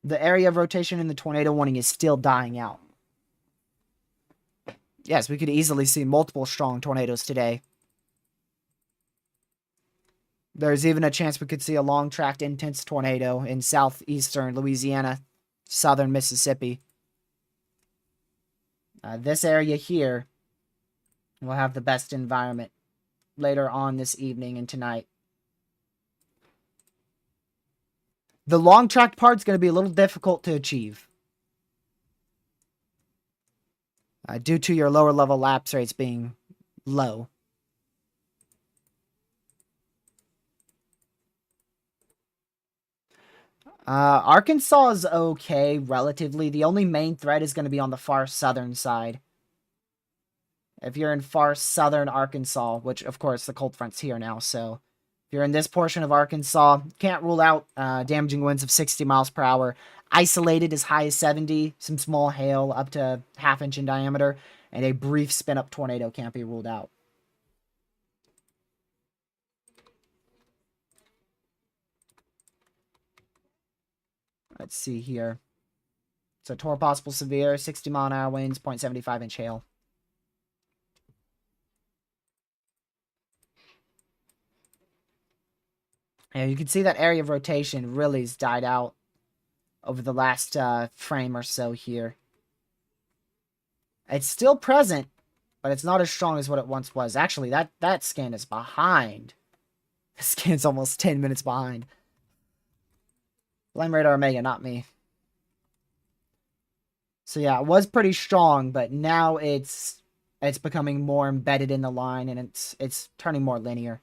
The area of rotation in the tornado warning is still dying out. Yes, we could easily see multiple strong tornadoes today. There's even a chance we could see a long-tracked intense tornado in southeastern Louisiana, southern Mississippi. This area here will have the best environment later on this evening and tonight. The long-tracked part's going to be a little difficult to achieve. Due to your lower level lapse rates being low. Arkansas is okay, relatively. The only main threat is going to be on the far southern side. If you're in far southern Arkansas, which, of course, the cold front's here now, so if you're in this portion of Arkansas, can't rule out damaging winds of 60 miles per hour. Isolated as high as 70, some small hail up to half-inch in diameter, and a brief spin-up tornado can't be ruled out. Let's see here. So, Tor possible severe, 60-mile-an-hour winds, 0.75-inch hail. Yeah, you can see that area of rotation really has died out over the last frame or so here. It's still present, but it's not as strong as what it once was. Actually, that scan is behind. The scan's almost 10 minutes behind. Blame Radar Omega, not me. So yeah, it was pretty strong, but now it's becoming more embedded in the line, and it's turning more linear.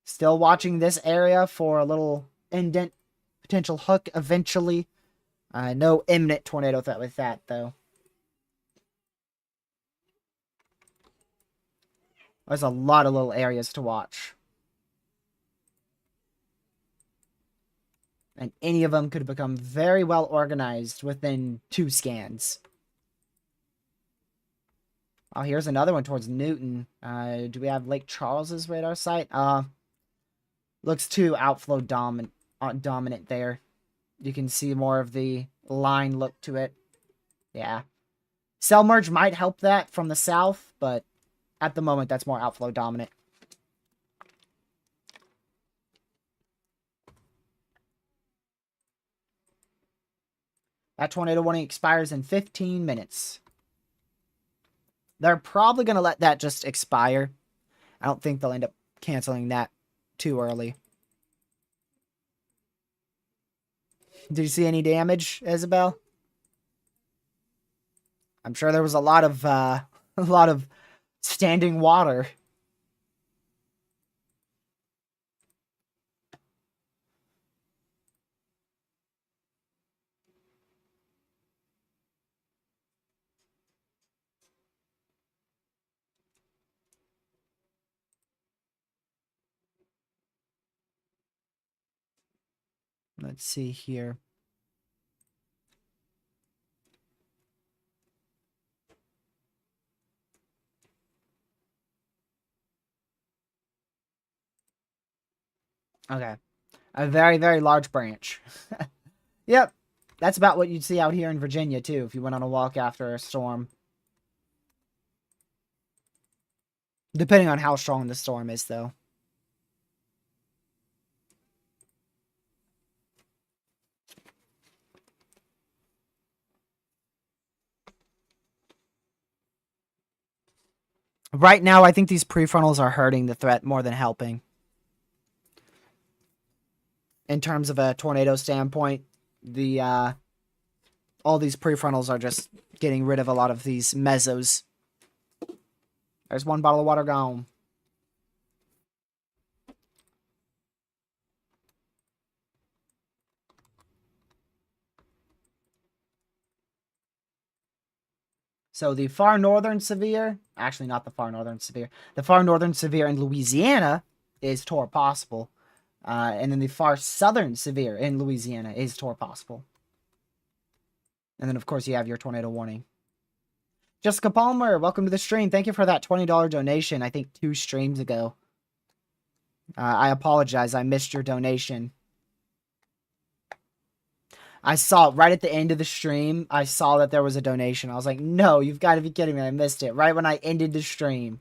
Still watching this area for a little indent, potential hook eventually. No imminent tornado threat with that, though. There's a lot of little areas to watch. And any of them could become very well organized within 2 scans. Oh, here's another one towards Newton. Do we have Lake Charles's radar site? Looks too outflow dominant there. You can see more of the line look to it. Yeah. Cell merge might help that from the south, but at the moment, that's more outflow dominant. That tornado warning expires in 15 minutes. They're probably going to let that just expire. I don't think they'll end up canceling that too early. Did you see any damage, Isabel? I'm sure there was a lot of standing water. Let's see here. Okay. A very, very large branch. Yep. That's about what you'd see out here in Virginia, too, if you went on a walk after a storm. Depending on how strong the storm is, though. Right now, I think these prefrontals are hurting the threat more than helping. In terms of a tornado standpoint, all these prefrontals are just getting rid of a lot of these mesos. There's one bottle of water gone. So the far northern severe, actually not the far northern severe, the far northern severe in Louisiana is TOR possible. And then the far southern severe in Louisiana is TOR possible. And then, of course, you have your tornado warning. Jessica Palmer, welcome to the stream. Thank you for that $20 donation, I think 2 streams ago. I apologize. I missed your donation. I saw it right at the end of the stream. I saw that there was a donation. I was like, no, you've got to be kidding me. I missed it right when I ended the stream.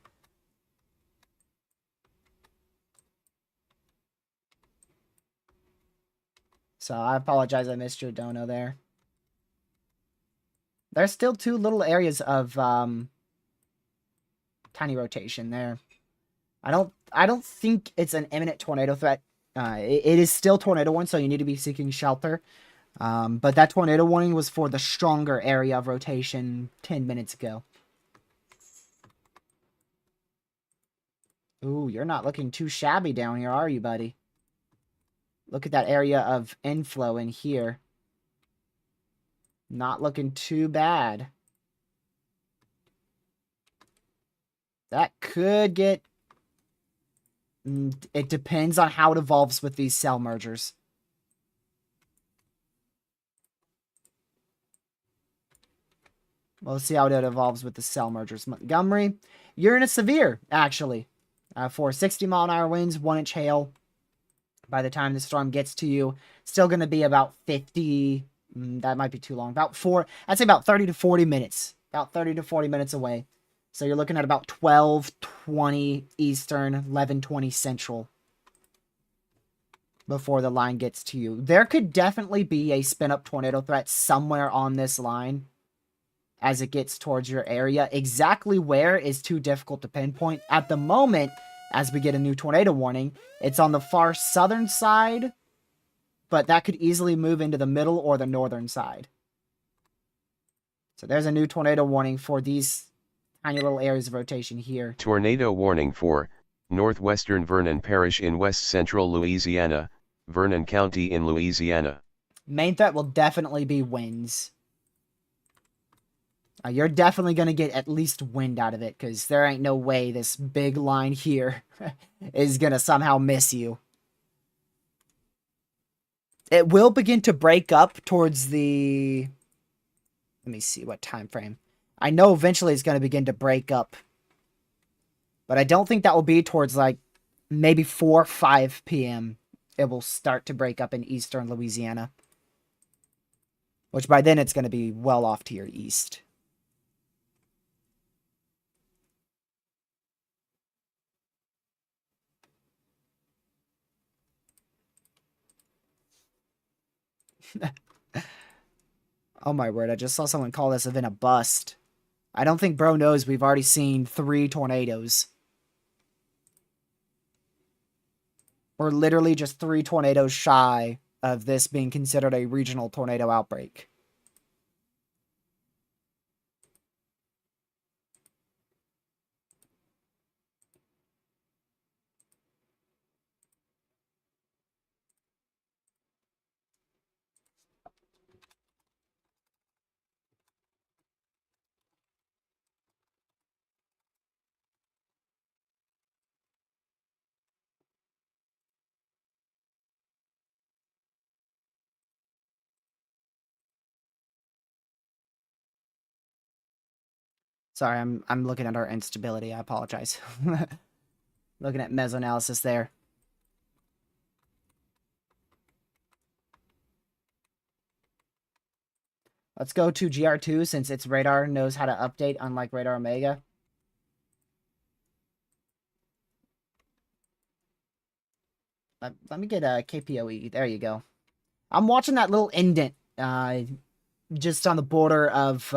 So I apologize. I missed your dono there. There's still 2 little areas of tiny rotation there. I don't think it's an imminent tornado threat. It is still tornado warning, so you need to be seeking shelter. But that tornado warning was for the stronger area of rotation 10 minutes ago. Ooh, you're not looking too shabby down here, are you, buddy? Look at that area of inflow in here. Not looking too bad. That could get... It depends on how it evolves with these cell mergers. We'll see how it evolves with the cell mergers. Montgomery, you're in a severe, actually. For 60-mile-an-hour winds, 1-inch hail. By the time the storm gets to you, still going to be about 50... that might be too long. I'd say about 30 to 40 minutes. About 30 to 40 minutes away. So you're looking at about 12:20 Eastern, 11:20 Central. Before the line gets to you. There could definitely be a spin-up tornado threat somewhere on this line. as it gets towards your area. Exactly where is too difficult to pinpoint. At the moment, as we get a new tornado warning, it's on the far southern side, but that could easily move into the middle or the northern side. So there's a new tornado warning for these tiny little areas of rotation here. Tornado warning for northwestern Vernon Parish in west central Louisiana, Vernon County in Louisiana. Main threat will definitely be winds. You're definitely going to get at least wind out of it, because there ain't no way this big line here is going to somehow miss you. It will begin to break up towards the... Let me see what time frame. I know eventually it's going to begin to break up. But I don't think that will be towards like maybe 4 or 5 p.m. It will start to break up in eastern Louisiana. Which by then it's going to be well off to your east. Oh my word, I just saw someone call this event a bust. I don't think bro knows we've already seen 3 tornadoes. We're literally just 3 tornadoes shy of this being considered a regional tornado outbreak. Sorry, I'm looking at our instability. I apologize. Looking at Mesoanalysis there. Let's go to GR2 since its radar knows how to update, unlike Radar Omega. Let me get a KPOE. There you go. I'm watching that little indent just on the border of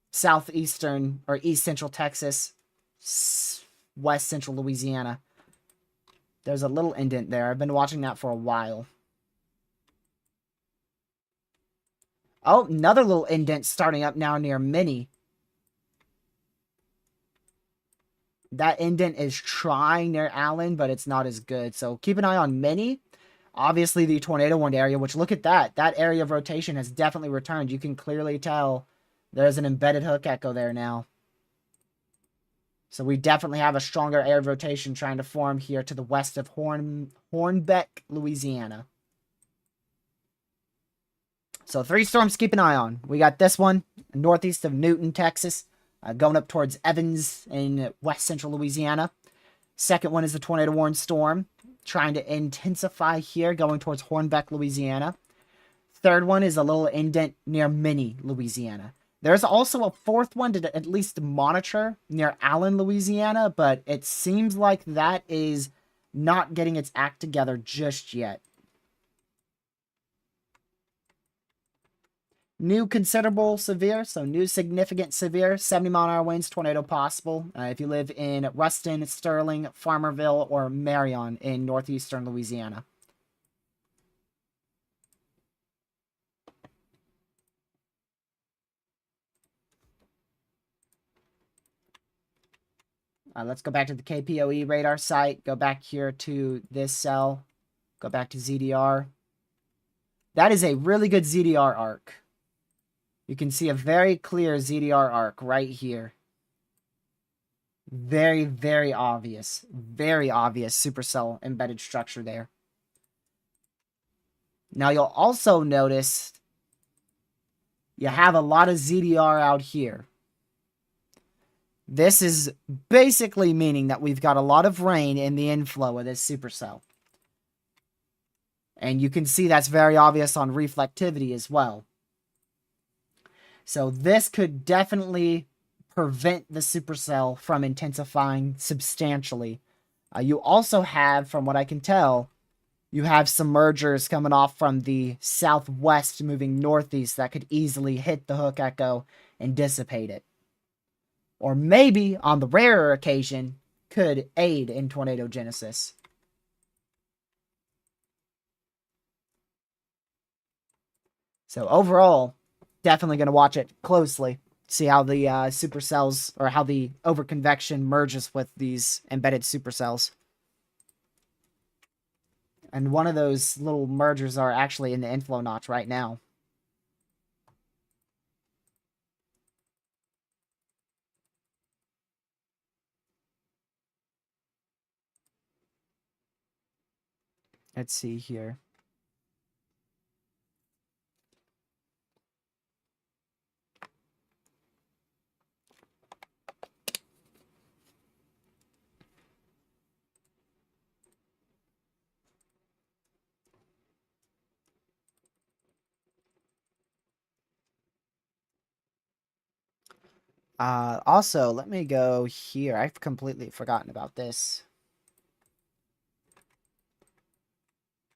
southeastern or east central Texas, west central Louisiana. There's a little indent there. I've been watching that for a while. Oh, another little indent starting up now near Minnie. That indent is trying near Allen, but it's not as good. So keep an eye on Minnie. Obviously, the tornado warned area, which look at that. That area of rotation has definitely returned. You can clearly tell there's an embedded hook echo there now. So we definitely have a stronger area of rotation trying to form here to the west of Hornbeck, Louisiana. So 3 storms to keep an eye on. We got this one northeast of Newton, Texas, going up towards Evans in west central Louisiana. Second one is the tornado warned storm, trying to intensify here, going towards Hornbeck, Louisiana. Third one is a little indent near Minnie, Louisiana. There's also a fourth one to at least monitor near Allen, Louisiana, but it seems like that is not getting its act together just yet. New considerable severe, so new significant severe, 70-mile-an-hour winds, tornado possible. If you live in Ruston, Sterling, Farmerville, or Marion in northeastern Louisiana. Let's go back to the KPOE radar site. Go back here to this cell. Go back to ZDR. That is a really good ZDR arc. You can see a very clear ZDR arc right here. Very, very obvious supercell embedded structure there. Now you'll also notice you have a lot of ZDR out here. This is basically meaning that we've got a lot of rain in the inflow of this supercell. And you can see that's very obvious on reflectivity as well. So this could definitely prevent the supercell from intensifying substantially. You also have, from what I can tell, You have some mergers coming off from the southwest moving northeast that could easily hit the hook echo and dissipate it. Or maybe, on the rarer occasion, could aid in tornado genesis. So overall, definitely going to watch it closely. See how the supercells, or how the overconvection merges with these embedded supercells. And one of those little mergers are actually in the inflow notch right now. Let's see here. Also, let me go here. I've completely forgotten about this.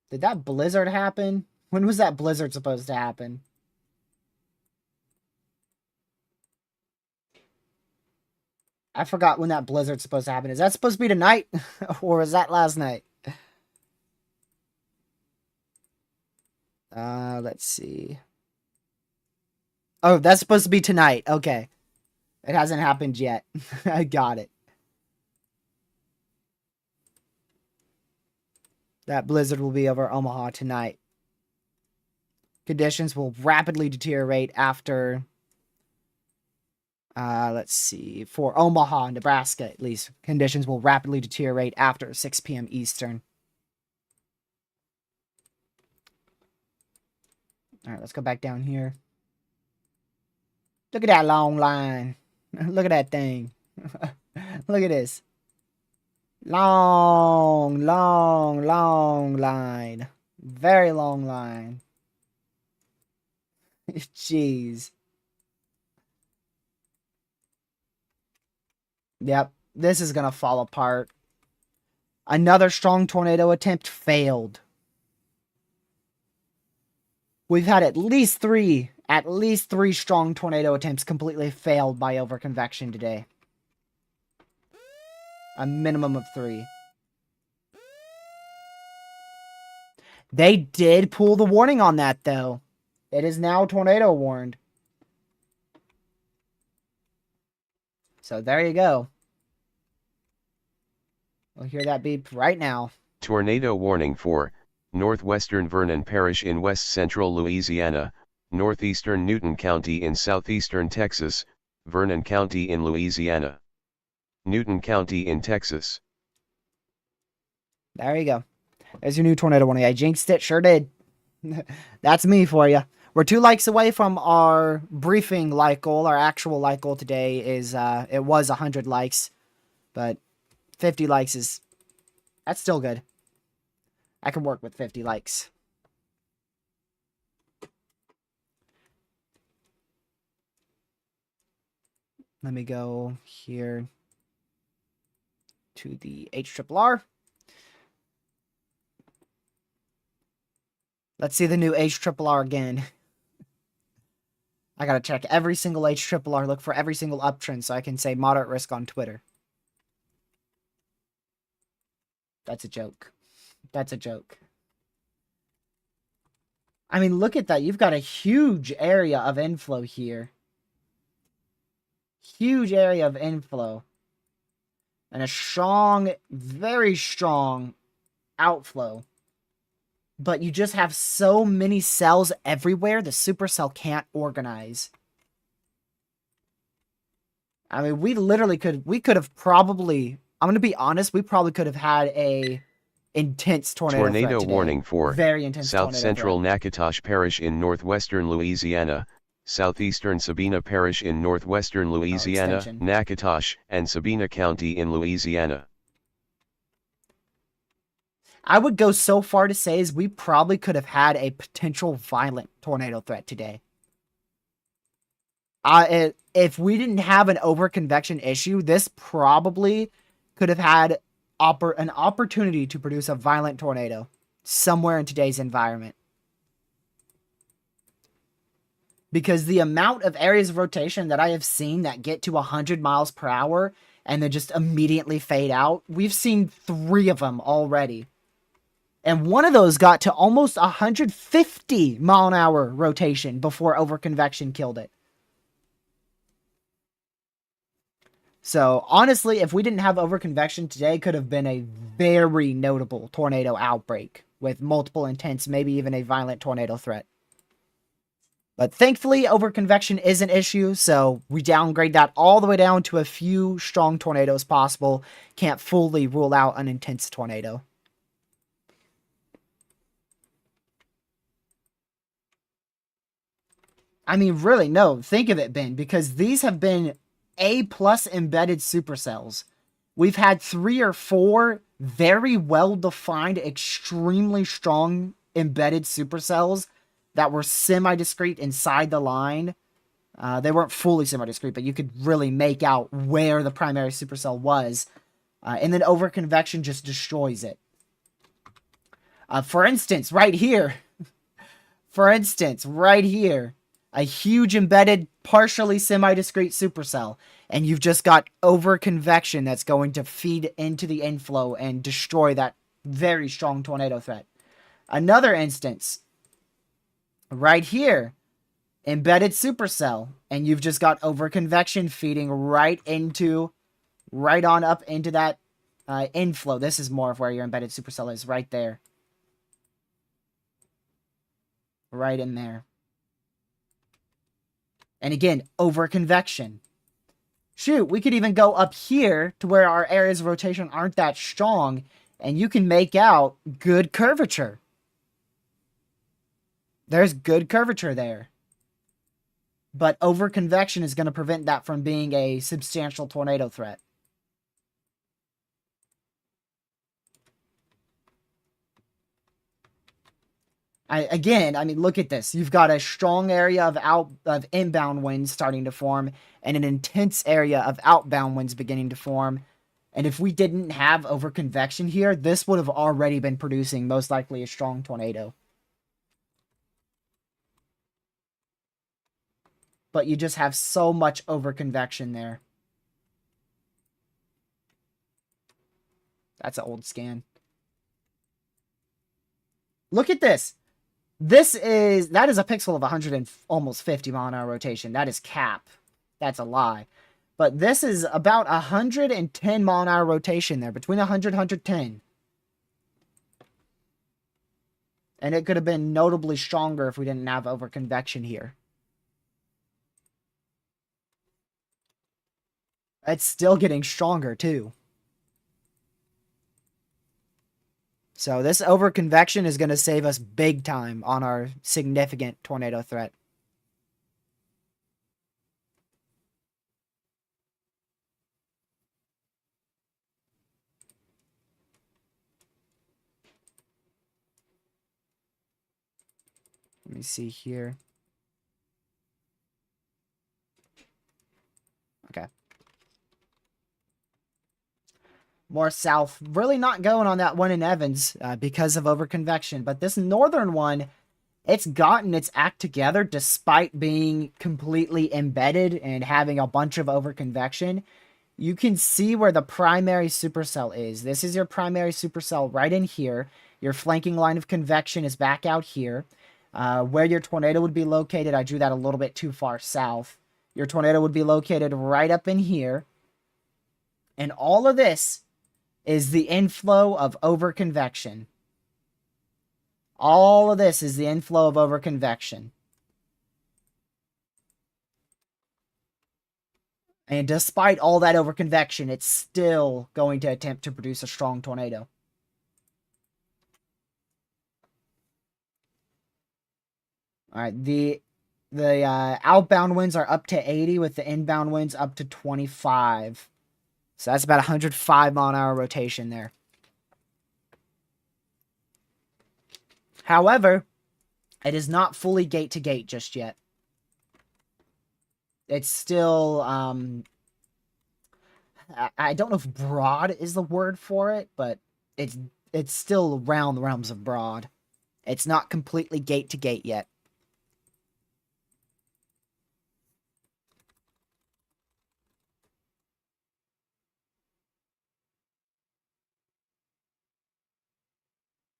Did that blizzard happen? When was that blizzard supposed to happen? I forgot when that blizzard's supposed to happen. Is that supposed to be tonight? Or was that last night? Let's see. Oh, that's supposed to be tonight. Okay. It hasn't happened yet. I got it. That blizzard will be over Omaha tonight. Conditions will rapidly deteriorate after... let's see. For Omaha, Nebraska, at least, conditions will rapidly deteriorate after 6 p.m. Eastern. All right, let's go back down here. Look at that long line. Look at that thing. Look at this. Long, long, long line. Very long line. Jeez. Yep, this is gonna fall apart. Another strong tornado attempt failed. We've had at least three strong tornado attempts completely failed by overconvection today. A minimum of 3. They did pull the warning on that, though. It is now tornado warned. So there you go. We'll hear that beep right now. Tornado warning for northwestern Vernon Parish in west central Louisiana, northeastern Newton County in southeastern Texas, Vernon County in Louisiana, Newton County in Texas. There you go. There's your new tornado warning. I jinxed it. Sure did. That's me for you. We're 2 likes away from our briefing like goal. Our actual like goal today is, it was 100 likes. But 50 likes is, that's still good. I can work with 50 likes. Let me go here to the HRRR. Let's see the new HRRR again. I gotta check every single HRRR, look for every single uptrend so I can say moderate risk on Twitter. That's a joke. That's a joke. I mean, look at that. You've got a huge area of inflow here. Huge area of inflow. And a strong, very strong outflow. But you just have so many cells everywhere, the supercell can't organize. I mean, we could have probably, I'm going to be honest, we probably could have had a intense tornado threat today. Warning for very intense south central Natchitoches Parish in northwestern Louisiana, southeastern Sabina Parish in northwestern Louisiana, Natchitoches and Sabina County in Louisiana. I would go so far to say is we probably could have had a potential violent tornado threat today. If we didn't have an overconvection issue, this probably could have had an opportunity to produce a violent tornado. somewhere in today's environment. Because the amount of areas of rotation that I have seen that get to 100 miles per hour and then just immediately fade out, we've seen 3 of them already. And one of those got to almost 150 mile an hour rotation before overconvection killed it. So honestly, if we didn't have overconvection today, could have been a very notable tornado outbreak with multiple intense, maybe even a violent tornado threat. But thankfully, overconvection is an issue, so we downgrade that all the way down to a few strong tornadoes possible. Can't fully rule out an intense tornado. I mean, really, no, think of it, Ben, because these have been A+ embedded supercells. We've had 3 or 4 very well-defined, extremely strong embedded supercells that were semi-discrete inside the line. They weren't fully semi-discrete, but you could really make out where the primary supercell was. And then overconvection just destroys it. For instance, right here. A huge embedded, partially semi-discrete supercell. And you've just got overconvection that's going to feed into the inflow and destroy that very strong tornado threat. Another instance, right here, embedded supercell, and you've just got overconvection feeding right on up into that inflow. This is more of where your embedded supercell is, right there. Right in there. And again, overconvection. Shoot, we could even go up here to where our areas of rotation aren't that strong, and you can make out good curvature. There's good curvature there. But overconvection is going to prevent that from being a substantial tornado threat. I mean, look at this. You've got a strong area of inbound winds starting to form and an intense area of outbound winds beginning to form. And if we didn't have overconvection here, this would have already been producing most likely a strong tornado. But you just have so much overconvection there. That's an old scan. Look at this. That is a pixel of 100 and almost 50 mile an hour rotation. That is cap. That's a lie. But this is about 110 mile an hour rotation there, between 100 and 110. And it could have been notably stronger if we didn't have overconvection here. It's still getting stronger too. So this overconvection is going to save us big time on our significant tornado threat. Let me see here. Okay. More south. Really not going on that one in Evans because of overconvection. But this northern one, it's gotten its act together despite being completely embedded and having a bunch of overconvection. You can see where the primary supercell is. This is your primary supercell right in here. Your flanking line of convection is back out here. Where your tornado would be located, I drew that a little bit too far south. Your tornado would be located right up in here. And all of this is the inflow of overconvection. All of this is the inflow of overconvection. And despite all that overconvection, it's still going to attempt to produce a strong tornado. All right, the outbound winds are up to 80 with the inbound winds up to 25. So that's about 105 mile an hour rotation there. However, it is not fully gate to gate just yet. It's still, I don't know if broad is the word for it, but it's it's still around the realms of broad. It's not completely gate to gate yet.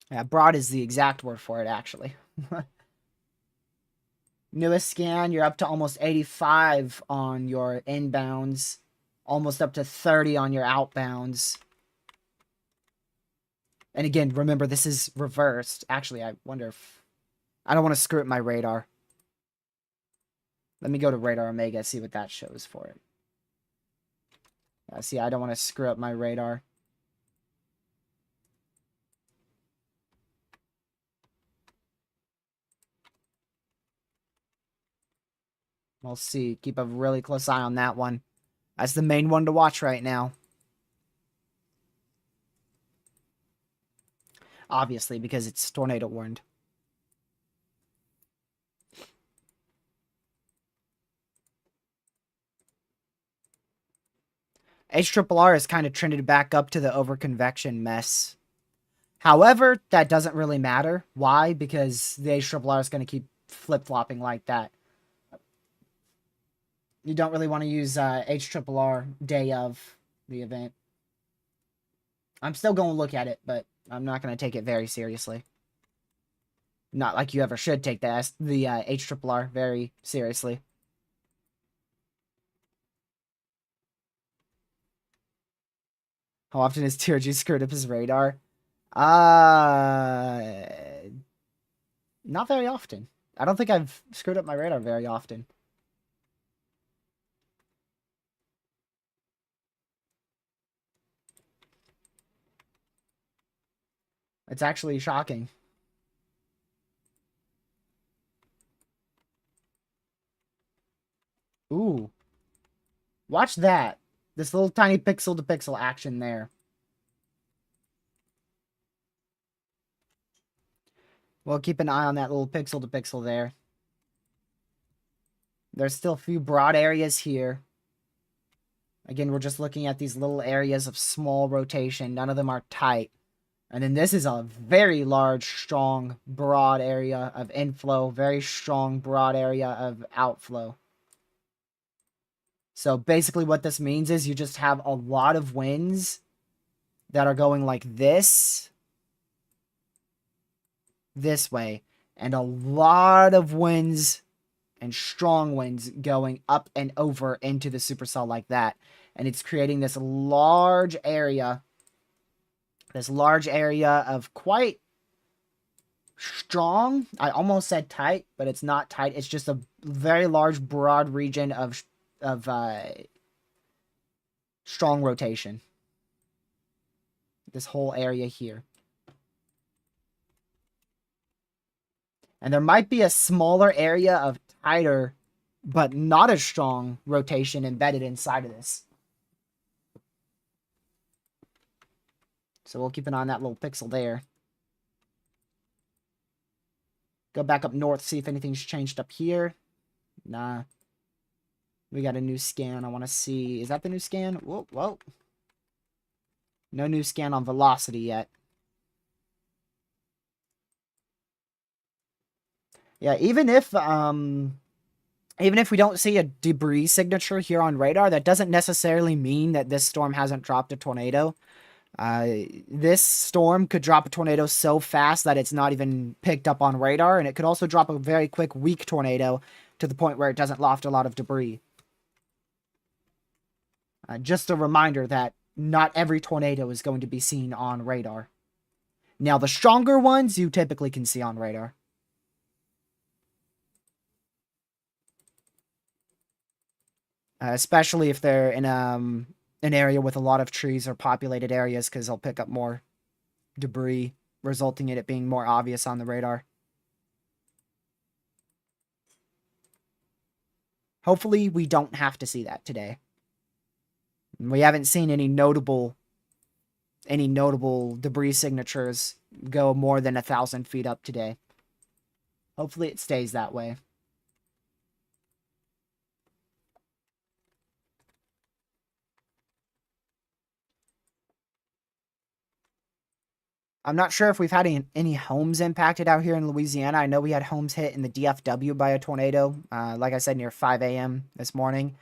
Yeah, broad is the exact word for it, actually. Newest scan, you're up to almost 85 on your inbounds, almost up to 30 on your outbounds. And again, remember, this is reversed. Actually, I wonder if... I don't want to screw up my radar. Let me go to Radar Omega, see what that shows for it. See, I don't want to screw up my radar. We'll see. Keep a really close eye on that one. That's the main one to watch right now. Obviously, because it's tornado warned. HRRR has kind of trended back up to the overconvection mess. However, that doesn't really matter. Why? Because the HRRR is going to keep flip-flopping like that. You don't really want to use HRRR day of the event. I'm still going to look at it, but I'm not going to take it very seriously. Not like you ever should take the HRRR very seriously. How often has TRG screwed up his radar? Not very often. I don't think I've screwed up my radar very often. It's actually shocking. Ooh. Watch that. This little tiny pixel to pixel action there. We'll keep an eye on that little pixel to pixel there. There's still a few broad areas here. Again, we're just looking at these little areas of small rotation. None of them are tight. And then this is a very large, strong, broad area of inflow. Very strong, broad area of outflow. So basically what this means is you just have a lot of winds that are going like this way, and a lot of winds and strong winds going up and over into the supercell like that. And it's creating this large area of quite strong. I almost said tight, but it's not tight. It's just a very large, broad region of strong rotation. This whole area here. And there might be a smaller area of tighter, but not as strong rotation embedded inside of this. So we'll keep an eye on that little pixel there. Go back up north, see if anything's changed up here. Nah. We got a new scan. I want to see. Is that the new scan? Whoa, whoa. No new scan on velocity yet. Yeah, even if we don't see a debris signature here on radar, that doesn't necessarily mean that this storm hasn't dropped a tornado. This storm could drop a tornado so fast that it's not even picked up on radar, and it could also drop a very quick, weak tornado to the point where it doesn't loft a lot of debris. Just a reminder that not every tornado is going to be seen on radar. Now, the stronger ones you typically can see on radar. Especially if they're in an area with a lot of trees or populated areas, because they'll pick up more debris, resulting in it being more obvious on the radar. Hopefully, we don't have to see that today. We haven't seen any notable debris signatures go more than 1,000 feet up today. Hopefully, it stays that way. I'm not sure if we've had any homes impacted out here in Louisiana. I know we had homes hit in the DFW by a tornado, like I said, near 5 a.m. this morning.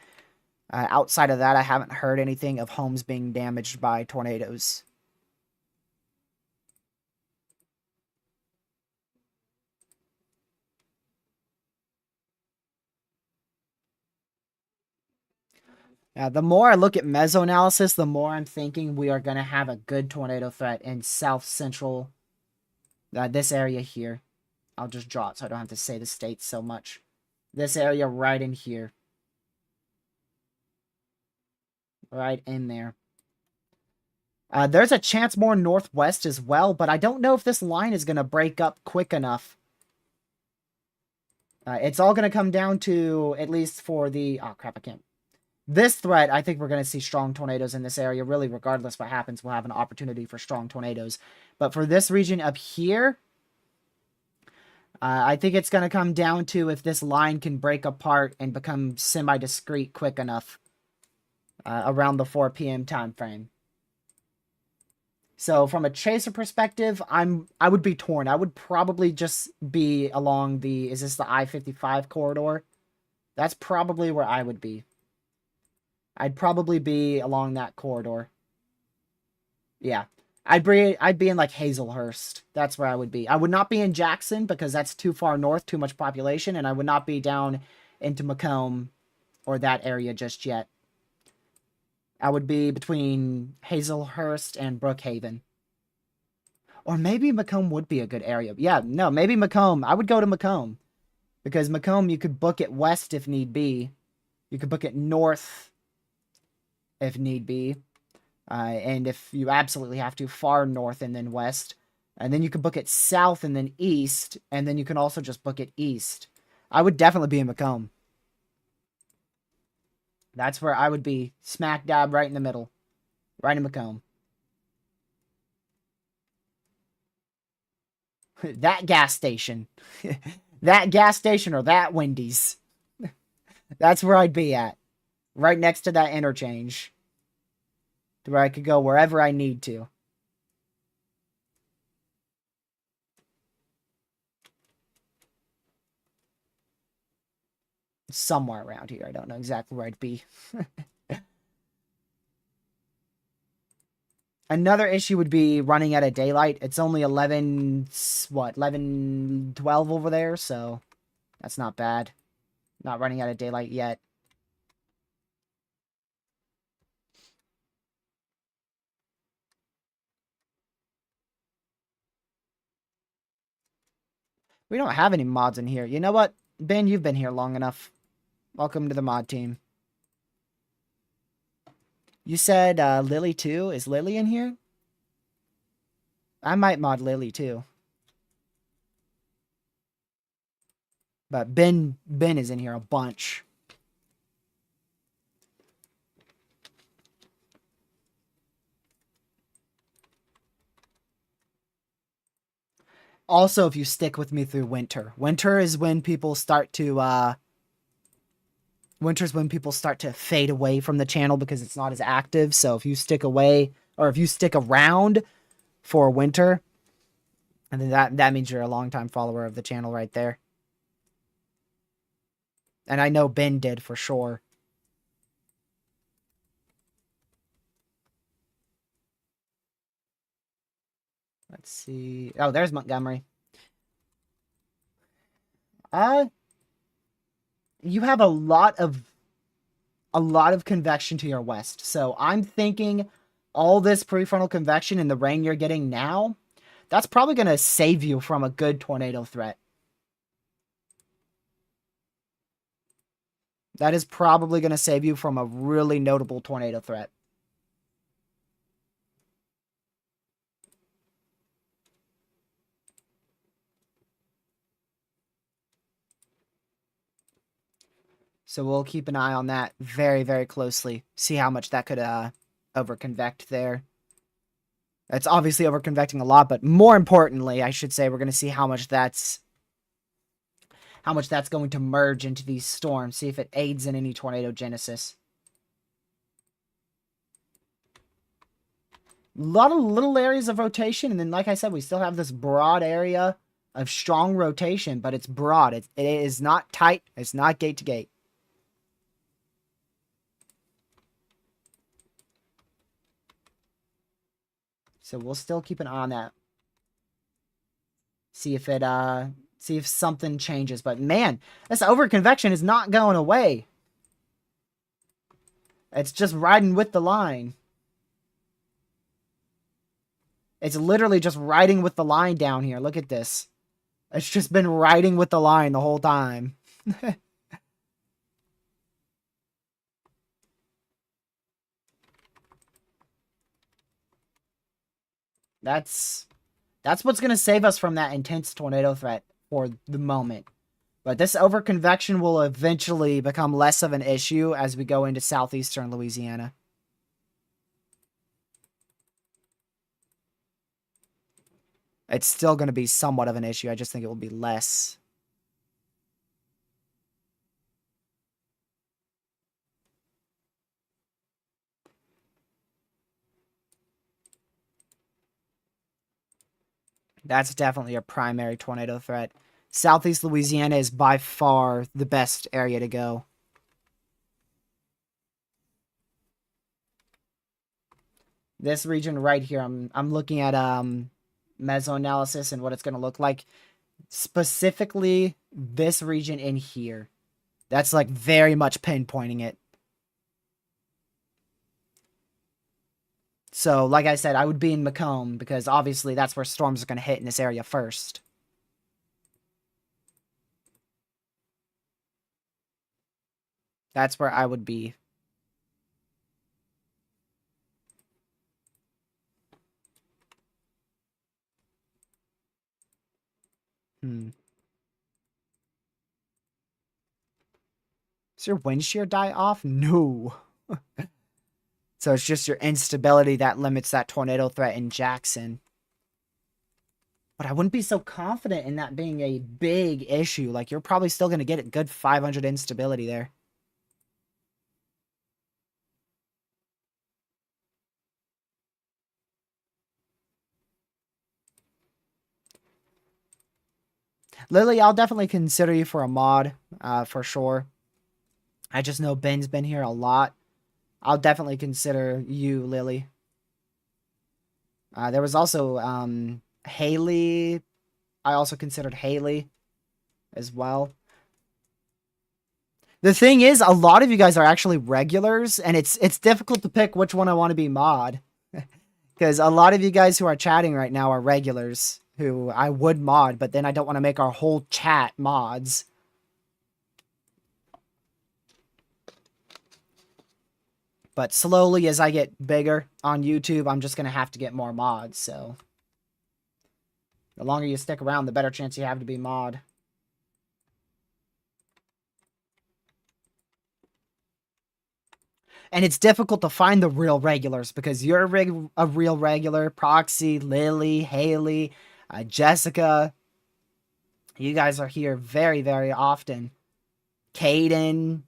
Outside of that, I haven't heard anything of homes being damaged by tornadoes. The more I look at Mesoanalysis, the more I'm thinking we are going to have a good tornado threat in south central, this area here. I'll just draw it so I don't have to say the states so much. This area right in here. Right in there. There's a chance more northwest as well, but I don't know if this line is going to break up quick enough. It's all going to come down to, at least for the... Oh, crap, I can't. This threat, I think we're going to see strong tornadoes in this area. Really, regardless what happens, we'll have an opportunity for strong tornadoes. But for this region up here, I think it's going to come down to if this line can break apart and become semi-discrete quick enough around the 4 p.m. time frame. So from a chaser perspective, I would be torn. I would probably just be along the... Is this the I-55 corridor? That's probably where I would be. I'd probably be along that corridor. Yeah. I'd be in like Hazelhurst. That's where I would be. I would not be in Jackson because that's too far north, too much population, and I would not be down into Macomb or that area just yet. I would be between Hazelhurst and Brookhaven. Or maybe Macomb would be a good area. Yeah, no, maybe Macomb. I would go to Macomb. Because Macomb, you could book it west if need be. You could book it north if need be. And if you absolutely have to, far north and then west. And then you could book it south and then east. And then you can also just book it east. I would definitely be in Macomb. That's where I would be. Smack dab right in the middle. Right in Macomb. That gas station. That gas station or that Wendy's. That's where I'd be at. Right next to that interchange. To where I could go wherever I need to. Somewhere around here. I don't know exactly where I'd be. Another issue would be running out of daylight. It's only 11:12 over there, so that's not bad. Not running out of daylight yet. We don't have any mods in here. You know what? Ben, you've been here long enough. Welcome to the mod team. You said Lily too? Is Lily in here? I might mod Lily too. But Ben is in here a bunch. Also, if you stick with me through winter. Winter is when people start to fade away from the channel because it's not as active. So if you stick away or if you stick around for winter, and then that means you're a longtime follower of the channel right there. And I know Ben did for sure. Let's see. Oh, there's Montgomery. You have a lot of convection to your west. So I'm thinking all this prefrontal convection and the rain you're getting now, that's probably going to save you from a good tornado threat. That is probably going to save you from a really notable tornado threat. So we'll keep an eye on that very, very closely. See how much that could overconvect there. It's obviously overconvecting a lot, but more importantly, I should say, we're going to see how much that's going to merge into these storms. See if it aids in any tornado genesis. lot of little areas of rotation, and then, like I said, we still have this broad area of strong rotation, but it's broad. It is not tight. It's not gate to gate. So we'll still keep an eye on that. See if something changes. But man, this overconvection is not going away. It's just riding with the line. It's literally just riding with the line down here. Look at this. It's just been riding with the line the whole time. That's what's going to save us from that intense tornado threat for the moment. But this overconvection will eventually become less of an issue as we go into southeastern Louisiana. It's still going to be somewhat of an issue. I just think it will be less. That's definitely a primary tornado threat. Southeast Louisiana is by far the best area to go. This region right here, I'm looking at Mesoanalysis and what it's going to look like. Specifically, this region in here. That's like very much pinpointing it. So, like I said, I would be in Macomb because obviously that's where storms are going to hit in this area first. That's where I would be. Does your wind shear die off? No. So it's just your instability that limits that tornado threat in Jackson. But I wouldn't be so confident in that being a big issue. Like, you're probably still going to get a good 500 instability there. Lily, I'll definitely consider you for a mod, for sure. I just know Ben's been here a lot. I'll definitely consider you, Lily. There was also Haley. I also considered Haley as well. The thing is, a lot of you guys are actually regulars, and it's difficult to pick which one I want to be mod. Because a lot of you guys who are chatting right now are regulars who I would mod, but then I don't want to make our whole chat mods. But slowly, as I get bigger on YouTube, I'm just going to have to get more mods, so... The longer you stick around, the better chance you have to be mod. And it's difficult to find the real regulars, because you're a real regular. Proxy, Lily, Haley, Jessica. You guys are here very, very often. Caden.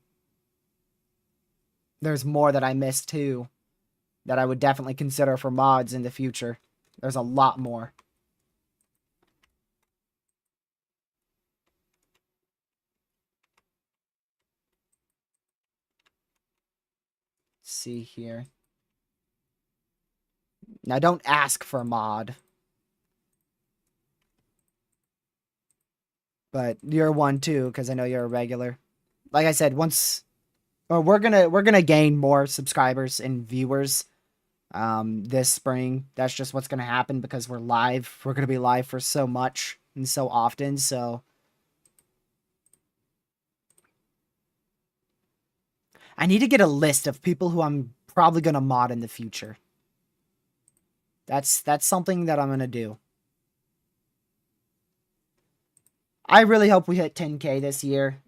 There's more that I missed too, that I would definitely consider for mods in the future. There's a lot more. Let's see here. Now, don't ask for a mod. But you're one too, because I know you're a regular. Like I said, we're gonna gain more subscribers and viewers this spring. That's just what's gonna happen because we're live. We're gonna be live for so much and so often, so I need to get a list of people who I'm probably gonna mod in the future. That's something that I'm gonna do. I really hope we hit 10K this year.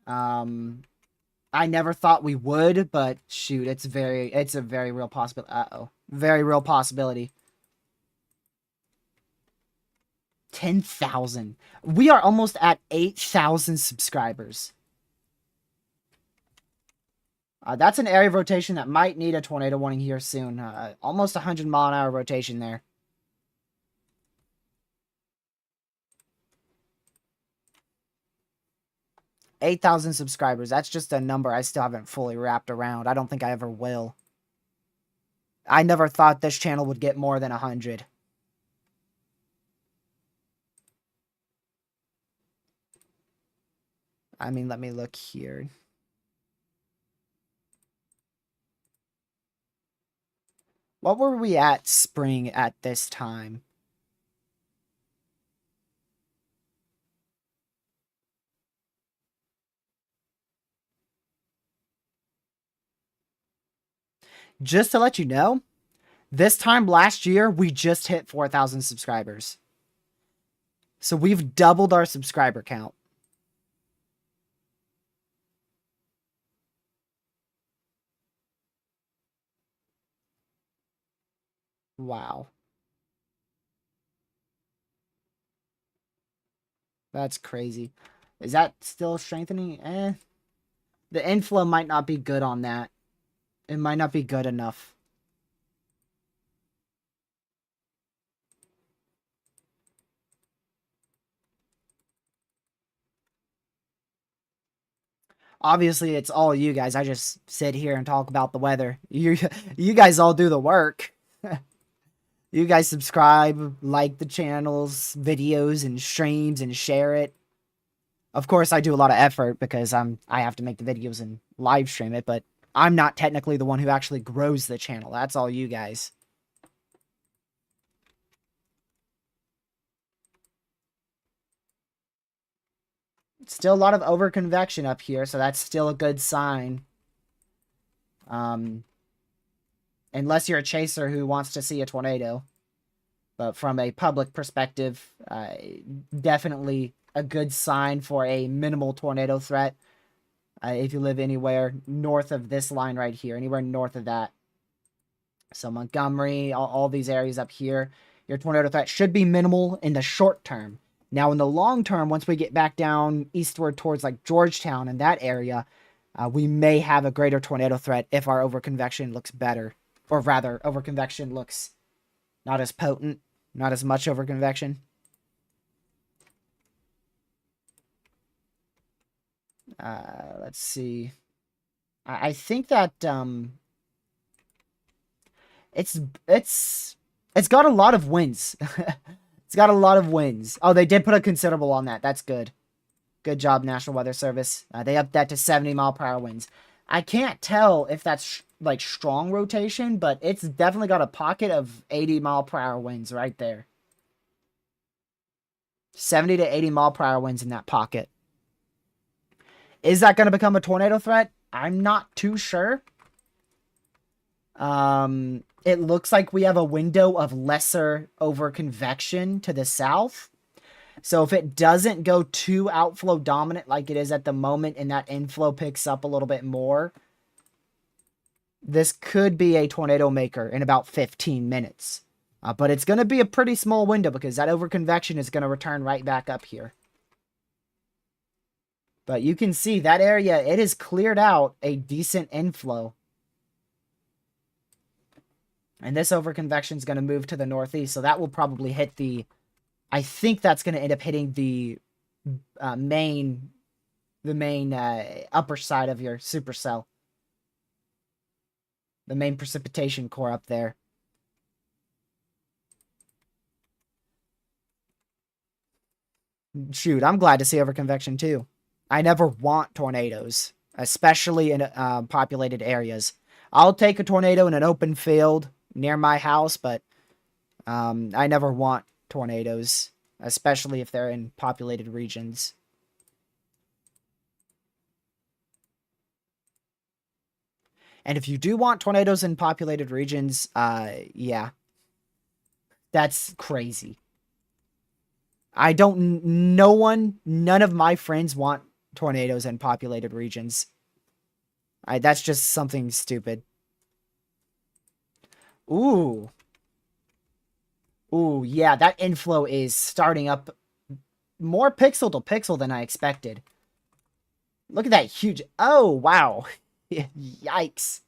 I never thought we would, but shoot, it's a very real possibility. Very real possibility. 10,000. We are almost at 8,000 subscribers. That's an area of rotation that might need a tornado warning here soon. Almost 100-mile-an-hour rotation there. $8,000 subscribers. That's just a number I still haven't fully wrapped around. I don't think I ever will. I never thought this channel would get more than 100. I mean, let me look here. What were we at spring at this time? Just to let you know, this time last year, we just hit 4,000 subscribers. So we've doubled our subscriber count. Wow. That's crazy. Is that still strengthening? The inflow might not be good on that. It might not be good enough. Obviously, it's all you guys. I just sit here and talk about the weather. You guys all do the work. You guys subscribe, like the channel's videos and streams and share it. Of course, I do a lot of effort because I have to make the videos and live stream it, but I'm not technically the one who actually grows the channel. That's all you guys. Still a lot of overconvection up here, so that's still a good sign. Unless you're a chaser who wants to see a tornado. But from a public perspective, definitely a good sign for a minimal tornado threat. If you live anywhere north of this line right here, anywhere north of that. So Montgomery, all these areas up here, your tornado threat should be minimal in the short term. Now, in the long term, once we get back down eastward towards like Georgetown and that area, we may have a greater tornado threat if our overconvection looks better. Or rather, overconvection looks not as potent, not as much overconvection. Let's see. I think that it's got a lot of winds. It's got a lot of winds. Oh, they did put a considerable on that. That's good. Good job, National Weather Service. They upped that to 70-mile-per-hour winds. I can't tell if that's like strong rotation, but it's definitely got a pocket of 80-mile-per-hour winds right there. 70 to 80-mile-per-hour winds in that pocket. Is that going to become a tornado threat? I'm not too sure. It looks like we have a window of lesser overconvection to the south. So if it doesn't go too outflow dominant like it is at the moment and that inflow picks up a little bit more, this could be a tornado maker in about 15 minutes. But it's going to be a pretty small window because that overconvection is going to return right back up here. But you can see that area, it has cleared out a decent inflow. And this overconvection is going to move to the northeast. So that will probably hit the... I think that's going to end up hitting the main upper side of your supercell. The main precipitation core up there. Shoot, I'm glad to see overconvection too. I never want tornadoes, especially in populated areas. I'll take a tornado in an open field near my house, but I never want tornadoes, especially if they're in populated regions. And if you do want tornadoes in populated regions, yeah, that's crazy. None of my friends want tornadoes in populated regions. That's just something stupid. Ooh. Ooh, yeah, that inflow is starting up more pixel to pixel than I expected. Look at that huge... Oh, wow. Yikes.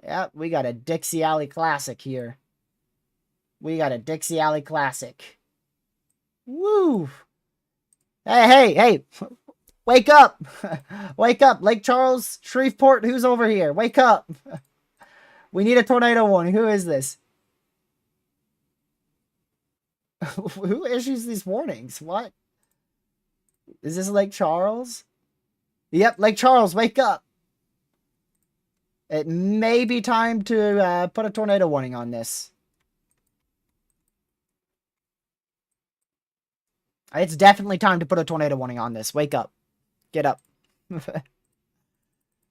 Yep, we got a Dixie Alley classic here. We got a Dixie Alley classic. Woo! Hey! Wake up! Wake up! Lake Charles, Shreveport, who's over here? Wake up! We need a tornado warning. Who is this? Who issues these warnings? What? Is this Lake Charles? Yep, Lake Charles, wake up! It may be time to put a tornado warning on this. It's definitely time to put a tornado warning on this. Wake up. Get up.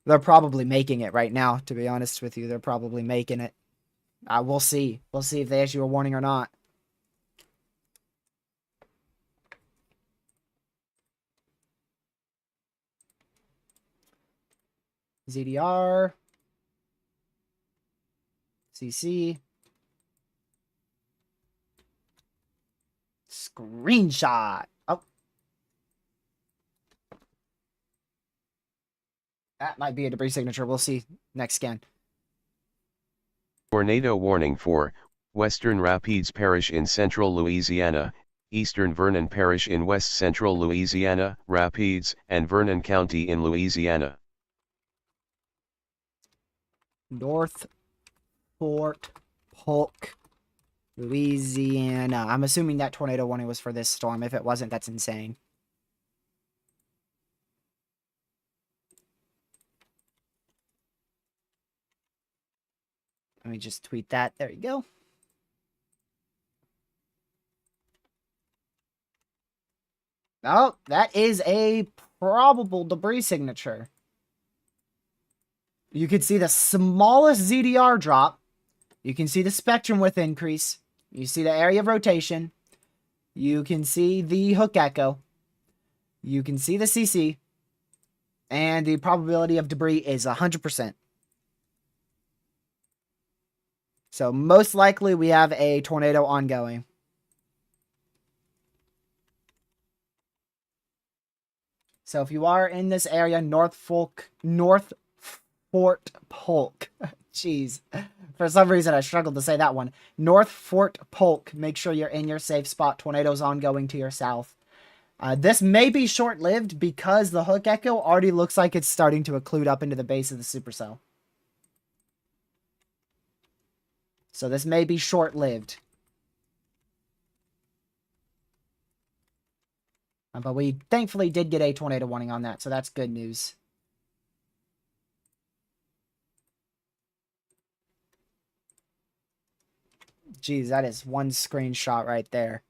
They're probably making it right now, to be honest with you. They're probably making it. We'll see. We'll see if they issue a warning or not. ZDR. CC. Screenshot. Oh. That might be a debris signature. We'll see next scan. Tornado warning for Western Rapides Parish in central Louisiana, Eastern Vernon Parish in west central Louisiana, Rapides, and Vernon County in Louisiana. North Fort Polk, Louisiana. I'm assuming that tornado warning was for this storm. If it wasn't, that's insane. Let me just tweet that. There you go. Oh, that is a probable debris signature. You can see the smallest ZDR drop. You can see the spectrum width increase. You see the area of rotation. You can see the hook echo. You can see the CC. And the probability of debris is 100%. So most likely we have a tornado ongoing. So if you are in this area, North Fort Polk. Jeez. For some reason, I struggled to say that one. North Fort Polk. Make sure you're in your safe spot. Tornadoes ongoing to your south. This may be short-lived because the hook echo already looks like it's starting to occlude up into the base of the supercell. So this may be short-lived. But we thankfully did get a tornado warning on that, so that's good news. Geez, that is one screenshot right there.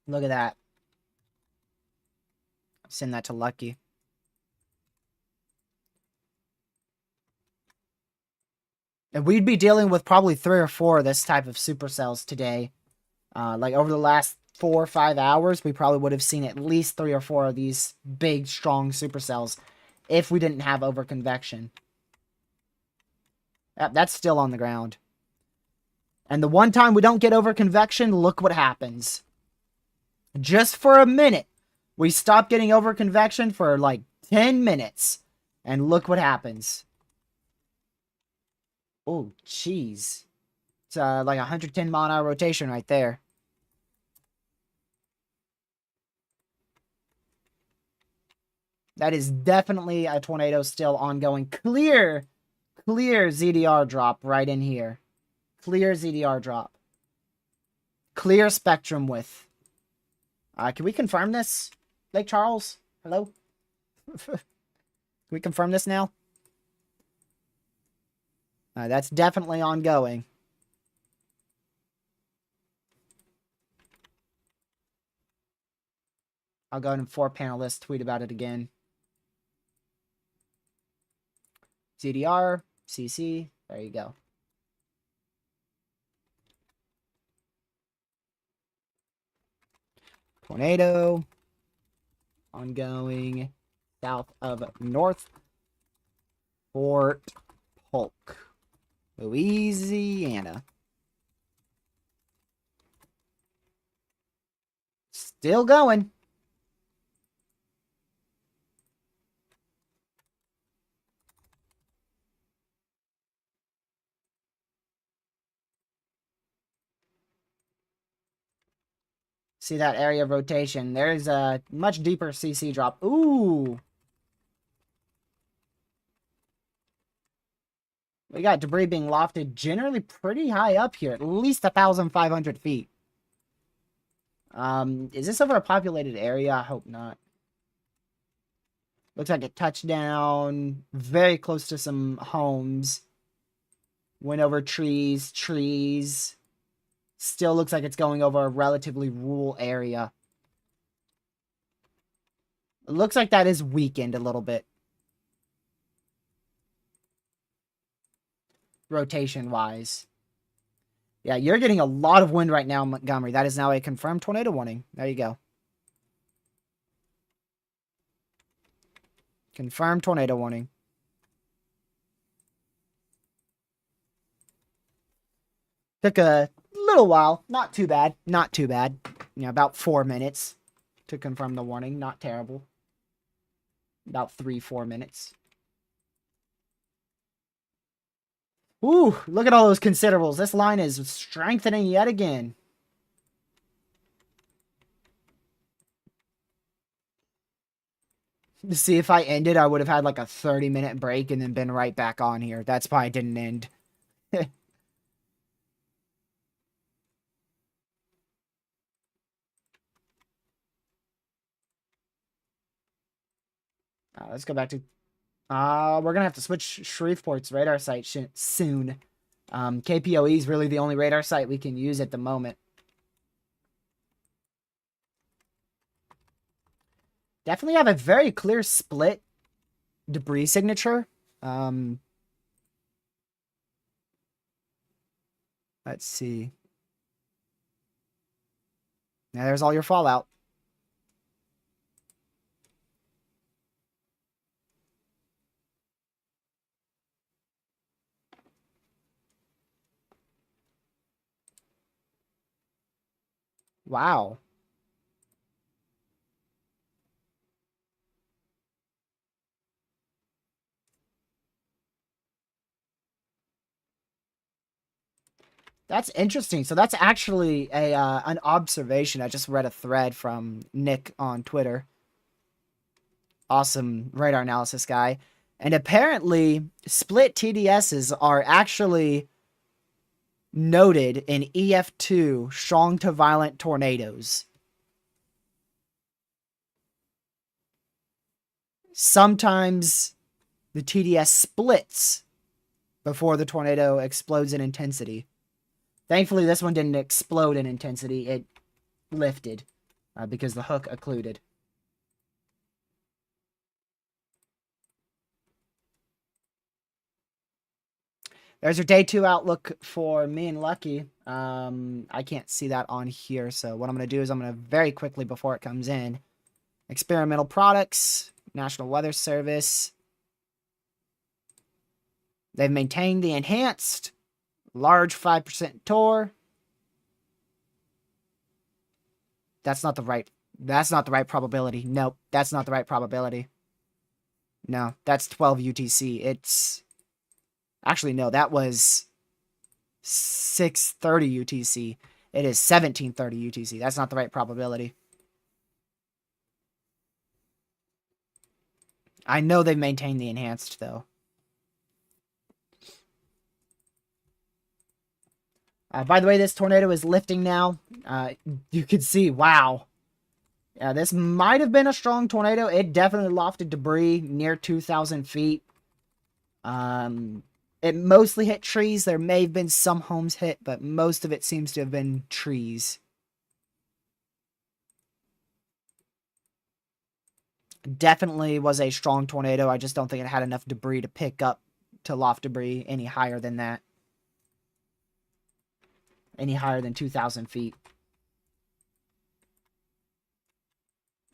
Look at that. Send that to Lucky. And we'd be dealing with probably 3 or 4 of this type of supercells today. Like over the last 4 or 5 hours, we probably would have seen at least 3 or 4 of these big, strong supercells if we didn't have overconvection. Yep, that's still on the ground. And the one time we don't get overconvection, look what happens. Just for a minute, we stop getting overconvection for like 10 minutes. And look what happens. Oh, jeez. It's like 110 mile an hour rotation right there. That is definitely a tornado still ongoing. Clear ZDR drop right in here. Clear ZDR drop. Clear spectrum width. Can we confirm this? Lake Charles? Hello? Can we confirm this now? That's definitely ongoing. I'll go ahead and 4-panelist tweet about it again. ZDR, CC, there you go. Tornado, ongoing, south of North Fort Polk, Louisiana. Still going. See that area of rotation. There's a much deeper CC drop. Ooh. We got debris being lofted generally pretty high up here. At least 1,500 feet. Is this over a populated area? I hope not. Looks like it touched down very close to some homes. Went over trees. Still looks like it's going over a relatively rural area. It looks like that is weakened a little bit. Rotation-wise. Yeah, you're getting a lot of wind right now, Montgomery. That is now a confirmed tornado warning. There you go. Confirmed tornado warning. Took a little while. Not too bad. Not too bad. You know, about 4 minutes to confirm the warning. Not terrible. About 3-4 minutes. Ooh, look at all those considerables. This line is strengthening yet again. To see if I ended, I would have had like a 30-minute break and then been right back on here. That's why I didn't end. Let's go back to... we're going to have to switch Shreveport's radar site soon. KPOE is really the only radar site we can use at the moment. Definitely have a very clear split debris signature. Let's see. Now there's all your fallout. Wow. That's interesting. So that's actually a an observation. I just read a thread from Nick on Twitter. Awesome radar analysis guy. And apparently, split TDSs are actually noted in EF2 strong to violent tornadoes. Sometimes the TDS splits before the tornado explodes in intensity. Thankfully, this one didn't explode in intensity. It lifted because the hook occluded. There's your day 2 outlook for me and Lucky. I can't see that on here, so what I'm going to do is I'm going to very quickly, before it comes in, experimental products, National Weather Service. They've maintained the enhanced large 5% TOR. That's not the right probability. Nope, that's not the right probability. No, that's 12 UTC. It's actually, no, that was 630 UTC. It is 1730 UTC. That's not the right probability. I know they've maintained the enhanced, though. By the way, this tornado is lifting now. You can see, wow. Yeah, this might have been a strong tornado. It definitely lofted debris near 2,000 feet. It mostly hit trees. There may have been some homes hit, but most of it seems to have been trees. Definitely was a strong tornado. I just don't think it had enough debris to pick up to loft debris any higher than that. Any higher than 2,000 feet.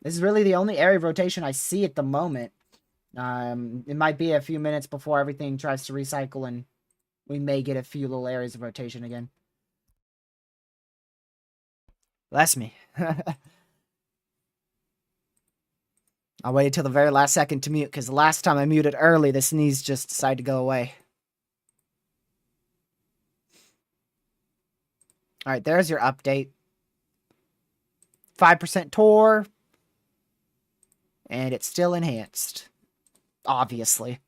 This is really the only area of rotation I see at the moment. It might be a few minutes before everything tries to recycle and we may get a few little areas of rotation again. Bless me. I waited till the very last second to mute because the last time I muted early, the sneeze just decided to go away. All right, there's your update. 5% Tor. And it's still enhanced. Obviously.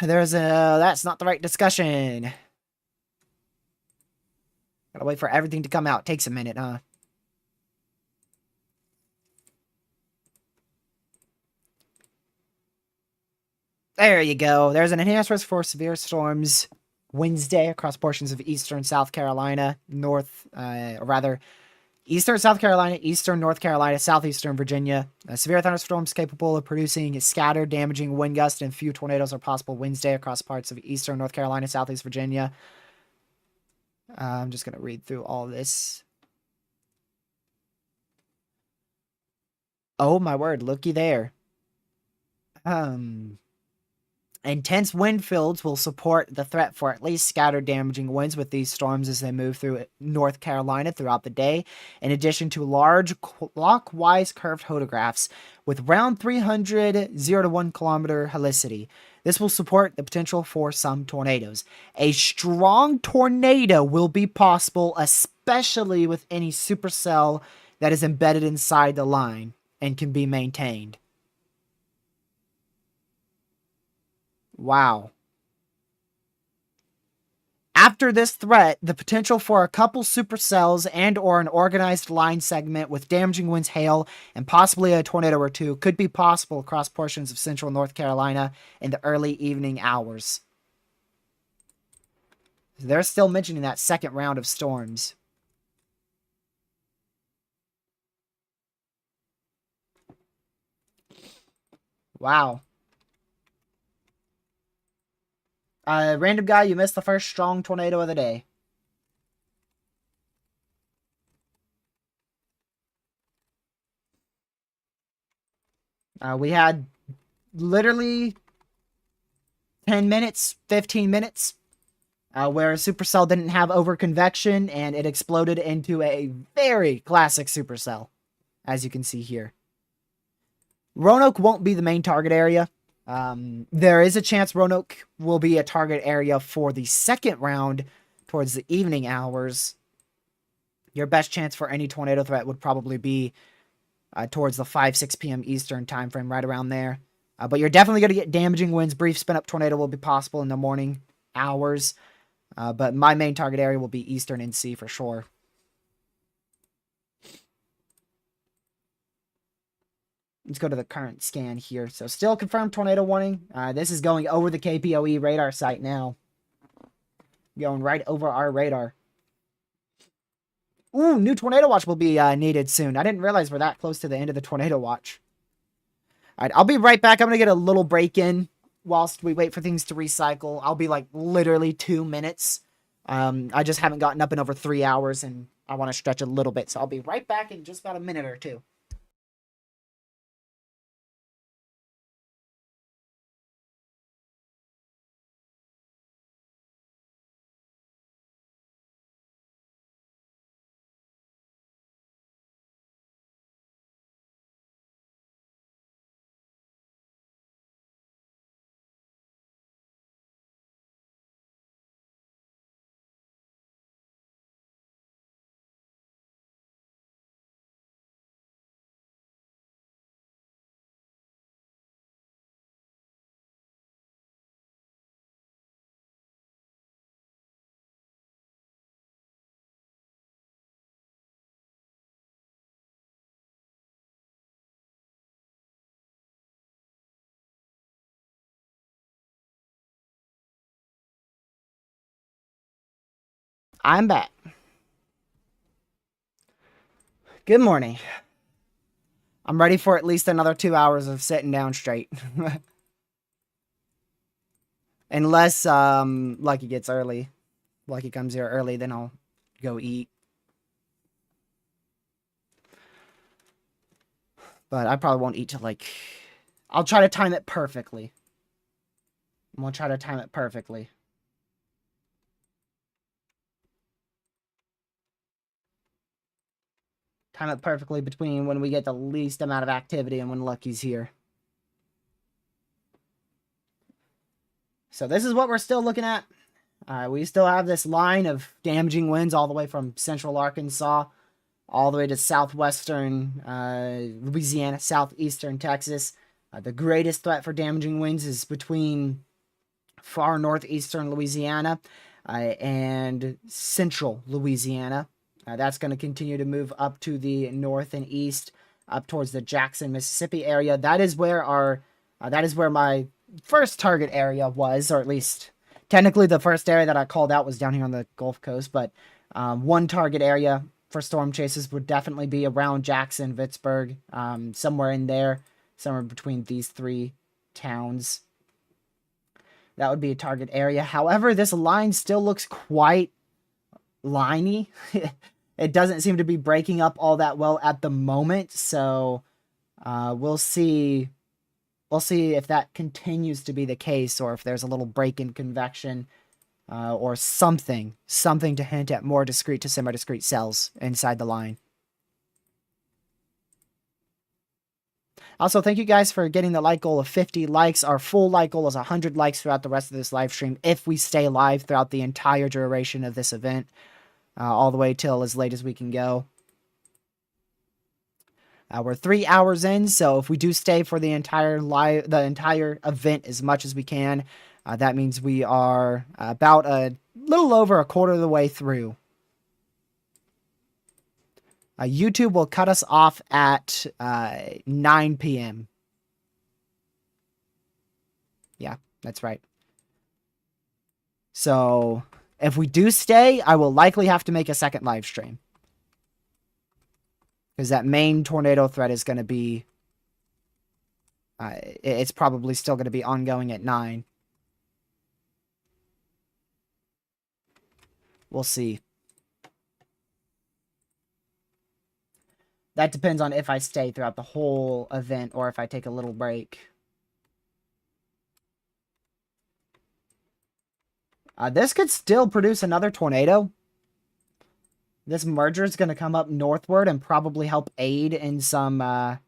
That's not the right discussion. Gotta wait for everything to come out. Takes a minute, huh? There you go. There's an enhanced risk for severe storms Wednesday across portions of eastern South Carolina, eastern South Carolina, eastern North Carolina, southeastern Virginia. Severe thunderstorms capable of producing scattered, damaging wind gusts and few tornadoes are possible Wednesday across parts of eastern North Carolina, southeast Virginia. I'm just going to read through all this. Oh, my word. Looky there. Intense wind fields will support the threat for at least scattered damaging winds with these storms as they move through North Carolina throughout the day, in addition to large clockwise curved photographs with around 300 0 to 1 kilometer helicity. This will support the potential for some tornadoes. A strong tornado will be possible, especially with any supercell that is embedded inside the line and can be maintained. Wow. After this threat, the potential for a couple supercells and or an organized line segment with damaging winds, hail, and possibly a tornado or two could be possible across portions of central North Carolina in the early evening hours. They're still mentioning that second round of storms. Wow. Random guy, you missed the first strong tornado of the day. We had literally 10 minutes, 15 minutes, where a supercell didn't have overconvection and it exploded into a very classic supercell, as you can see here. Roanoke won't be the main target area. There is a chance Roanoke will be a target area for the second round towards the evening hours. Your best chance for any tornado threat would probably be towards the 5-6 p.m. Eastern time frame, right around there. But you're definitely going to get damaging winds. Brief spin-up tornado will be possible in the morning hours. But my main target area will be Eastern NC for sure. Let's go to the current scan here. So still confirmed tornado warning. This is going over the KPOE radar site now. Going right over our radar. Ooh, new tornado watch will be needed soon. I didn't realize we're that close to the end of the tornado watch. All right, I'll be right back. I'm going to get a little break in whilst we wait for things to recycle. I'll be like literally 2 minutes. I just haven't gotten up in over 3 hours and I want to stretch a little bit. So I'll be right back in just about a minute or two. I'm back. Good morning. I'm ready for at least another 2 hours of sitting down straight. Unless Lucky gets early. Lucky comes here early, then I'll go eat. But I probably won't eat till like... I'll try to time it perfectly. I'm gonna try to time it perfectly. Time it perfectly between when we get the least amount of activity and when Lucky's here. So this is what we're still looking at. We still have this line of damaging winds all the way from central Arkansas all the way to southwestern Louisiana, southeastern Texas. The greatest threat for damaging winds is between far northeastern Louisiana and central Louisiana. That's going to continue to move up to the north and east, up towards the Jackson, Mississippi area. That is where my first target area was, or at least technically the first area that I called out was down here on the Gulf Coast. But one target area for storm chases would definitely be around Jackson, Vicksburg, somewhere in there, somewhere between these three towns. That would be a target area. However, this line still looks quite liney. It doesn't seem to be breaking up all that well at the moment. So we'll see. We'll see if that continues to be the case, or if there's a little break in convection, or something to hint at more discrete to semi-discrete cells inside the line. Also, thank you guys for getting the like goal of 50 likes. Our full like goal is 100 likes throughout the rest of this live stream if we stay live throughout the entire duration of this event, all the way till as late as we can go. We're 3 hours in, so if we do stay for the entire event as much as we can, that means we are about a little over a quarter of the way through. YouTube will cut us off at 9 p.m. Yeah, that's right. So if we do stay, I will likely have to make a second live stream, because that main tornado threat is going to be, it's probably still going to be ongoing at 9. We'll see. That depends on if I stay throughout the whole event or if I take a little break. This could still produce another tornado. This merger is going to come up northward and probably help aid in some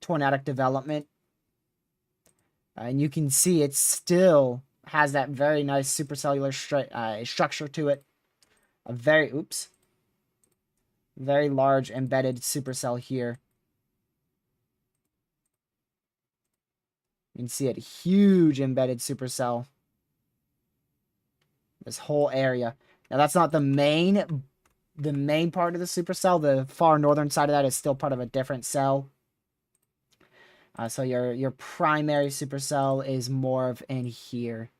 tornadic development. And you can see it still has that very nice supercellular structure to it. A very large embedded supercell here. You can see it, huge embedded supercell. This whole area. Now that's not the main part of the supercell. The far northern side of that is still part of a different cell. So your primary supercell is more of in here.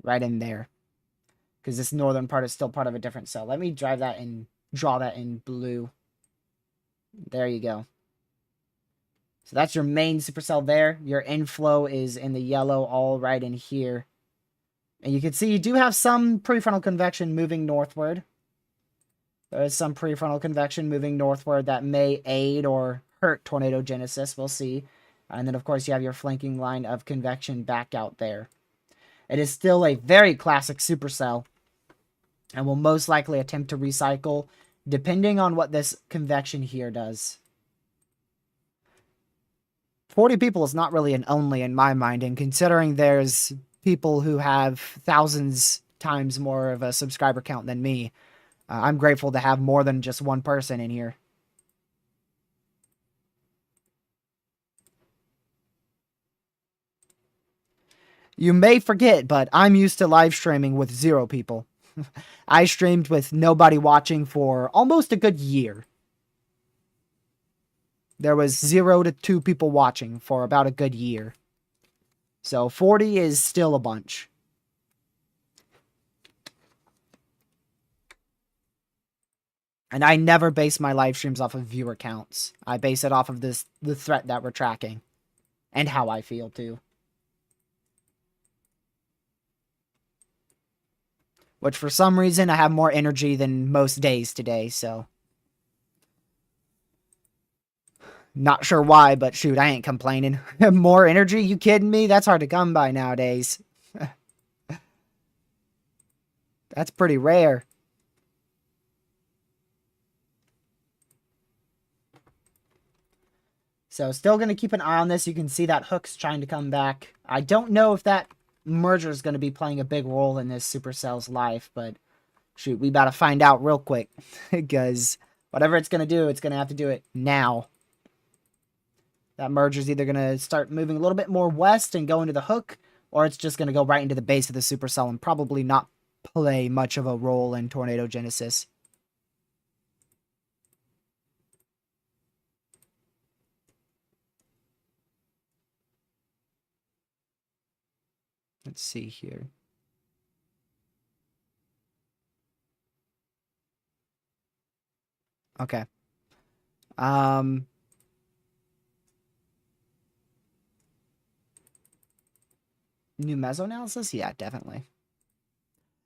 Right in there. Because this northern part is still part of a different cell. Let me draw that in blue. There you go. So that's your main supercell there. Your inflow is in the yellow, all right in here. And you can see you do have some prefrontal convection moving northward. There is some prefrontal convection moving northward that may aid or hurt tornado genesis. We'll see. And then, of course, you have your flanking line of convection back out there. It is still a very classic supercell, and will most likely attempt to recycle, depending on what this convection here does. 40 people is not really an only in my mind, and considering there's people who have thousands times more of a subscriber count than me, I'm grateful to have more than just one person in here. You may forget, but I'm used to live streaming with 0 people. I streamed with nobody watching for almost a good year. There was 0 to 2 people watching for about a good year. So 40 is still a bunch. And I never base my live streams off of viewer counts. I base it off of the threat that we're tracking. And how I feel, too. Which, for some reason, I have more energy than most days today, so. Not sure why, but shoot, I ain't complaining. More energy? You kidding me? That's hard to come by nowadays. That's pretty rare. So still going to keep an eye on this. You can see that Hook's trying to come back. I don't know if that merger is going to be playing a big role in this Supercell's life, but shoot, we about to find out real quick. Because whatever it's going to do, it's going to have to do it now. That merger is either going to start moving a little bit more west and go into the Hook, or it's just going to go right into the base of the Supercell and probably not play much of a role in Tornado Genesis. Let's see here. Okay. New Mesoanalysis? Yeah, definitely.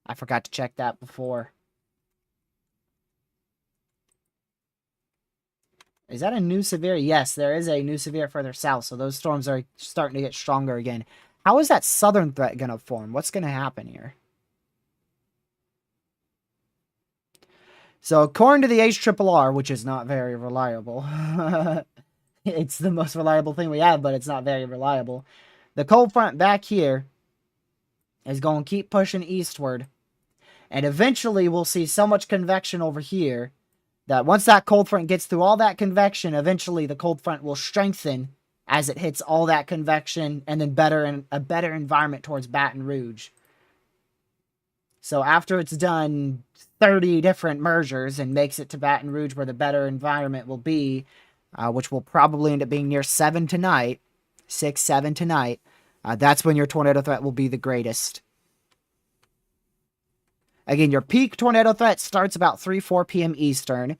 I forgot to check that before. Is that a new severe? Yes, there is a new severe further south, so those storms are starting to get stronger again. How is that southern threat going to form? What's going to happen here? So according to the HRRR, which is not very reliable, it's the most reliable thing we have, but it's not very reliable. The cold front back here is going to keep pushing eastward, and eventually we'll see so much convection over here that once that cold front gets through all that convection, eventually the cold front will strengthen as it hits all that convection and then a better environment towards Baton Rouge. So after it's done 30 different mergers and makes it to Baton Rouge where the better environment will be, which will probably end up being near 7 tonight, 6, 7 tonight, that's when your tornado threat will be the greatest. Again, your peak tornado threat starts about 3, 4 p.m. Eastern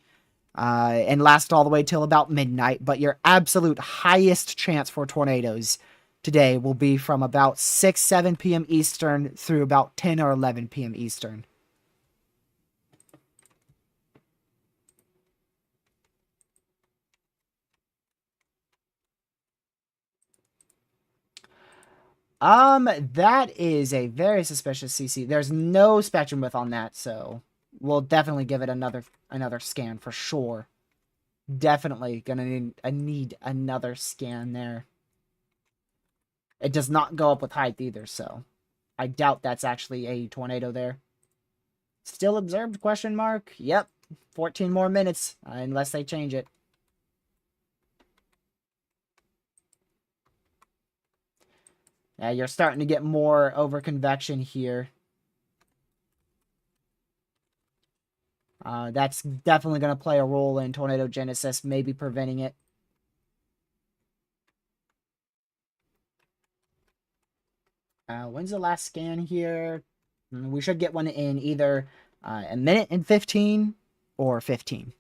and lasts all the way till about midnight, but your absolute highest chance for tornadoes today will be from about 6, 7 p.m. Eastern through about 10 or 11 p.m. Eastern. That is a very suspicious CC. There's no spectrum width on that, so we'll definitely give it another scan for sure. Definitely gonna need another scan there. It does not go up with height either, so I doubt that's actually a tornado there. Still observed, question mark? Yep. 14 more minutes, unless they change it. Yeah, you're starting to get more over convection here. That's definitely going to play a role in tornado genesis, maybe preventing it. When's the last scan here? We should get one in either a minute and 15 or 15.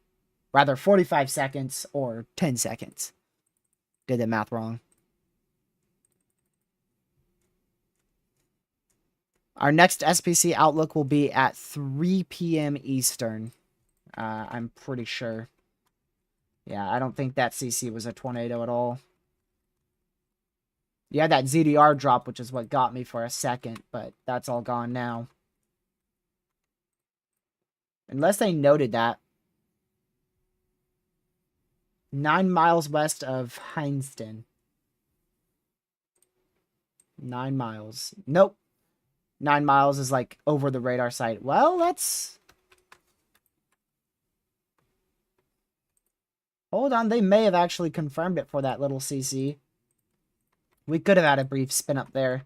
Rather, 45 seconds or 10 seconds. Did the math wrong. Our next SPC outlook will be at 3 p.m. Eastern. I'm pretty sure. Yeah, I don't think that CC was a tornado at all. You had that ZDR drop, which is what got me for a second, but that's all gone now. Unless they noted that. 9 miles west of Heinston. 9 miles. Nope. 9 miles is like over the radar site. Well, that's... Hold on, they may have actually confirmed it for that little CC. We could have had a brief spin up there.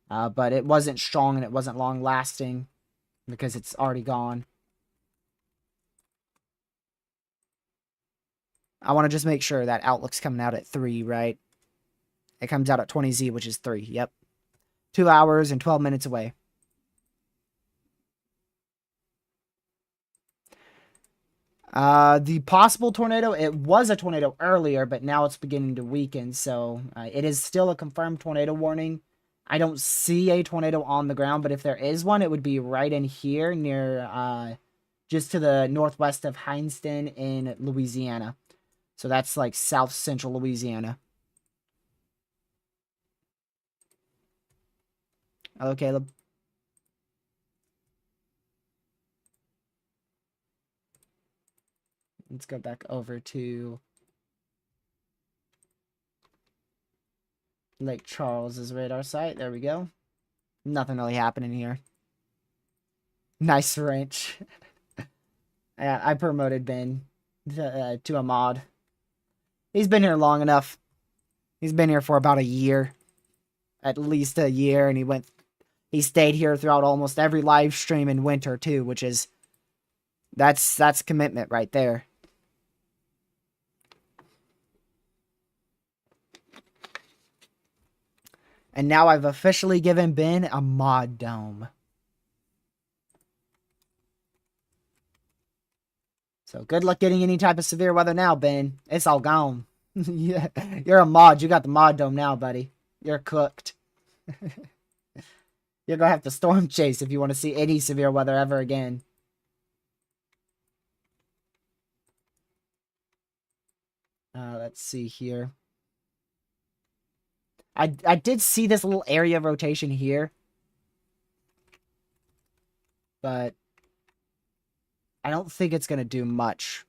But it wasn't strong and it wasn't long lasting. Because it's already gone. I want to just make sure that Outlook's coming out at 3, right? It comes out at 20Z, which is 3. Yep. 2 hours and 12 minutes away. The possible tornado, it was a tornado earlier, but now it's beginning to weaken, so it is still a confirmed tornado warning. I don't see a tornado on the ground, but if there is one, it would be right in here near, just to the northwest of Heinston in Louisiana. So that's like south central Louisiana. Hello, Caleb. Let's go back over to Lake Charles's radar site. There we go. Nothing really happening here. Nice wrench. Yeah, I promoted Ben to a mod. He's been here long enough. He's been here for about a year. At least a year, and he stayed here throughout almost every live stream in winter too, which is that's commitment right there. And now I've officially given Ben a mod dome. So good luck getting any type of severe weather now, Ben. It's all gone. Yeah, you're a mod. You got the mod dome now, buddy. You're cooked. You're gonna have to storm chase if you want to see any severe weather ever again. Let's see here. I did see this little area of rotation here, but I don't think it's gonna do much.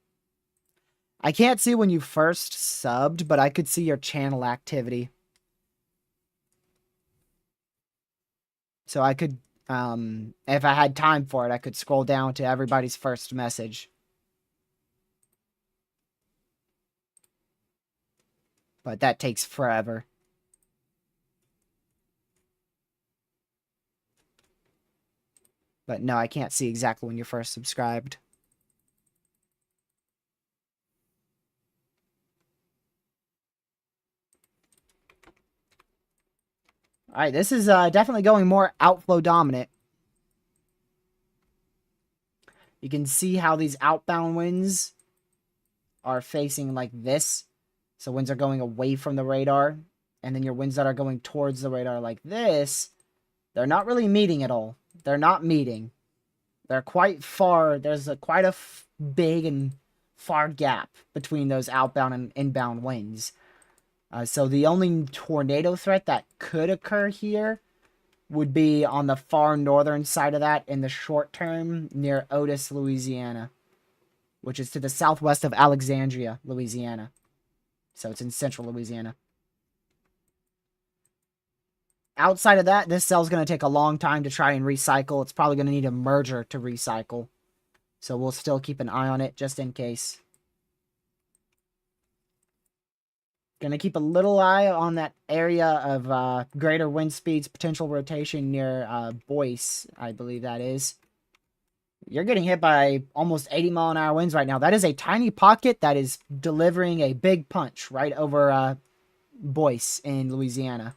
I can't see when you first subbed, but I could see your channel activity. So I could, if I had time for it, I could scroll down to everybody's first message. But that takes forever. But no, I can't see exactly when you're first subscribed. Alright, this is definitely going more outflow dominant. You can see how these outbound winds are facing like this. So winds are going away from the radar. And then your winds that are going towards the radar like this, they're not really meeting at all. They're not meeting. They're quite far. There's quite a big and far gap between those outbound and inbound winds. So the only tornado threat that could occur here would be on the far northern side of that in the short term near Otis, Louisiana, which is to the southwest of Alexandria, Louisiana. So it's in central Louisiana. Outside of that, this cell's going to take a long time to try and recycle. It's probably going to need a merger to recycle. So we'll still keep an eye on it just in case. Going to keep a little eye on that area of greater wind speeds, potential rotation near Boyce, I believe that is. You're getting hit by almost 80-mile-an-hour winds right now. That is a tiny pocket that is delivering a big punch right over Boyce in Louisiana.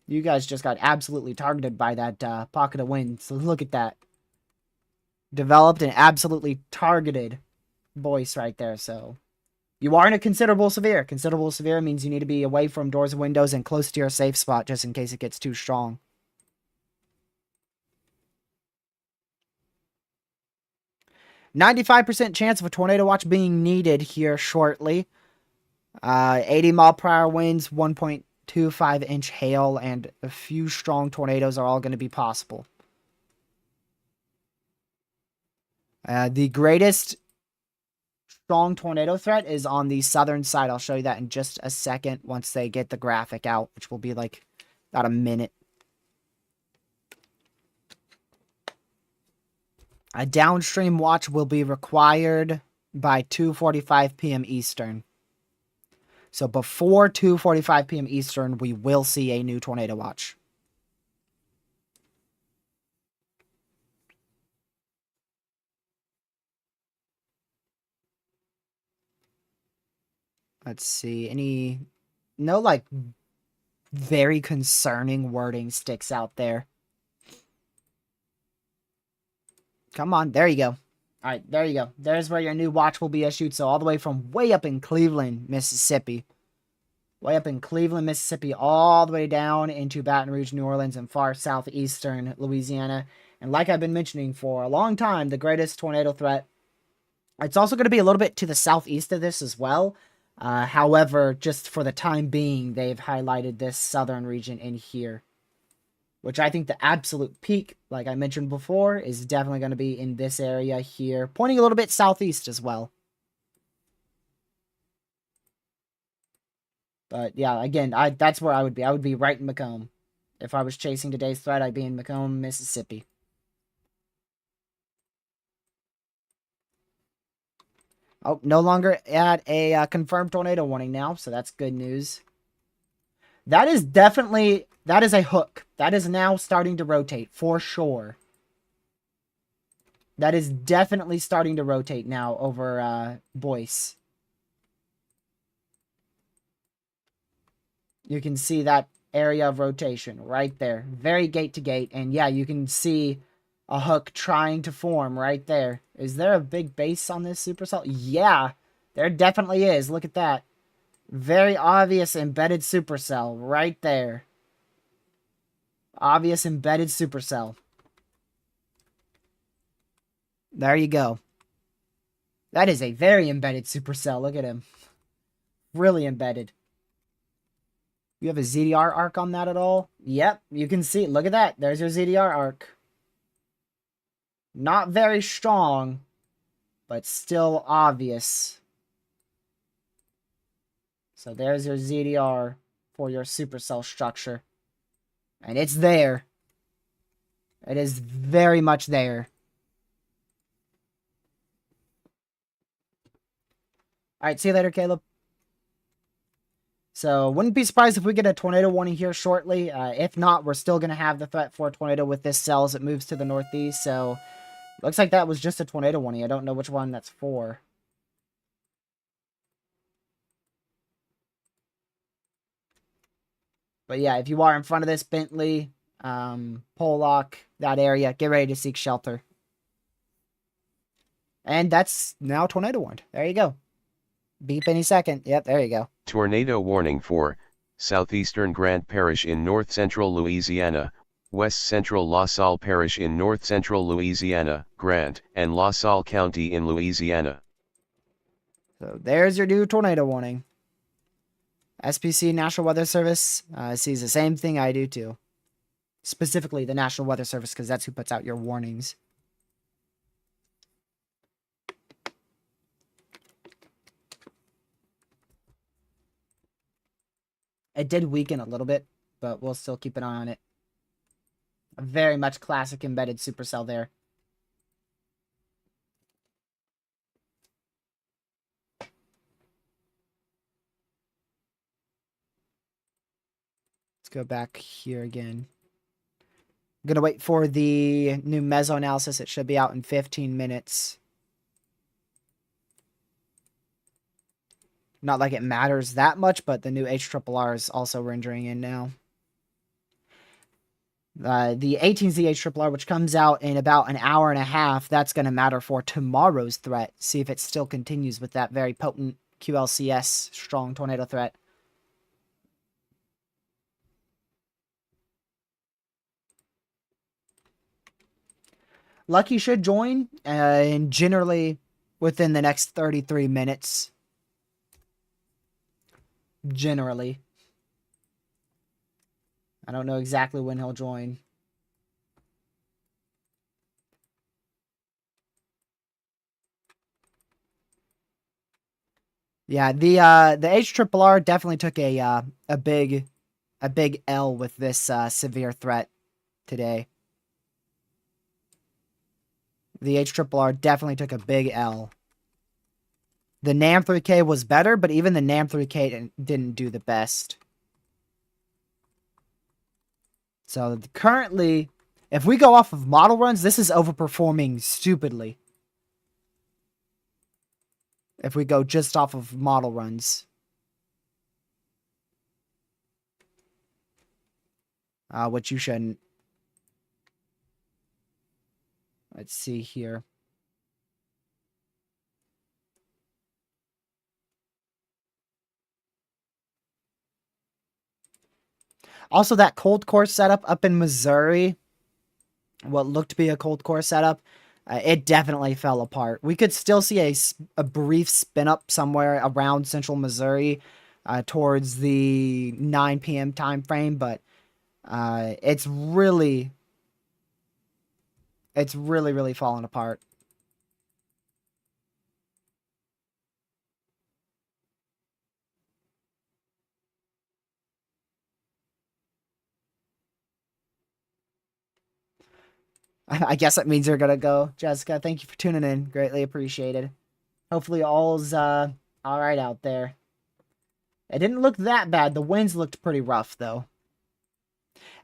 You guys just got absolutely targeted by that pocket of wind. So look at that. Developed and absolutely targeted Boyce right there. So you are in a considerable severe. Considerable severe means you need to be away from doors and windows and close to your safe spot just in case it gets too strong. %95 chance of a tornado watch being needed here shortly. 80-mile-per-hour winds, 1.25-inch hail, and a few strong tornadoes are all going to be possible. The greatest strong tornado threat is on the southern side. I'll show you that in just a second once they get the graphic out, which will be like about a minute. A downstream watch will be required by 2:45 p.m. Eastern. So before 2:45 p.m. Eastern, we will see a new tornado watch. Let's see. No, like, very concerning wording sticks out there. Come on. There you go. All right. There you go. There's where your new watch will be issued. So all the way from way up in Cleveland, Mississippi. Way up in Cleveland, Mississippi, all the way down into Baton Rouge, New Orleans, and far southeastern Louisiana. And like I've been mentioning for a long time, the greatest tornado threat. It's also going to be a little bit to the southeast of this as well. However, just for the time being, they've highlighted this southern region in here. Which I think the absolute peak, like I mentioned before, is definitely going to be in this area here. Pointing a little bit southeast as well. But yeah, again, that's where I would be. I would be right in Macomb. If I was chasing today's threat, I'd be in Macomb, Mississippi. Oh, no longer at a confirmed tornado warning now, so that's good news. That is a hook. That is now starting to rotate, for sure. That is definitely starting to rotate now over Boyce. You can see that area of rotation right there. Very gate to gate. And yeah, you can see a hook trying to form right there. Is there a big base on this supercell? Yeah, there definitely is. Look at that. Very obvious embedded supercell right there. Obvious embedded supercell. There you go. That is a very embedded supercell. Look at him. Really embedded. You have a ZDR arc on that at all? Yep, you can see. Look at that. There's your ZDR arc. Not very strong, but still obvious. So there's your ZDR for your supercell structure. And it's there. It is very much there. Alright, see you later, Caleb. So, wouldn't be surprised if we get a tornado warning here shortly. If not, we're still going to have the threat for a tornado with this cell as it moves to the northeast. So, looks like that was just a tornado warning. I don't know which one that's for. But yeah, if you are in front of this Bentley, Pollock, that area, get ready to seek shelter. And that's now tornado warned. There you go. Beep any second. Yep, there you go. Tornado warning for southeastern Grant Parish in north-central Louisiana, west-central La Salle Parish in north-central Louisiana, Grant, and La Salle County in Louisiana. So there's your new tornado warning. SPC, National Weather Service, sees the same thing I do too. Specifically the National Weather Service, because that's who puts out your warnings. It did weaken a little bit, but we'll still keep an eye on it. A very much classic embedded supercell there. Let's go back here again. I'm going to wait for the new Mesoanalysis. It should be out in 15 minutes. Not like it matters that much, but the new HRRR is also rendering in now. The 18Z HRRR, which comes out in about an hour and a half, that's going to matter for tomorrow's threat. See if it still continues with that very potent QLCS strong tornado threat. Lucky should join, and generally within the next 33 minutes. Generally. I don't know exactly when he'll join. Yeah, the HRRR definitely took a big L with this severe threat today. The HRRR definitely took a big L. The NAM 3K was better, but even the NAM 3K didn't do the best. So currently, if we go off of model runs, this is overperforming stupidly. If we go just off of model runs. Which you shouldn't. Let's see here. Also, that cold core setup up in Missouri, what looked to be a cold core setup, it definitely fell apart. We could still see a brief spin up somewhere around central Missouri towards the 9 p.m. time frame, but it's really falling apart. I guess that means you're gonna go. Jessica, thank you for tuning in. Greatly appreciated. Hopefully all's alright out there. It didn't look that bad. The winds looked pretty rough, though.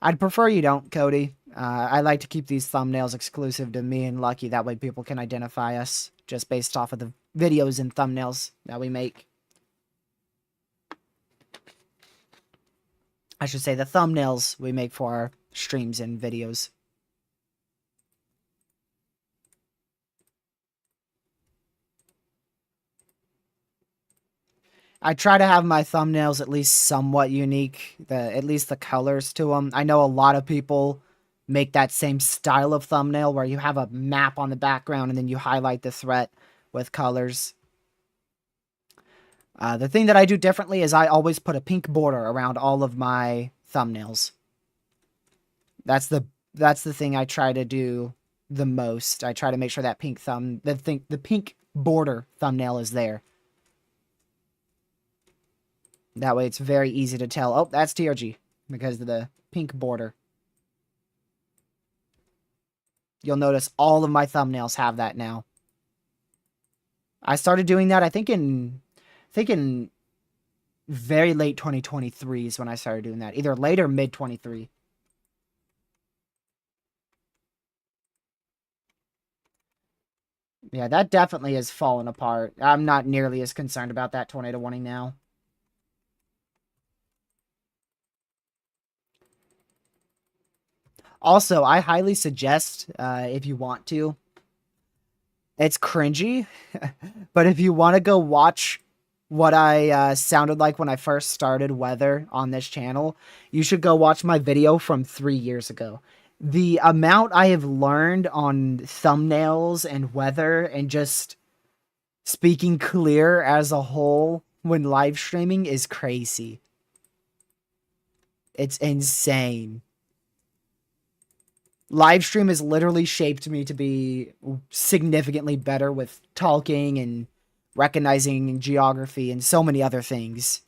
I'd prefer you don't, Cody. I like to keep these thumbnails exclusive to me and Lucky. That way people can identify us just based off of the videos and thumbnails that we make. I should say the thumbnails we make for our streams and videos. I try to have my thumbnails at least somewhat unique, at least the colors to them. I know a lot of people make that same style of thumbnail where you have a map on the background and then you highlight the threat with colors. The thing that I do differently is I always put a pink border around all of my thumbnails. That's the thing I try to do the most. I try to make sure that the pink border thumbnail is there. That way it's very easy to tell. Oh, that's TRG because of the pink border. You'll notice all of my thumbnails have that now. I started doing that, I think in very late 2023 is when I started doing that. Either late or mid 23. Yeah, that definitely has fallen apart. I'm not nearly as concerned about that tornado warning now. Also, I highly suggest, if you want to, it's cringy, but if you want to go watch what I sounded like when I first started weather on this channel, you should go watch my video from 3 years ago. The amount I have learned on thumbnails and weather and just speaking clear as a whole when live streaming is crazy. It's insane. Live stream has literally shaped me to be significantly better with talking and recognizing geography and so many other things.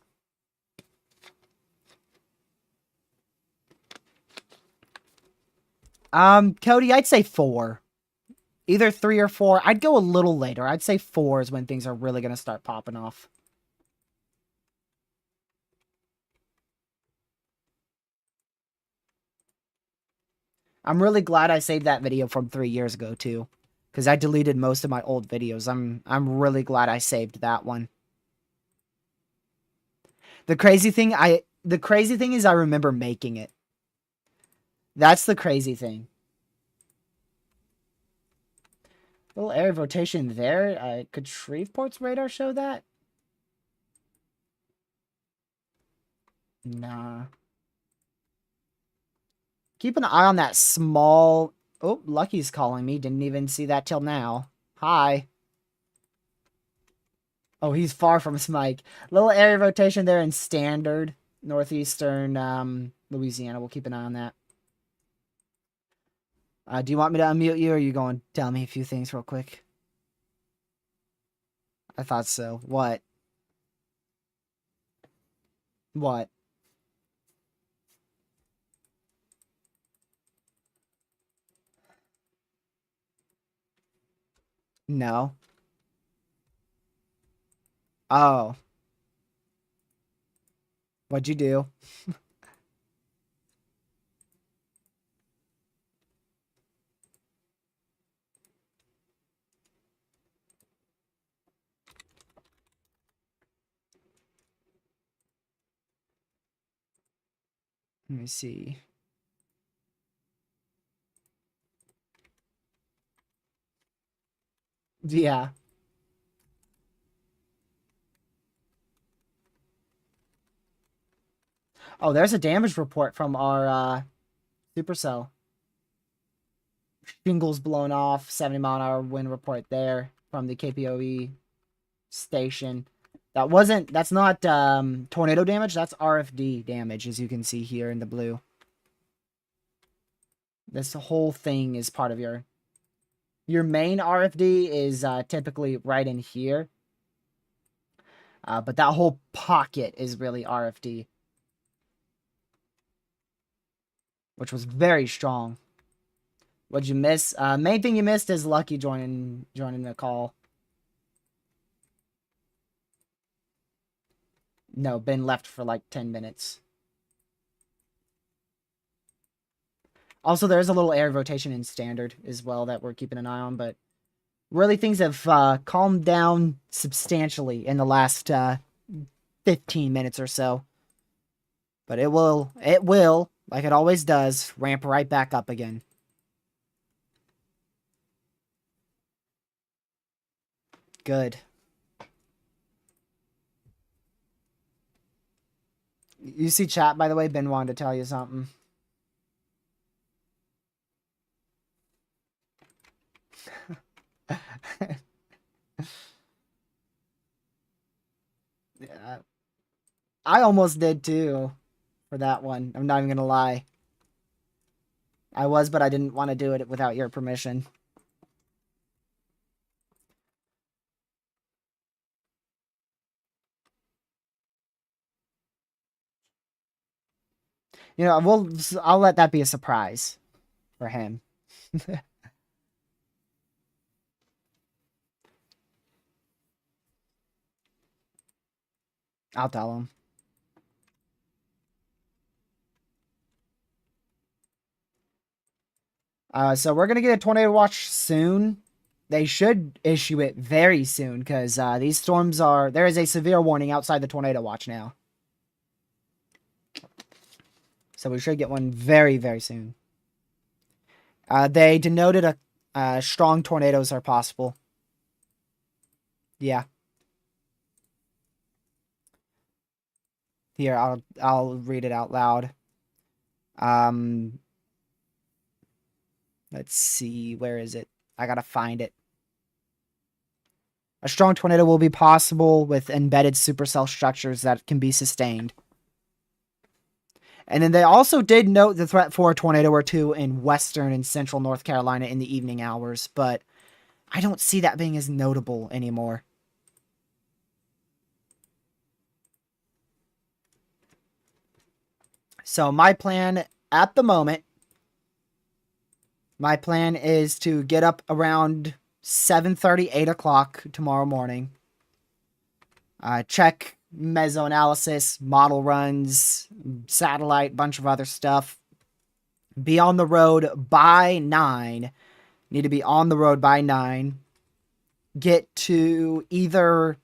Cody, I'd say 4. Either 3 or 4. I'd go a little later. I'd say 4 is when things are really going to start popping off. I'm really glad I saved that video from 3 years ago, too. Because I deleted most of my old videos. I'm really glad I saved that one. The crazy thing is I remember making it. That's the crazy thing. Little area of rotation there. Could Shreveport's radar show that? Nah. Keep an eye on that small... Oh, Lucky's calling me. Didn't even see that till now. Hi. Oh, he's far from his mic. Little area of rotation there in standard northeastern Louisiana. We'll keep an eye on that. Do you want me to unmute you, or are you going to tell me a few things real quick? I thought so. What? What? No. Oh. What'd you do? Let me see. Yeah. Oh, there's a damage report from our supercell. Shingles blown off, 70-mile-an-hour wind report there from the KPOE station. That's not tornado damage, that's RFD damage, as you can see here in the blue. This whole thing is part of your main RFD is typically right in here. But that whole pocket is really RFD. Which was very strong. What'd you miss? Main thing you missed is Lucky joining the call. No, been left for like 10 minutes. Also, there is a little air rotation in standard as well that we're keeping an eye on, but really things have calmed down substantially in the last 15 minutes or so. But it will, like it always does, ramp right back up again. Good. You see chat, by the way, Ben wanted to tell you something. Yeah, I almost did too for that one. I'm not even gonna lie. I was, but I didn't want to do it without your permission. You know, I'll let that be a surprise for him. I'll tell him. So we're gonna get a tornado watch soon. They should issue it very soon because these storms are. There is a severe warning outside the tornado watch now. So we should get one very, very soon. They denoted strong tornadoes are possible. Yeah. Here, I'll read it out loud. Let's see, where is it? I gotta find it. A strong tornado will be possible with embedded supercell structures that can be sustained. And then they also did note the threat for a tornado or two in western and central North Carolina in the evening hours, but I don't see that being as notable anymore. So my plan at the moment, my plan is to get up around 7:30, 8 o'clock tomorrow morning. Check Mesoanalysis, model runs, satellite, bunch of other stuff. Be on the road by 9. Need to be on the road by 9. Get to either...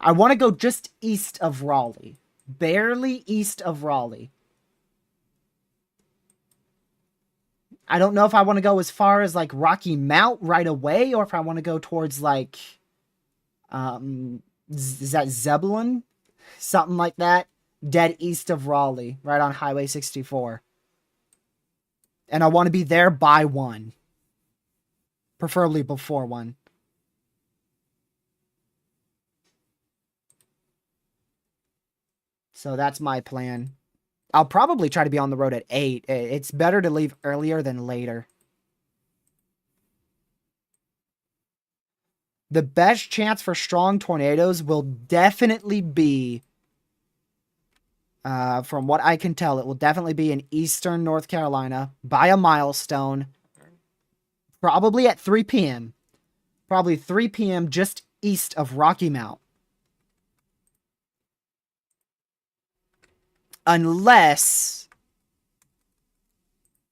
I want to go just east of Raleigh. Barely east of Raleigh. I don't know if I want to go as far as like Rocky Mount right away, or if I want to go towards like, is that Zebulon? Something like that. Dead east of Raleigh, right on Highway 64. And I want to be there by 1. Preferably before 1. So that's my plan. I'll probably try to be on the road at 8. It's better to leave earlier than later. The best chance for strong tornadoes will definitely be, from what I can tell, it will definitely be in eastern North Carolina by a milestone. Probably at 3 p.m. Probably 3 p.m. just east of Rocky Mount. Unless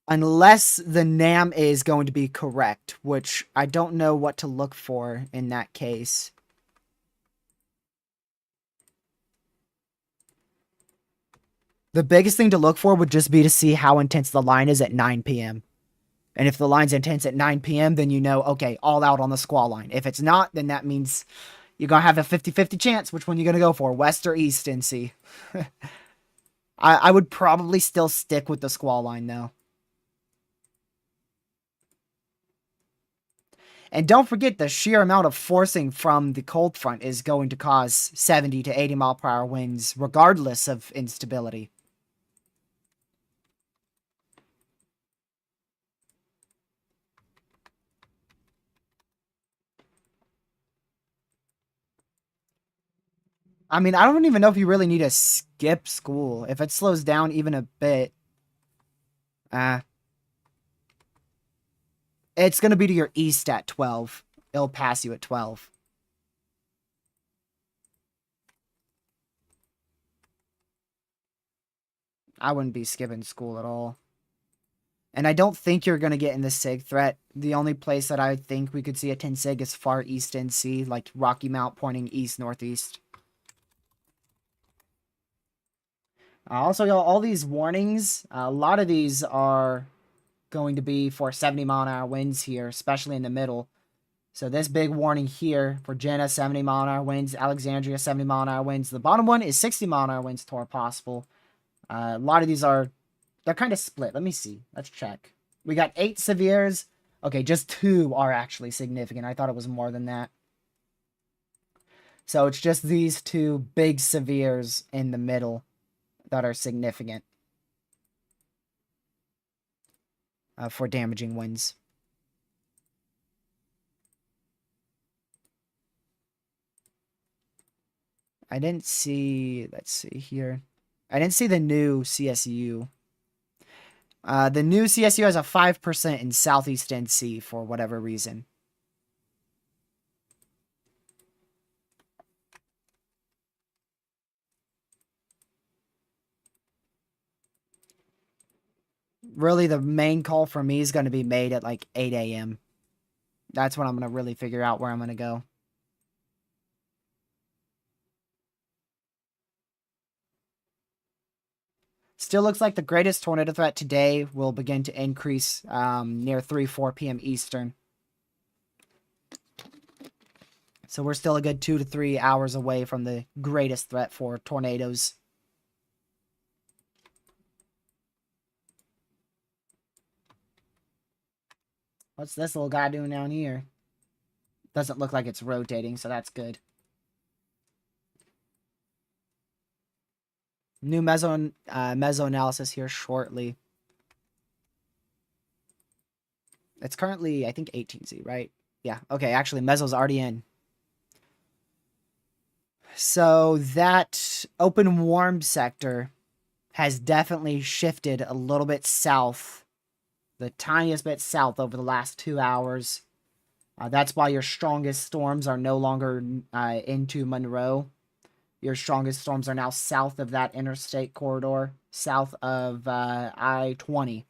the NAM is going to be correct, which I don't know what to look for in that case. The biggest thing to look for would just be to see how intense the line is at 9 p.m. And if the line's intense at 9 p.m., then you know, okay, all out on the squall line. If it's not, then that means you're going to have a 50-50 chance which one you're going to go for, west or east, NC. I would probably still stick with the squall line, though. And don't forget the sheer amount of forcing from the cold front is going to cause 70 to 80 mile per hour winds, regardless of instability. I mean, I don't even know if you really need to skip school. If it slows down even a bit. It's going to be to your east at 12. It'll pass you at 12. I wouldn't be skipping school at all. And I don't think you're going to get in the SIG threat. The only place that I think we could see a 10 SIG is far east NC, like Rocky Mount pointing east-northeast. Also, y'all, all these warnings, a lot of these are going to be for 70-mile-an-hour winds here, especially in the middle. So this big warning here, Virginia, 70-mile-an-hour winds, Alexandria, 70-mile-an-hour winds. The bottom one is 60-mile-an-hour winds to possible. A lot of these they're kind of split. Let me see. Let's check. We got 8 severes. Okay, just 2 are actually significant. I thought it was more than that. So it's just these 2 big severes in the middle that are significant for damaging winds. I didn't see, let's see here. I didn't see the new CSU. The new CSU has a 5% in Southeast NC for whatever reason. Really, the main call for me is going to be made at like 8 a.m. That's when I'm going to really figure out where I'm going to go. Still looks like the greatest tornado threat today will begin to increase near 4 p.m. Eastern. So we're still a good 2 to 3 hours away from the greatest threat for tornadoes. What's this little guy doing down here? Doesn't look like it's rotating, so that's good. New Mesoanalysis here shortly. It's currently, I think, 18Z, right? Yeah, okay, actually, Meso's already in. So that open warm sector has definitely shifted a little bit south. The tiniest bit south over the last 2 hours. That's why your strongest storms are no longer into Monroe. Your strongest storms are now south of that interstate corridor, south of I-20.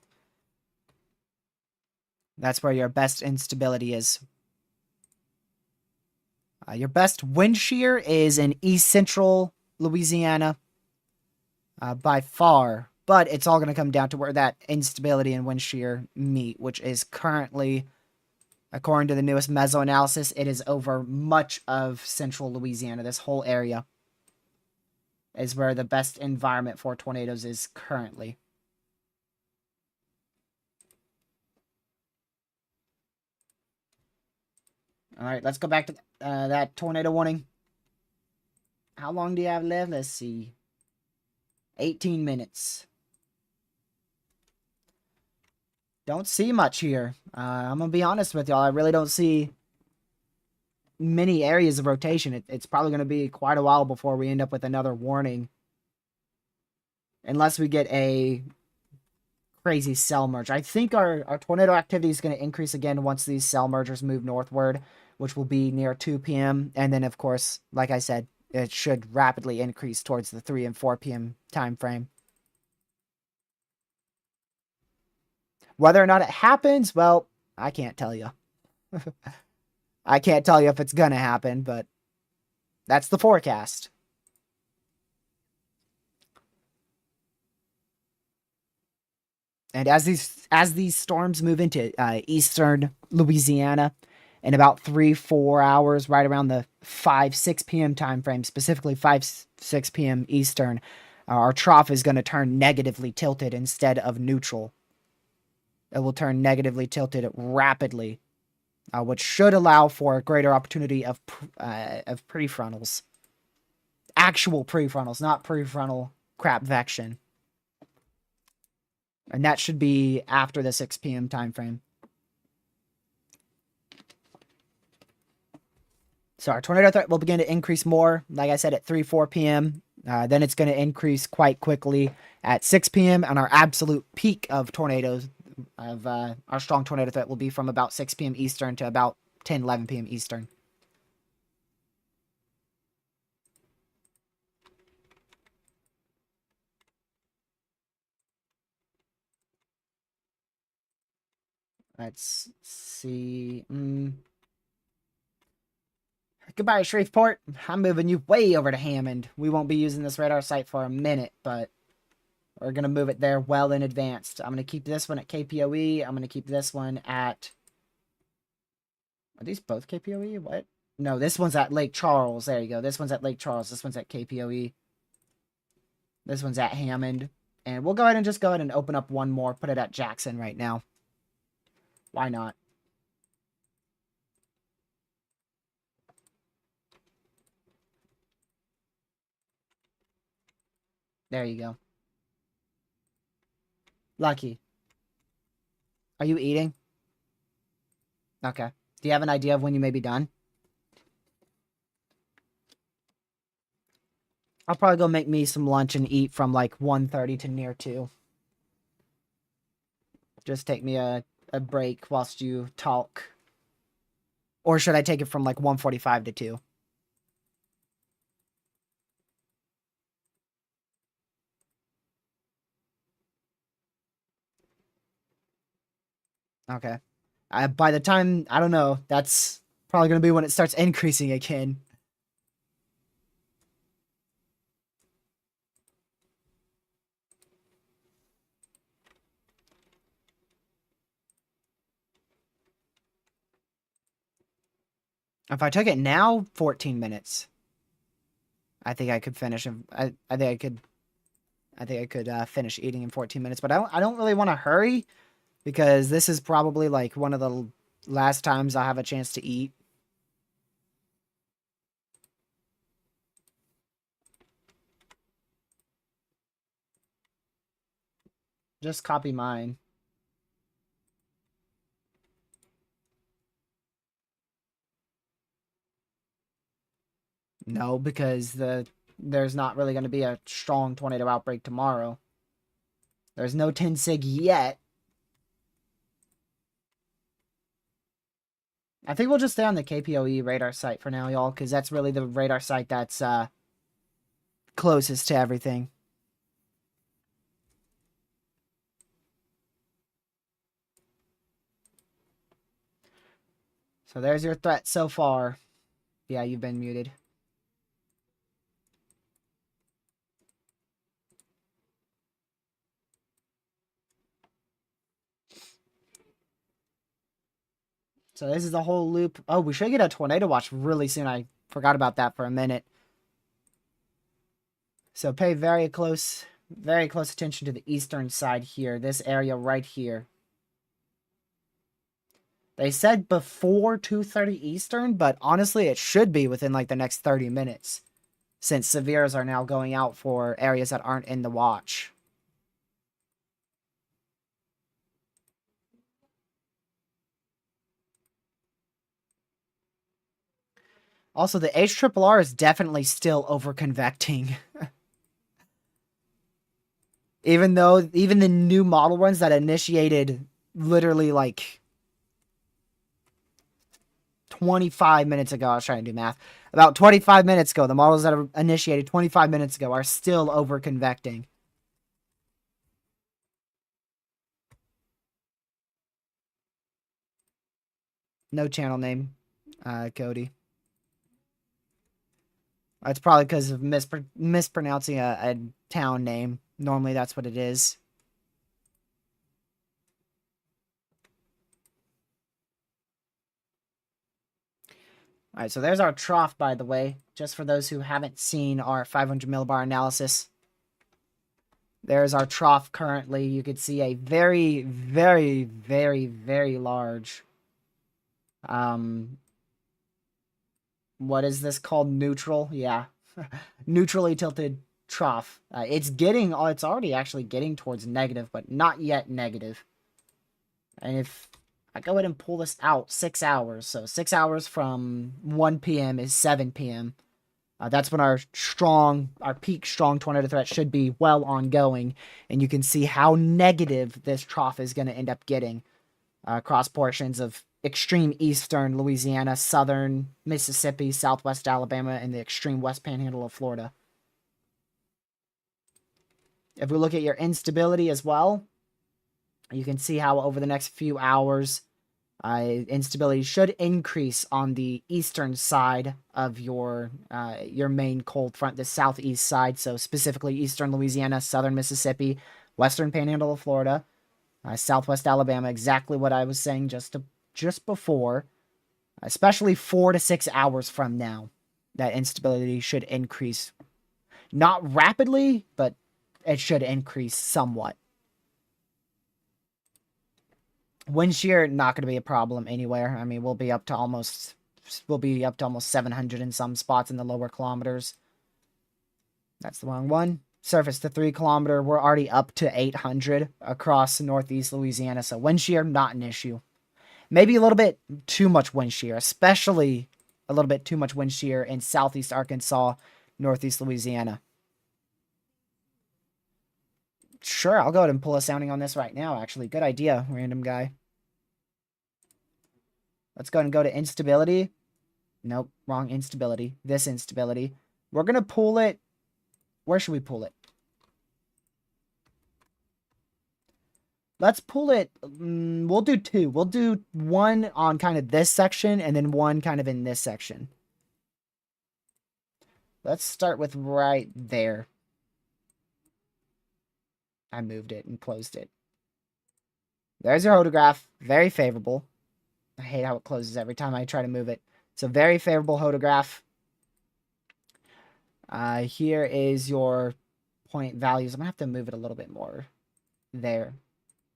That's where your best instability is. Your best wind shear is in east central Louisiana by far, but it's all going to come down to where that instability and wind shear meet, which is currently, according to the newest Mesoanalysis, it is over much of central Louisiana. This whole area is where the best environment for tornadoes is currently. All right, let's go back to that tornado warning. How long do you have left? Let's see. 18 minutes. Don't see much here. I'm going to be honest with y'all. I really don't see many areas of rotation. It's probably going to be quite a while before we end up with another warning. Unless we get a crazy cell merge. I think our tornado activity is going to increase again once these cell mergers move northward, which will be near 2 p.m. And then, of course, like I said, it should rapidly increase towards the 3 and 4 p.m. time frame. Whether or not it happens, well, I can't tell you. I can't tell you if it's going to happen, but that's the forecast. And as these storms move into eastern Louisiana in about 3-4 hours, right around the 5-6 p.m. time frame, specifically 5-6 p.m. Eastern, our trough is going to turn negatively tilted instead of neutral. It will turn negatively tilted rapidly, which should allow for a greater opportunity of prefrontals. Actual prefrontals, not prefrontal crapvection. And that should be after the 6 p.m. time frame. So our tornado threat will begin to increase more, like I said, at 3-4 p.m. Then it's going to increase quite quickly at 6 p.m. And our absolute peak of tornadoes of our strong tornado threat will be from about 6 p.m. Eastern to about 10-11 p.m. Eastern. Let's see. Goodbye, Shreveport. I'm moving you way over to Hammond. We won't be using this radar site for a minute, but we're going to move it there well in advance. I'm going to keep this one at KPOE. I'm going to keep this one at... Are these both KPOE? What? No, this one's at Lake Charles. There you go. This one's at Lake Charles. This one's at KPOE. This one's at Hammond. And we'll go ahead and open up one more. Put it at Jackson right now. Why not? There you go. Lucky. Are you eating? Okay. Do you have an idea of when you may be done? I'll probably go make me some lunch and eat from like 1:30 to near 2. Just take me a break whilst you talk. Or should I take it from like 1:45 to 2? Okay. By the time, I don't know, that's probably going to be when it starts increasing again. If I took it now, 14 minutes. I think I could finish. I think I could finish eating in 14 minutes. But I don't really want to hurry because this is probably like one of the last times I have a chance to eat. Just copy mine. No, because there's not really going to be a strong tornado outbreak tomorrow. There's no 10 sig yet. I think we'll just stay on the KPOE radar site for now, y'all, because that's really the radar site that's closest to everything. So there's your threat so far. Yeah, you've been muted. So this is the whole loop. Oh, we should get a tornado watch really soon. I forgot about that for a minute. So pay very close attention to the eastern side here. This area right here. They said before 2:30 Eastern, but honestly, it should be within like the next 30 minutes. Since severes are now going out for areas that aren't in the watch. Also, the HRRR is definitely still overconvecting. Even the new model runs that initiated literally like 25 minutes ago, I was trying to do math. About 25 minutes ago, the models that are initiated 25 minutes ago are still overconvecting. No channel name, Cody. It's probably because of mispronouncing a town name. Normally, that's what it is. All right, so there's our trough, by the way, just for those who haven't seen our 500 millibar analysis. There's our trough currently. You could see a very, very, very, very large, what is this called? Neutral? Yeah. Neutrally tilted trough. It's already actually getting towards negative, but not yet negative. And if I go ahead and pull this out 6 hours, so 6 hours from 1 p.m. is 7 p.m. That's when our peak strong tornado threat should be well ongoing, and you can see how negative this trough is going to end up getting across portions of extreme eastern Louisiana, southern Mississippi, southwest Alabama, and the extreme west panhandle of Florida. If we look at your instability as well, you can see how over the next few hours, instability should increase on the eastern side of your main cold front, the southeast side. So specifically eastern Louisiana, southern Mississippi, western panhandle of Florida, southwest Alabama. Exactly what I was saying just before. Especially 4 to 6 hours from now, that instability should increase. Not rapidly, but it should increase somewhat. Wind shear, not going to be a problem anywhere. I mean, we'll be up to almost 700 in some spots in the lower kilometers. That's the wrong one. Surface to 3 kilometer, we're already up to 800 across northeast Louisiana. So wind shear, not an issue. Maybe a little bit too much wind shear, especially a little bit too much wind shear in southeast Arkansas, northeast Louisiana. Sure, I'll go ahead and pull a sounding on this right now, actually. Good idea, random guy. Let's go ahead and go to instability. Nope, wrong instability. This instability. We're going to pull it. Where should we pull it? Let's pull it. We'll do 2. We'll do one on kind of this section and then one kind of in this section. Let's start with right there. I moved it and closed it. There's your photograph. Very favorable. I hate how it closes every time I try to move it. So very favorable photograph. Here is your point values. I'm going to have to move it a little bit more there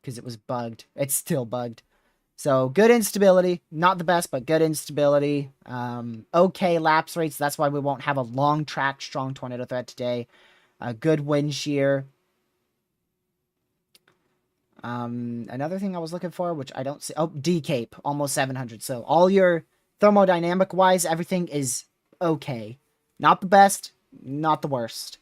because it was bugged. It's still bugged. So good instability. Not the best, but good instability. Okay lapse rates. That's why we won't have a long track strong tornado threat today. Good wind shear. Another thing I was looking for, which I don't see. Oh, D-cape, almost 700. So all your thermodynamic wise, everything is okay. Not the best, not the worst.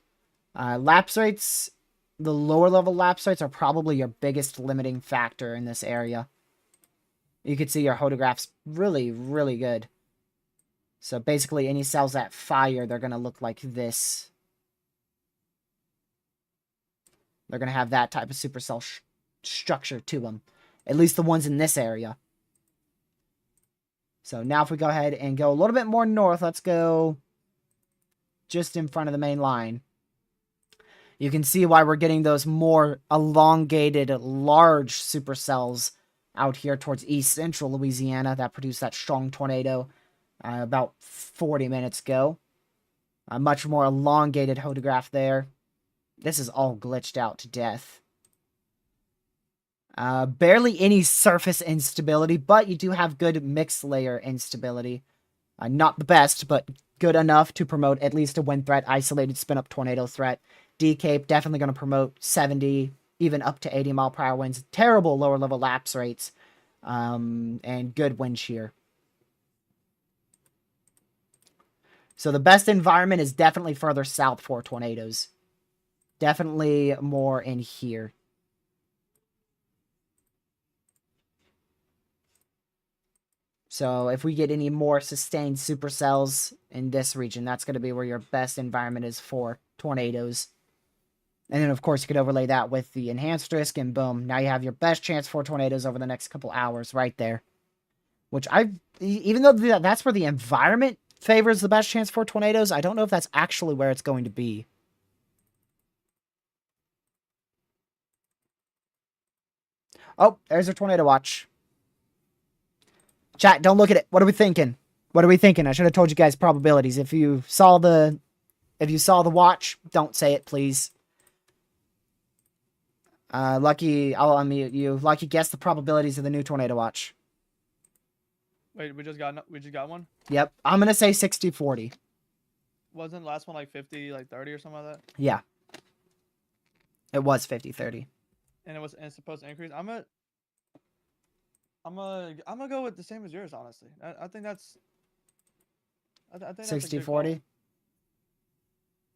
Lapse rates, the lower level lapse rates are probably your biggest limiting factor in this area. You can see your photographs really, really good. So basically any cells that fire, they're going to look like this. They're going to have that type of supercell structure to them. At least the ones in this area. So now if we go ahead and go a little bit more north, let's go just in front of the main line. You can see why we're getting those more elongated, large supercells out here towards east central Louisiana that produced that strong tornado about 40 minutes ago. A much more elongated photograph there. This is all glitched out to death. Barely any surface instability, but you do have good mixed layer instability. Not the best, but good enough to promote at least a wind threat, isolated spin-up tornado threat. D-cape, definitely going to promote 70, even up to 80 mile per hour winds. Terrible lower level lapse rates, and good wind shear. So the best environment is definitely further south for tornadoes. Definitely more in here. So if we get any more sustained supercells in this region, that's going to be where your best environment is for tornadoes. And then, of course, you could overlay that with the enhanced risk, and boom, now you have your best chance for tornadoes over the next couple hours right there. Which even though that's where the environment favors the best chance for tornadoes, I don't know if that's actually where it's going to be. Oh, there's a tornado watch. Chat, don't look at it. What are we thinking? What are we thinking? I should have told you guys probabilities. If you saw the watch, don't say it, please. Lucky, I'll unmute you. Lucky, guess the probabilities of the new tornado watch. Wait, we just got one? Yep. I'm going to say 60-40. Wasn't the last one like 50, like 30 or something like that? Yeah. It was 50-30. And it's supposed to increase. I'm gonna go with the same as yours, honestly. I think that's 60-40.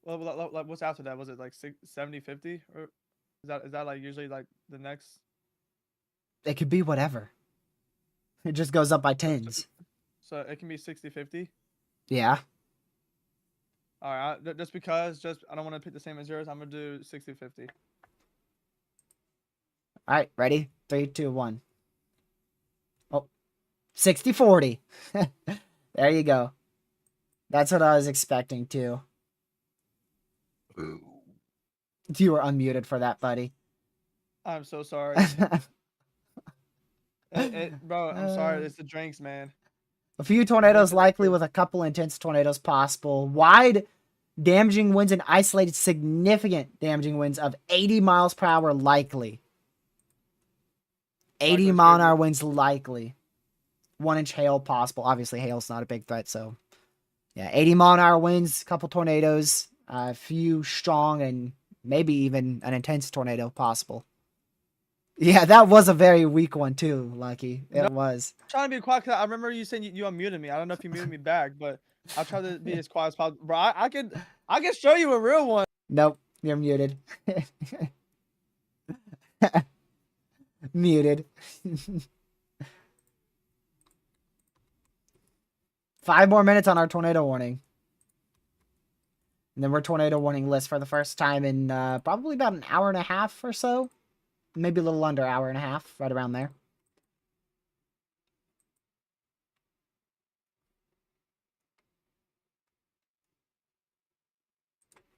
Well, what's after that? Was it like 70, 50? Or is that like usually like the next? It could be whatever. It just goes up by So, so, tens. so it can be 60, 50. Yeah. All right, just because I don't want to pick the same as yours, I'm gonna do 60, 50. All right, ready? 3, 2, 1. Oh, 60, 40. There you go. That's what I was expecting too. You were unmuted for that, buddy. I'm so sorry. Bro, I'm sorry. It's the drinks, man. A few The drinks tornadoes have been likely crazy. with a couple intense tornadoes possible. Wide damaging winds and isolated significant damaging winds of 80 miles per hour likely. 80 Likely is mile an crazy. hour winds likely. 1-inch hail possible. Obviously, hail's not a big threat, so yeah, 80 mile an hour winds, couple tornadoes, a few strong and maybe even an intense tornado possible. Yeah, that was a very weak one too, Lucky. No, It was. I'm trying to be quiet. 'Cause I remember you saying you unmuted me. I don't know if you muted me back, but I'll try to be as quiet as possible. Bro, I can show you a real one. Nope, you're muted. Muted. 5 more minutes on our tornado warning. And then we're tornado warning list for the first time in probably about an hour and a half or so. Maybe a little under hour and a half, right around there.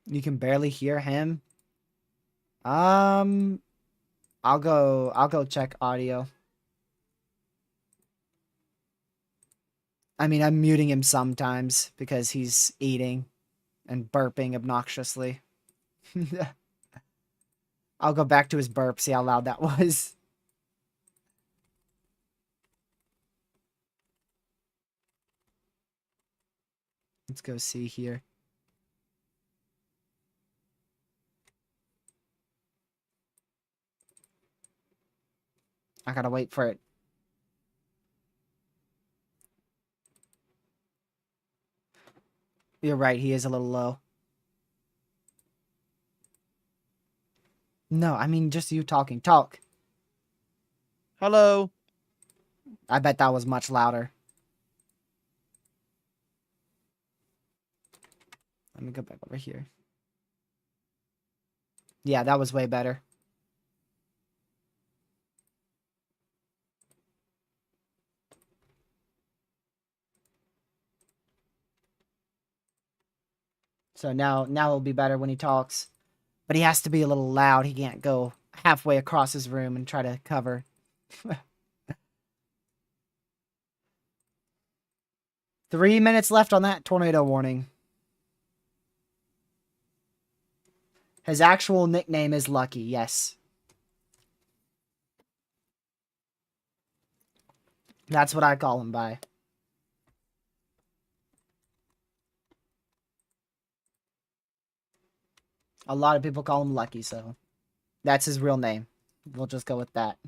You can barely hear him. I'll go check audio. I mean, I'm muting him sometimes because he's eating and burping obnoxiously. I'll go back to his burp, see how loud that was. Let's go see here. I gotta wait for it. You're right, he is a little low. No, I mean just you talking. Talk. Hello. I bet that was much louder. Let me go back over here. Yeah, that was way better. So now it'll be better when he talks. But he has to be a little loud. He can't go halfway across his room and try to cover. 3 minutes left on that tornado warning. His actual nickname is Lucky, yes. That's what I call him by. A lot of people call him Lucky, so that's his real name. We'll just go with that.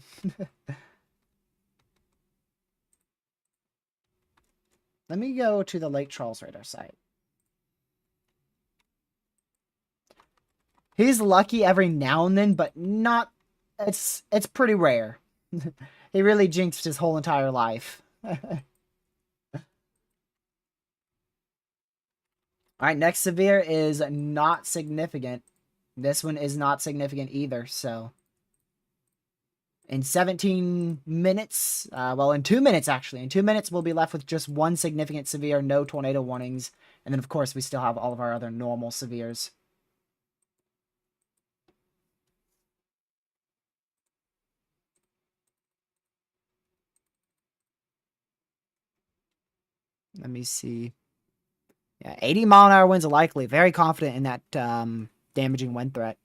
Let me go to the Lake Charles radar site. He's lucky every now and then, but not. It's pretty rare. He really jinxed his whole entire life. All right, next severe is not significant. This one is not significant either, so. In 17 minutes, well, in 2 minutes, actually. In 2 minutes, we'll be left with just one significant severe, no tornado warnings. And then, of course, we still have all of our other normal severes. Let me see. Yeah, 80 mile an hour winds are likely. Very confident in that damaging wind threat.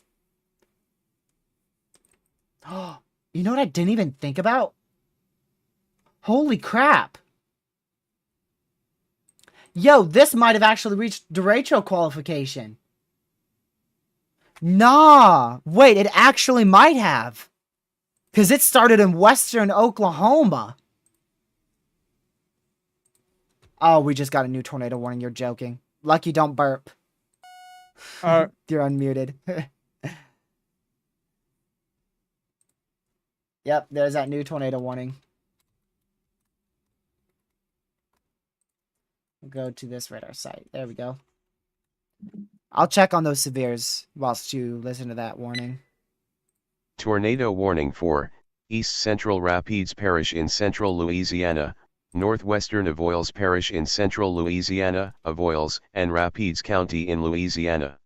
Oh, you know what I didn't even think about? Holy crap. Yo, this might have actually reached Derecho qualification. Nah. Wait, it actually might have. Because it started in western Oklahoma. Oh, we just got a new tornado warning. You're joking. Lucky, don't burp. You're unmuted. Yep, there's that new tornado warning. We'll go to this radar site. There we go. I'll check on those severes whilst you listen to that warning. Tornado warning for East Central Rapides Parish in central Louisiana, northwestern Avoyelles Parish in central Louisiana, Avoyelles and Rapides County in Louisiana.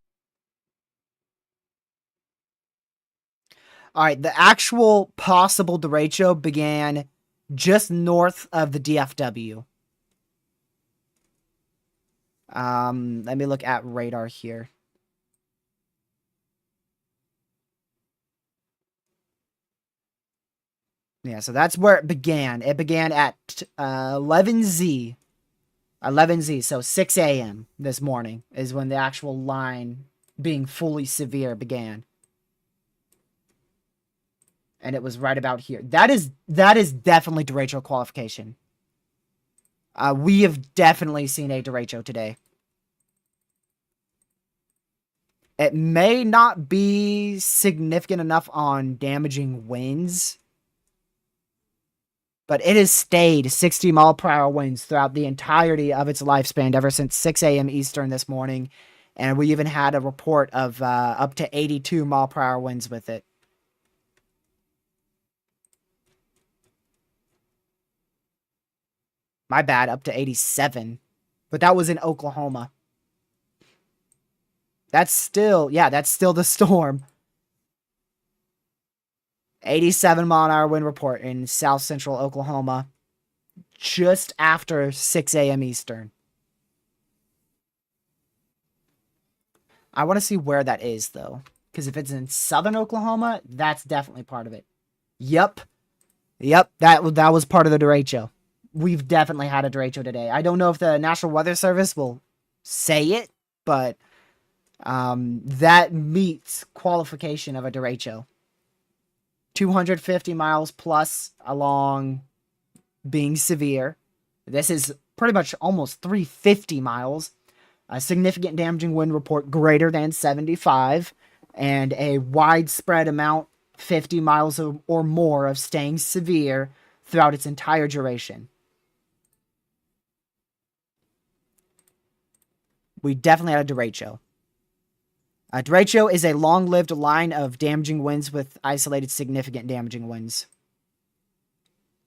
All right, the actual possible derecho began just north of the DFW. Let me look at radar here. Yeah, so that's where it began. It began at 11Z. 11Z, so 6 a.m. this morning is when the actual line being fully severe began. And it was right about here. That is definitely derecho qualification. We have definitely seen a derecho today. It may not be significant enough on damaging winds, but it has stayed 60-mile-per-hour winds throughout the entirety of its lifespan ever since 6 a.m. Eastern this morning. And we even had a report of up to 82-mile-per-hour winds with it. My bad, up to 87. But that was in Oklahoma. That's still the storm. 87-mile-an-hour wind report in south central Oklahoma just after 6 a.m. Eastern. I want to see where that is, though. Because if it's in southern Oklahoma, that's definitely part of it. Yep, that was part of the derecho. We've definitely had a derecho today. I don't know if the National Weather Service will say it, but that meets qualification of a derecho. 250 miles plus along being severe. This is pretty much almost 350 miles. A significant damaging wind report greater than 75, and a widespread amount, 50 miles or more, of staying severe throughout its entire duration. We definitely had a derecho. A derecho is a long-lived line of damaging winds with isolated significant damaging winds.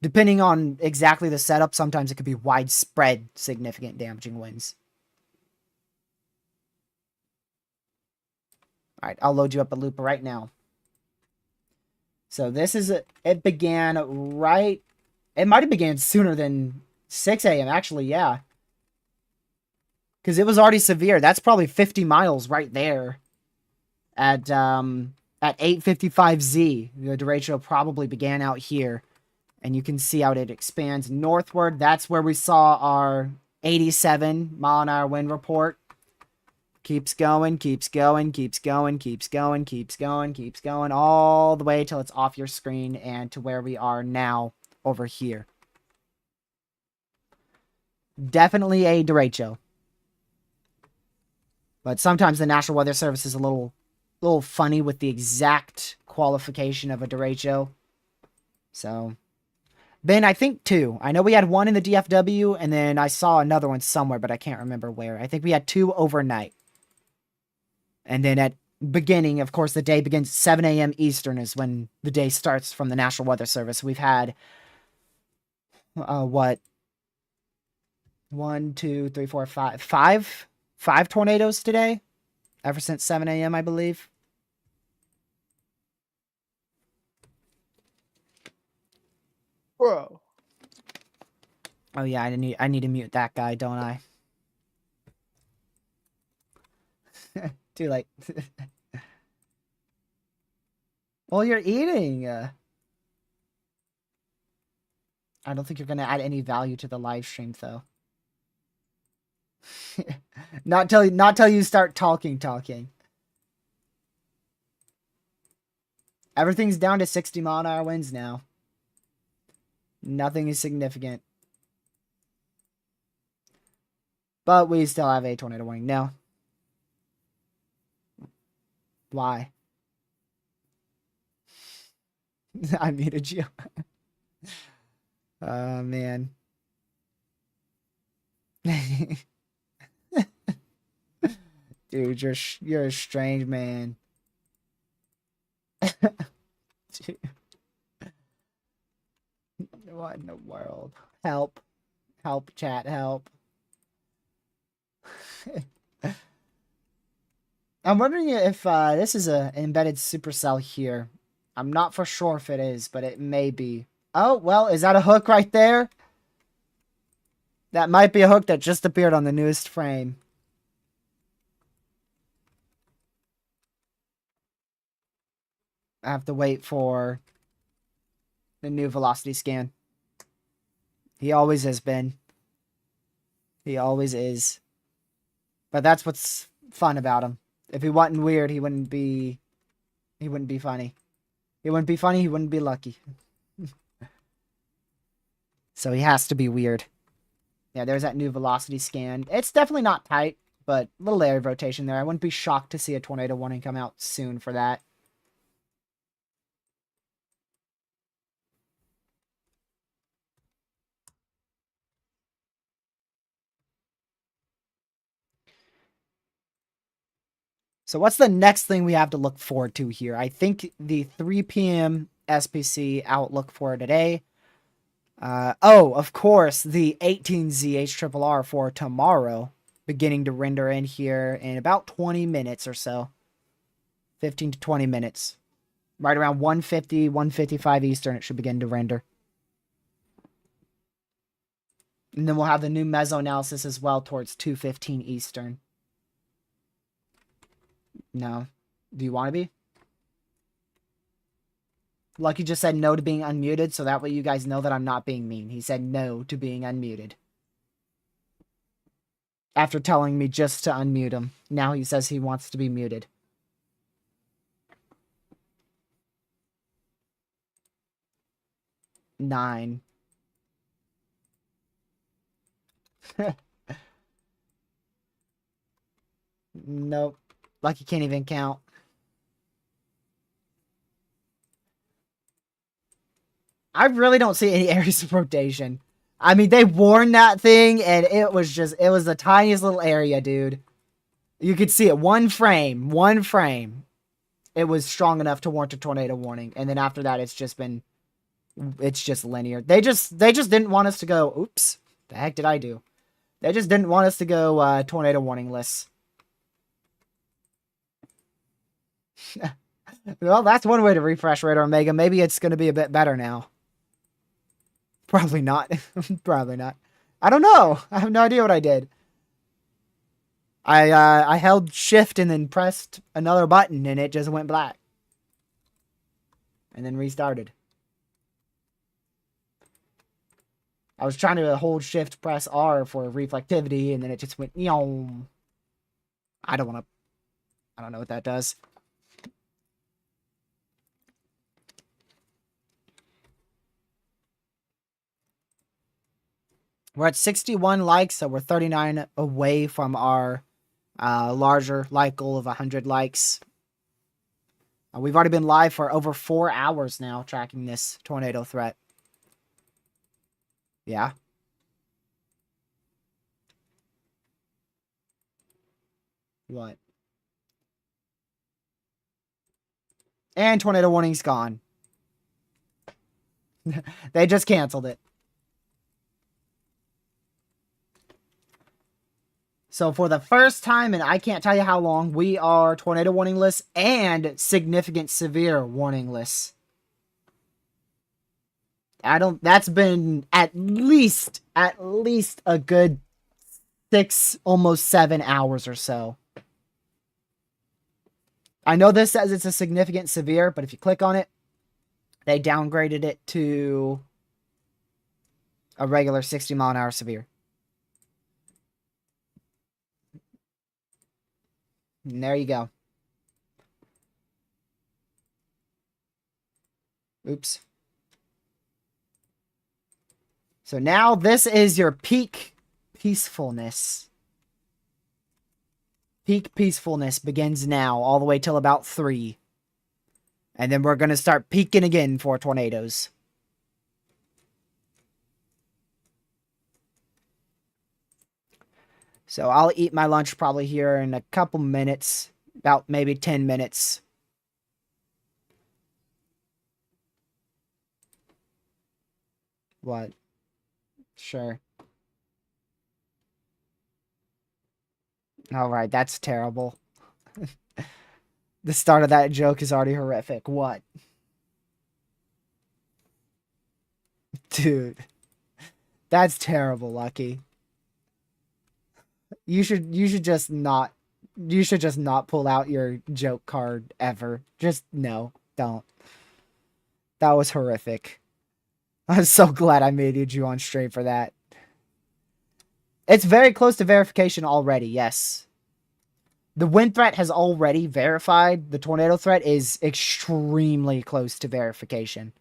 Depending on exactly the setup, sometimes it could be widespread significant damaging winds. All right, I'll load you up a loop right now. So this is it began right. It might have began sooner than 6 a.m. actually, yeah. Because it was already severe. That's probably 50 miles right there. At 8:55Z, the derecho probably began out here, and you can see how it expands northward. That's where we saw our 87-mile-an-hour wind report. Keeps going, keeps going, keeps going, keeps going, keeps going, keeps going, all the way till it's off your screen and to where we are now over here. Definitely a derecho. But sometimes the National Weather Service is a little funny with the exact qualification of a derecho. So, Ben, I think two. I know we had one in the DFW, and then I saw another one somewhere, but I can't remember where. I think we had two overnight. And then at beginning, of course, the day begins 7 a.m. Eastern is when the day starts from the National Weather Service. We've had, what? 1, 2, 3, 4, 5. Five tornadoes today? Ever since 7 a.m., I believe. Bro. Oh yeah, I need to mute that guy, don't I? Too late. Well, you're eating. I don't think you're gonna add any value to the live stream, though. not till you start talking. Everything's down to 60-mile-an-hour winds now. Nothing is significant. But we still have a tornado warning now. Why? I muted you. Oh, man. Dude, you're a strange man. Dude, what in the world? Help. Help, chat, help. I'm wondering if this is an embedded supercell here. I'm not for sure if it is, but it may be. Oh, well, is that a hook right there? That might be a hook that just appeared on the newest frame. I have to wait for the new velocity scan. He always has been. He always is. But that's what's fun about him. If he wasn't weird, he wouldn't be funny. He wouldn't be funny, he wouldn't be lucky. So he has to be weird. Yeah, there's that new velocity scan. It's definitely not tight, but a little area of rotation there. I wouldn't be shocked to see a tornado warning come out soon for that. So what's the next thing we have to look forward to here? I think the 3 p.m. SPC outlook for today. Of course, the 18ZHRRR for tomorrow, beginning to render in here in about 20 minutes or so. 15 to 20 minutes. Right around 1:50, 1:55 Eastern, it should begin to render. And then we'll have the new Mesoanalysis as well towards 2:15 Eastern. No. Do you want to be? Lucky just said no to being unmuted, so that way you guys know that I'm not being mean. He said no to being unmuted. After telling me just to unmute him. Now he says he wants to be muted. Nine. Nope. Lucky can't even count. I really don't see any areas of rotation. I mean, they warned that thing, and it was the tiniest little area, dude. You could see it. One frame. It was strong enough to warrant a tornado warning. And then after that, it's just linear. They just didn't want us to go, oops, the heck did I do? They just didn't want us to go tornado warning-less. Well, that's one way to refresh Radar Omega. Maybe it's going to be a bit better now. Probably not. Probably not. I don't know. I have no idea what I did. I held shift and then pressed another button and it just went black. And then restarted. I was trying to hold shift, press R for reflectivity, and then it just went, I don't know what that does. We're at 61 likes, so we're 39 away from our larger like goal of 100 likes. We've already been live for over 4 hours now tracking this tornado threat. Yeah. What? And tornado warning's gone. They just canceled it. So for the first time, and I can't tell you how long, we are tornado warningless and significant severe warningless. That's been at least a good 6, almost 7 hours or so. I know this says it's a significant severe, but if you click on it, they downgraded it to a regular 60-mile-an-hour severe. And there you go. Oops. So now this is your peak peacefulness. Peak peacefulness begins now, all the way till about 3. And then we're going to start peaking again for tornadoes. So I'll eat my lunch probably here in a couple minutes. About maybe 10 minutes. What? Sure. Alright, that's terrible. The start of that joke is already horrific. What? Dude. That's terrible, Lucky. You should just not pull out your joke card ever. Just no, don't. That was horrific. I'm so glad I muted you on stream for that. It's very close to verification already, yes. The wind threat has already verified. The tornado threat is extremely close to verification.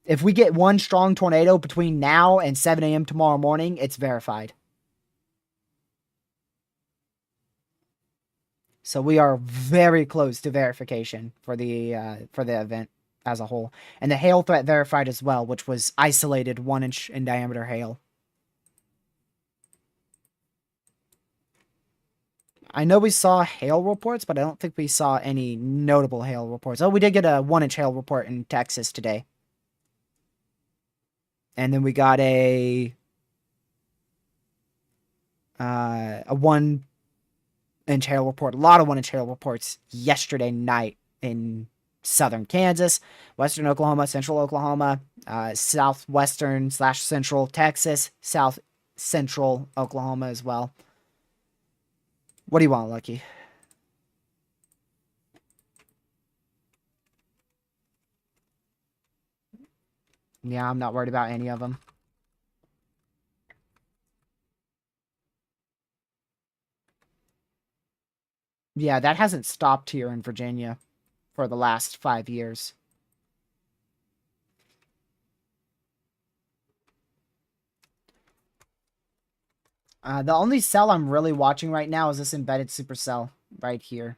If we get one strong tornado between now and 7 a.m. tomorrow morning, it's verified. So we are very close to verification for the event as a whole. And the hail threat verified as well, which was isolated 1-inch in diameter hail. I know we saw hail reports, but I don't think we saw any notable hail reports. Oh, we did get a 1-inch hail report in Texas today. And then we got a 1-inch hail report. A lot of 1-inch hail reports yesterday night in southern Kansas, western Oklahoma, central Oklahoma, southwestern/central Texas, south central Oklahoma as well. What do you want, Lucky? Yeah, I'm not worried about any of them. Yeah, that hasn't stopped here in Virginia for the last 5 years. The only cell I'm really watching right now is this embedded supercell right here.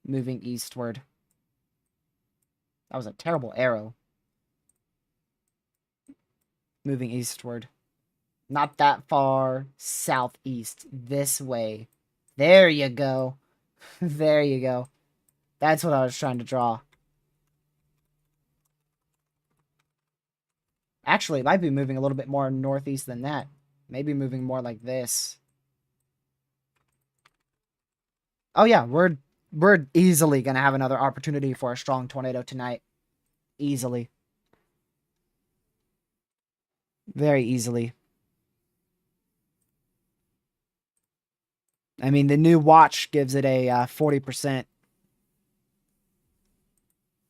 Moving eastward. That was a terrible arrow. Moving eastward. Not that far southeast. This way. There you go. There you go. That's what I was trying to draw. Actually, it might be moving a little bit more northeast than that. Maybe moving more like this. Oh yeah, we're easily gonna have another opportunity for a strong tornado tonight. Easily. Very easily. I mean, the new watch gives it a 40%.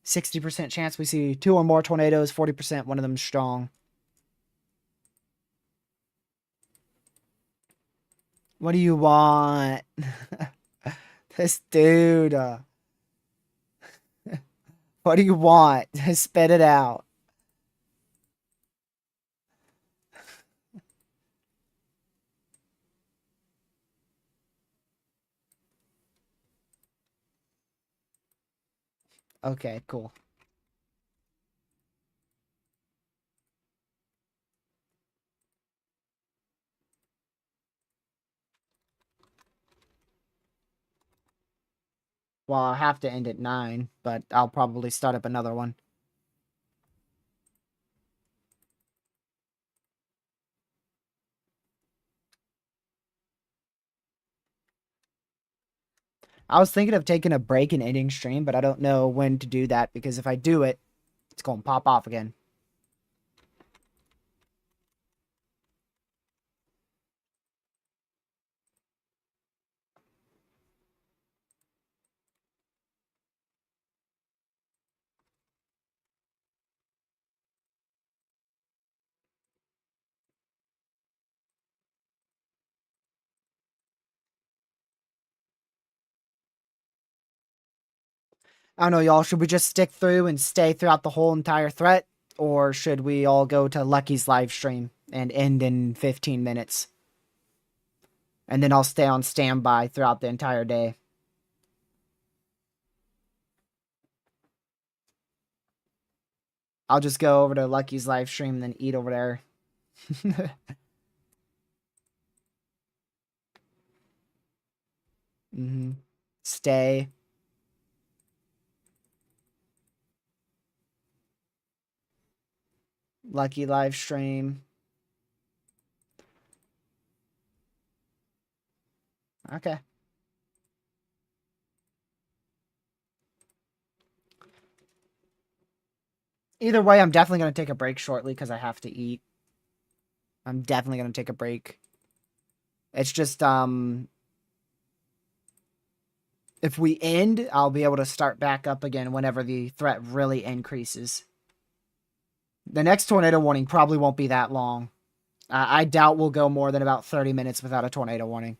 60% chance we see 2 or more tornadoes, 40% one of them strong. What do you want? This dude. What do you want? Spit it out. Okay, cool. Well, I'll have to end at 9, but I'll probably start up another one. I was thinking of taking a break and ending stream, but I don't know when to do that because if I do it, it's going to pop off again. I don't know, y'all. Should we just stick through and stay throughout the whole entire threat? Or should we all go to Lucky's live stream and end in 15 minutes? And then I'll stay on standby throughout the entire day. I'll just go over to Lucky's live stream and then eat over there. Stay. Lucky live stream. Okay. Either way, I'm definitely going to take a break shortly because I have to eat. I'm definitely going to take a break. It's just, if we end, I'll be able to start back up again whenever the threat really increases. The next tornado warning probably won't be that long. I doubt we'll go more than about 30 minutes without a tornado warning.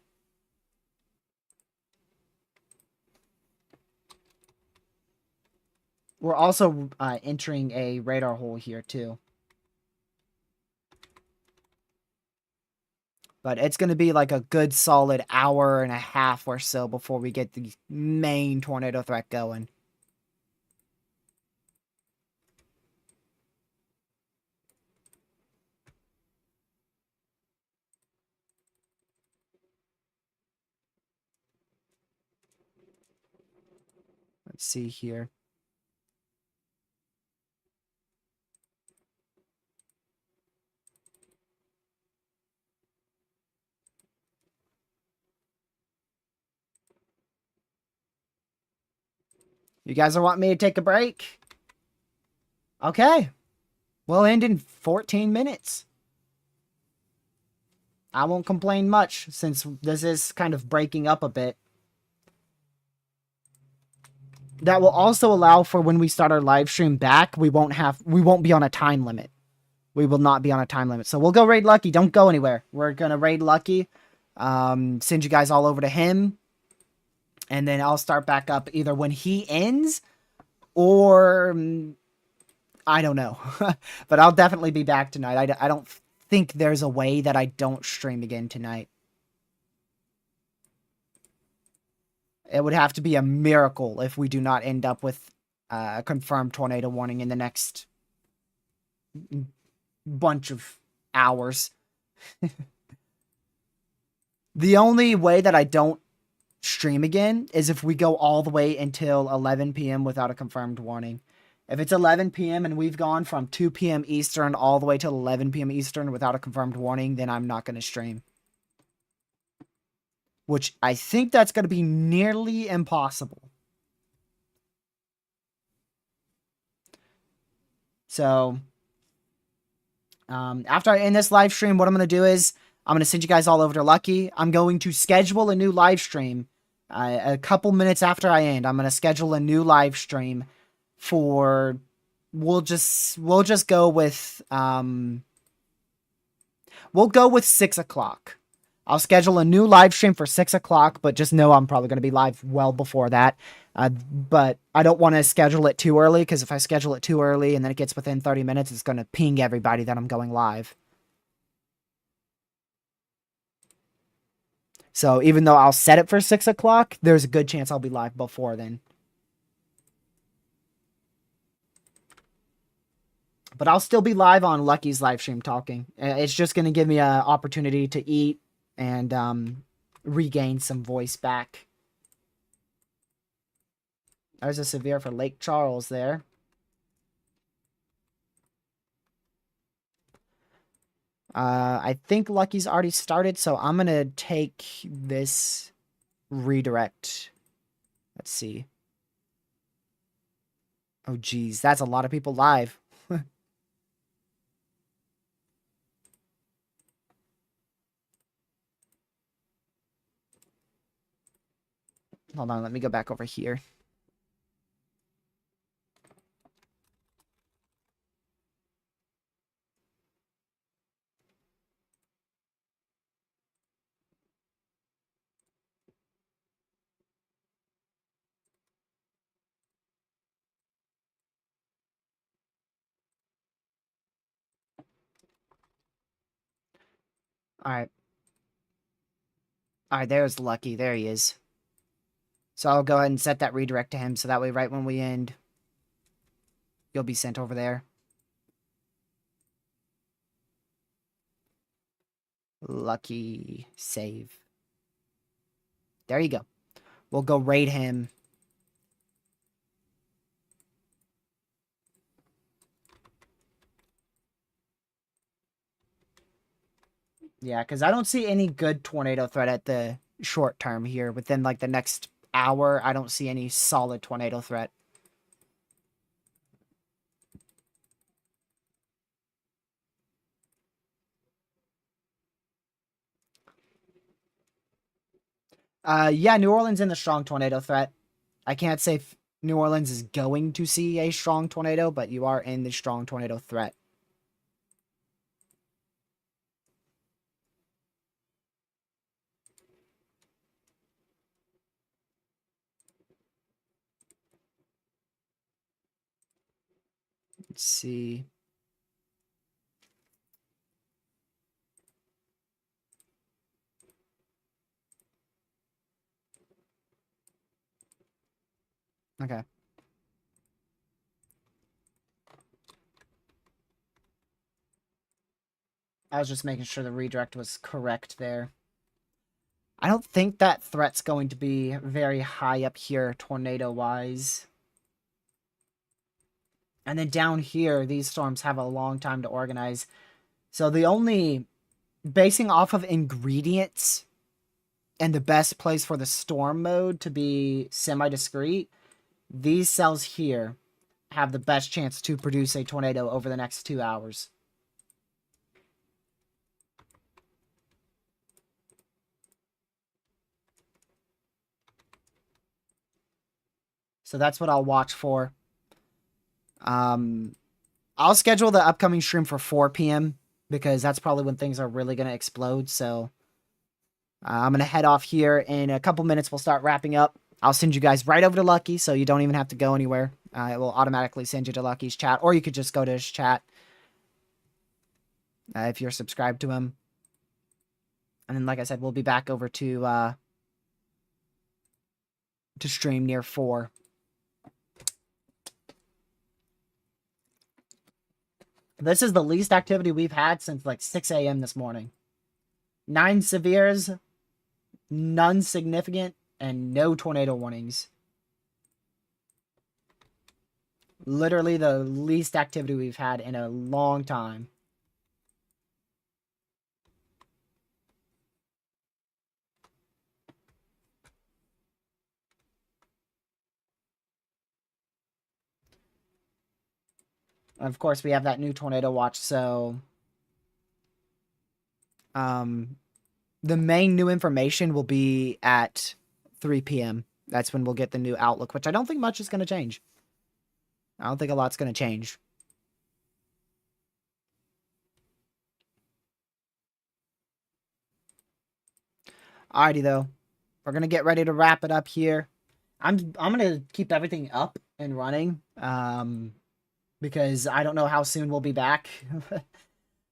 We're also entering a radar hole here, too. But it's going to be like a good solid hour and a half or so before we get the main tornado threat going. Let's see here. You guys are wanting me to take a break? Okay. We'll end in 14 minutes. I won't complain much since this is kind of breaking up a bit. That will also allow for when we start our live stream back, we won't be on a time limit. We will not be on a time limit. So we'll go raid Lucky. Don't go anywhere. We're going to raid Lucky. Send you guys all over to him. And then I'll start back up either when he ends or I don't know. But I'll definitely be back tonight. I don't think there's a way that I don't stream again tonight. It would have to be a miracle if we do not end up with a confirmed tornado warning in the next bunch of hours. The only way that I don't stream again is if we go all the way until 11 p.m. without a confirmed warning. If it's 11 p.m. and we've gone from 2 p.m. Eastern all the way till 11 p.m. Eastern without a confirmed warning, then I'm not going to stream. Which I think that's going to be nearly impossible. So, after I end this live stream, what I'm going to do is I'm going to send you guys all over to Lucky. I'm going to schedule a new live stream. A couple minutes after I end, I'm going to schedule a new live stream for... We'll just go with... we'll go with 6 o'clock. I'll schedule a new live stream for 6 o'clock, but just know I'm probably going to be live well before that. But I don't want to schedule it too early, because if I schedule it too early and then it gets within 30 minutes, it's going to ping everybody that I'm going live. So even though I'll set it for 6 o'clock, there's a good chance I'll be live before then. But I'll still be live on Lucky's live stream talking. It's just going to give me an opportunity to eat and regain some voice back. There's a severe for Lake Charles there. I think Lucky's already started, so I'm going to take this redirect. Let's see. Oh, geez. That's a lot of people live. Hold on, let me go back over here. All right. All right, there's Lucky. There he is. So I'll go ahead and set that redirect to him so that way right when we end, you'll be sent over there. Lucky save. There you go. We'll go raid him. Yeah, because I don't see any good tornado threat at the short term here. Within like the next hour, I don't see any solid tornado threat. Yeah, New Orleans in the strong tornado threat. I can't say if New Orleans is going to see a strong tornado, but you are in the strong tornado threat. Let's see. Okay. I was just making sure the redirect was correct there. I don't think that threat's going to be very high up here, tornado-wise. And then down here, these storms have a long time to organize. So the only... Basing off of ingredients and the best place for the storm mode to be semi-discrete, these cells here have the best chance to produce a tornado over the next 2 hours. So that's what I'll watch for. I'll schedule the upcoming stream for 4 p.m. because that's probably when things are really going to explode. So I'm going to head off here. In a couple minutes, we'll start wrapping up. I'll send you guys right over to Lucky, so you don't even have to go anywhere. It will automatically send you to Lucky's chat, or you could just go to his chat if you're subscribed to him. And then, like I said, we'll be back over to stream near 4. This is the least activity we've had since like 6 a.m. this morning. 9 severes, none significant, and no tornado warnings. Literally the least activity we've had in a long time. Of course, we have that new tornado watch, so the main new information will be at 3 p.m. That's when we'll get the new outlook, which I don't think much is going to change. I don't think a lot's going to change. Alrighty, though. We're going to get ready to wrap it up here. I'm going to keep everything up and running because I don't know how soon we'll be back.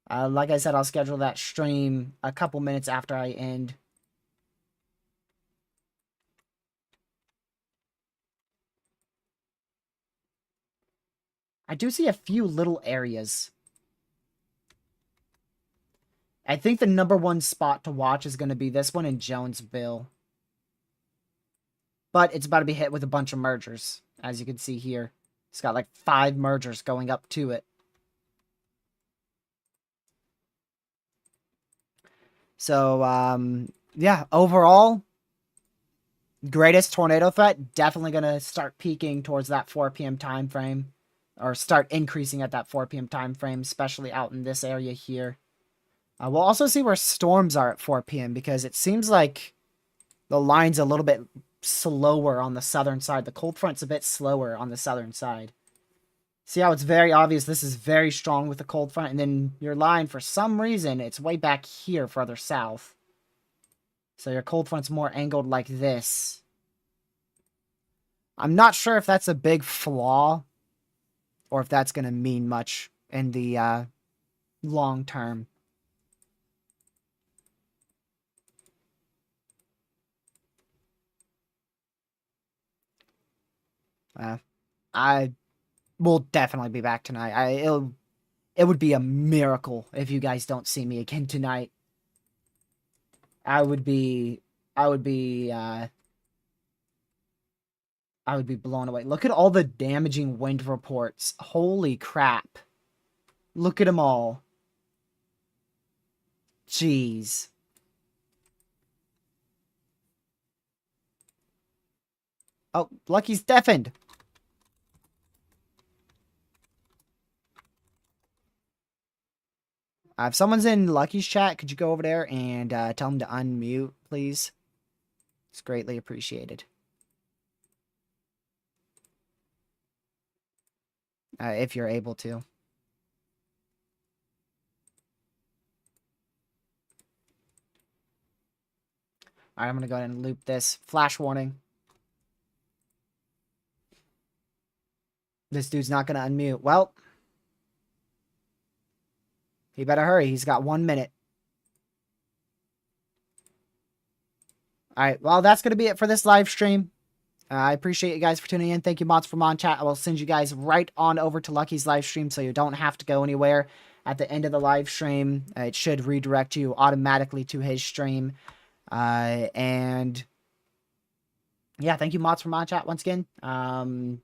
Like I said, I'll schedule that stream a couple minutes after I end. I do see a few little areas. I think the #1 spot to watch is going to be this one in Jonesville. But it's about to be hit with a bunch of mergers, as you can see here. It's got like 5 mergers going up to it. So, yeah, overall, greatest tornado threat, definitely going to start peaking towards that 4 p.m. time frame. Or start increasing at that 4 p.m. time frame, especially out in this area here. We'll also see where storms are at 4 p.m. because it seems like the line's a little bit slower on the southern side. The cold front's a bit slower on the southern side. See how it's very obvious this is very strong with the cold front, and then your line, for some reason, it's way back here further south. So your cold front's more angled like this. I'm not sure if that's a big flaw or if that's going to mean much in the long term. I will definitely be back tonight. It would be a miracle if you guys don't see me again tonight. I would be blown away. Look at all the damaging wind reports. Holy crap. Look at them all. Jeez. Oh, Lucky's deafened. If someone's in Lucky's chat, could you go over there and tell him to unmute, please? It's greatly appreciated. If you're able to. All right, I'm going to go ahead and loop this. Flash warning. This dude's not going to unmute. Well, he better hurry. He's got 1 minute. All right, well, that's going to be it for this live stream. I appreciate you guys for tuning in. Thank you, mods from on chat. I will send you guys right on over to Lucky's live stream so you don't have to go anywhere. At the end of the live stream, it should redirect you automatically to his stream. And yeah, thank you, mods from on chat once again. And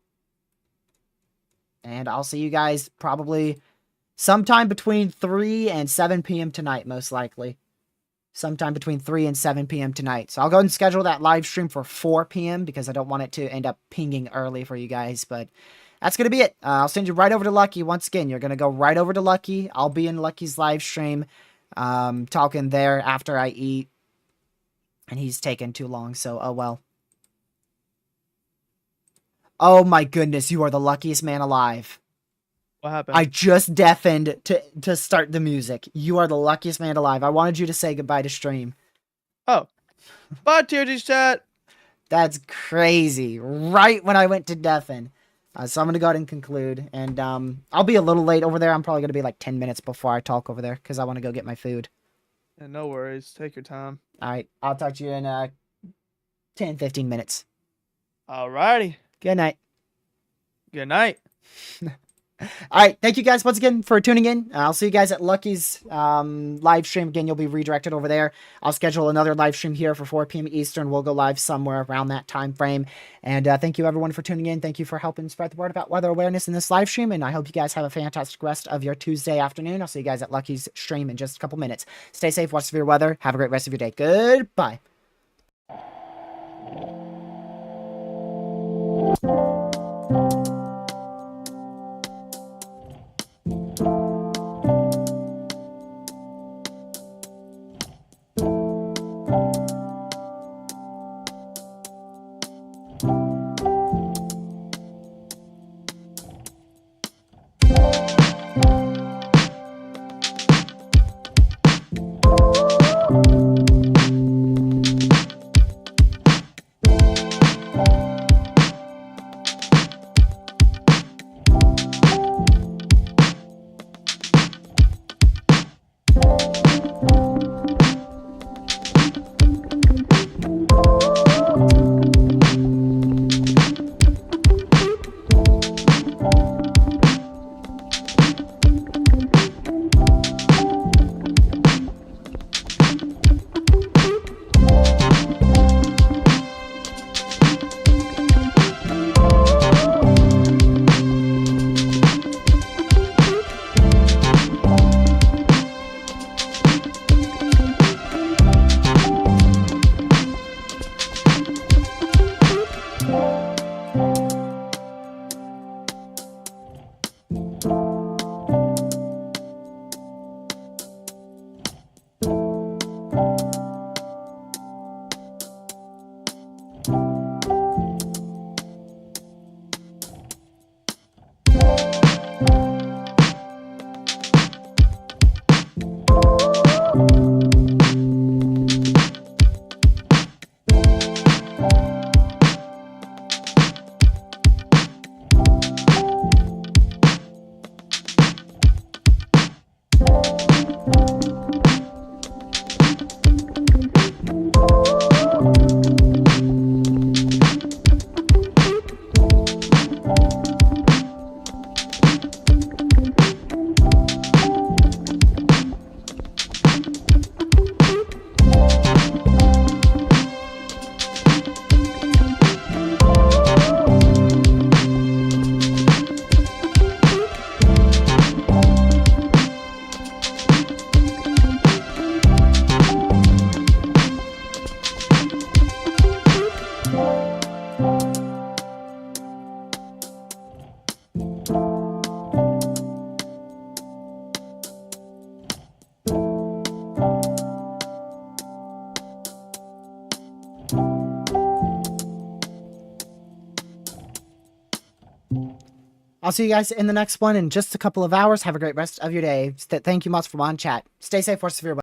I'll see you guys probably sometime between 3 and 7 p.m. tonight, most likely. Sometime between 3 and 7 p.m. tonight. So I'll go ahead and schedule that live stream for 4 p.m. because I don't want it to end up pinging early for you guys. But that's going to be it. I'll send you right over to Lucky. Once again, you're going to go right over to Lucky. I'll be in Lucky's live stream talking there after I eat. And he's taking too long, so oh well. Oh my goodness, you are the luckiest man alive. What happened? I just deafened to start the music. You are the luckiest man alive. I wanted you to say goodbye to stream. Oh. Bye, TRG's chat. That's crazy. Right when I went to deafen. So I'm going to go ahead and conclude. And I'll be a little late over there. I'm probably going to be like 10 minutes before I talk over there because I want to go get my food. Yeah, no worries. Take your time. All right. I'll talk to you in 10, 15 minutes. Alrighty. Good night. Good night. All right. Thank you guys once again for tuning in. I'll see you guys at Lucky's live stream. Again, you'll be redirected over there. I'll schedule another live stream here for 4 p.m. Eastern. We'll go live somewhere around that time frame. And thank you, everyone, for tuning in. Thank you for helping spread the word about weather awareness in this live stream. And I hope you guys have a fantastic rest of your Tuesday afternoon. I'll see you guys at Lucky's stream in just a couple minutes. Stay safe, watch severe weather. Have a great rest of your day. Goodbye. I'll see you guys in the next one in just a couple of hours. Have a great rest of your day. Thank you much for watching chat. Stay safe, for severe.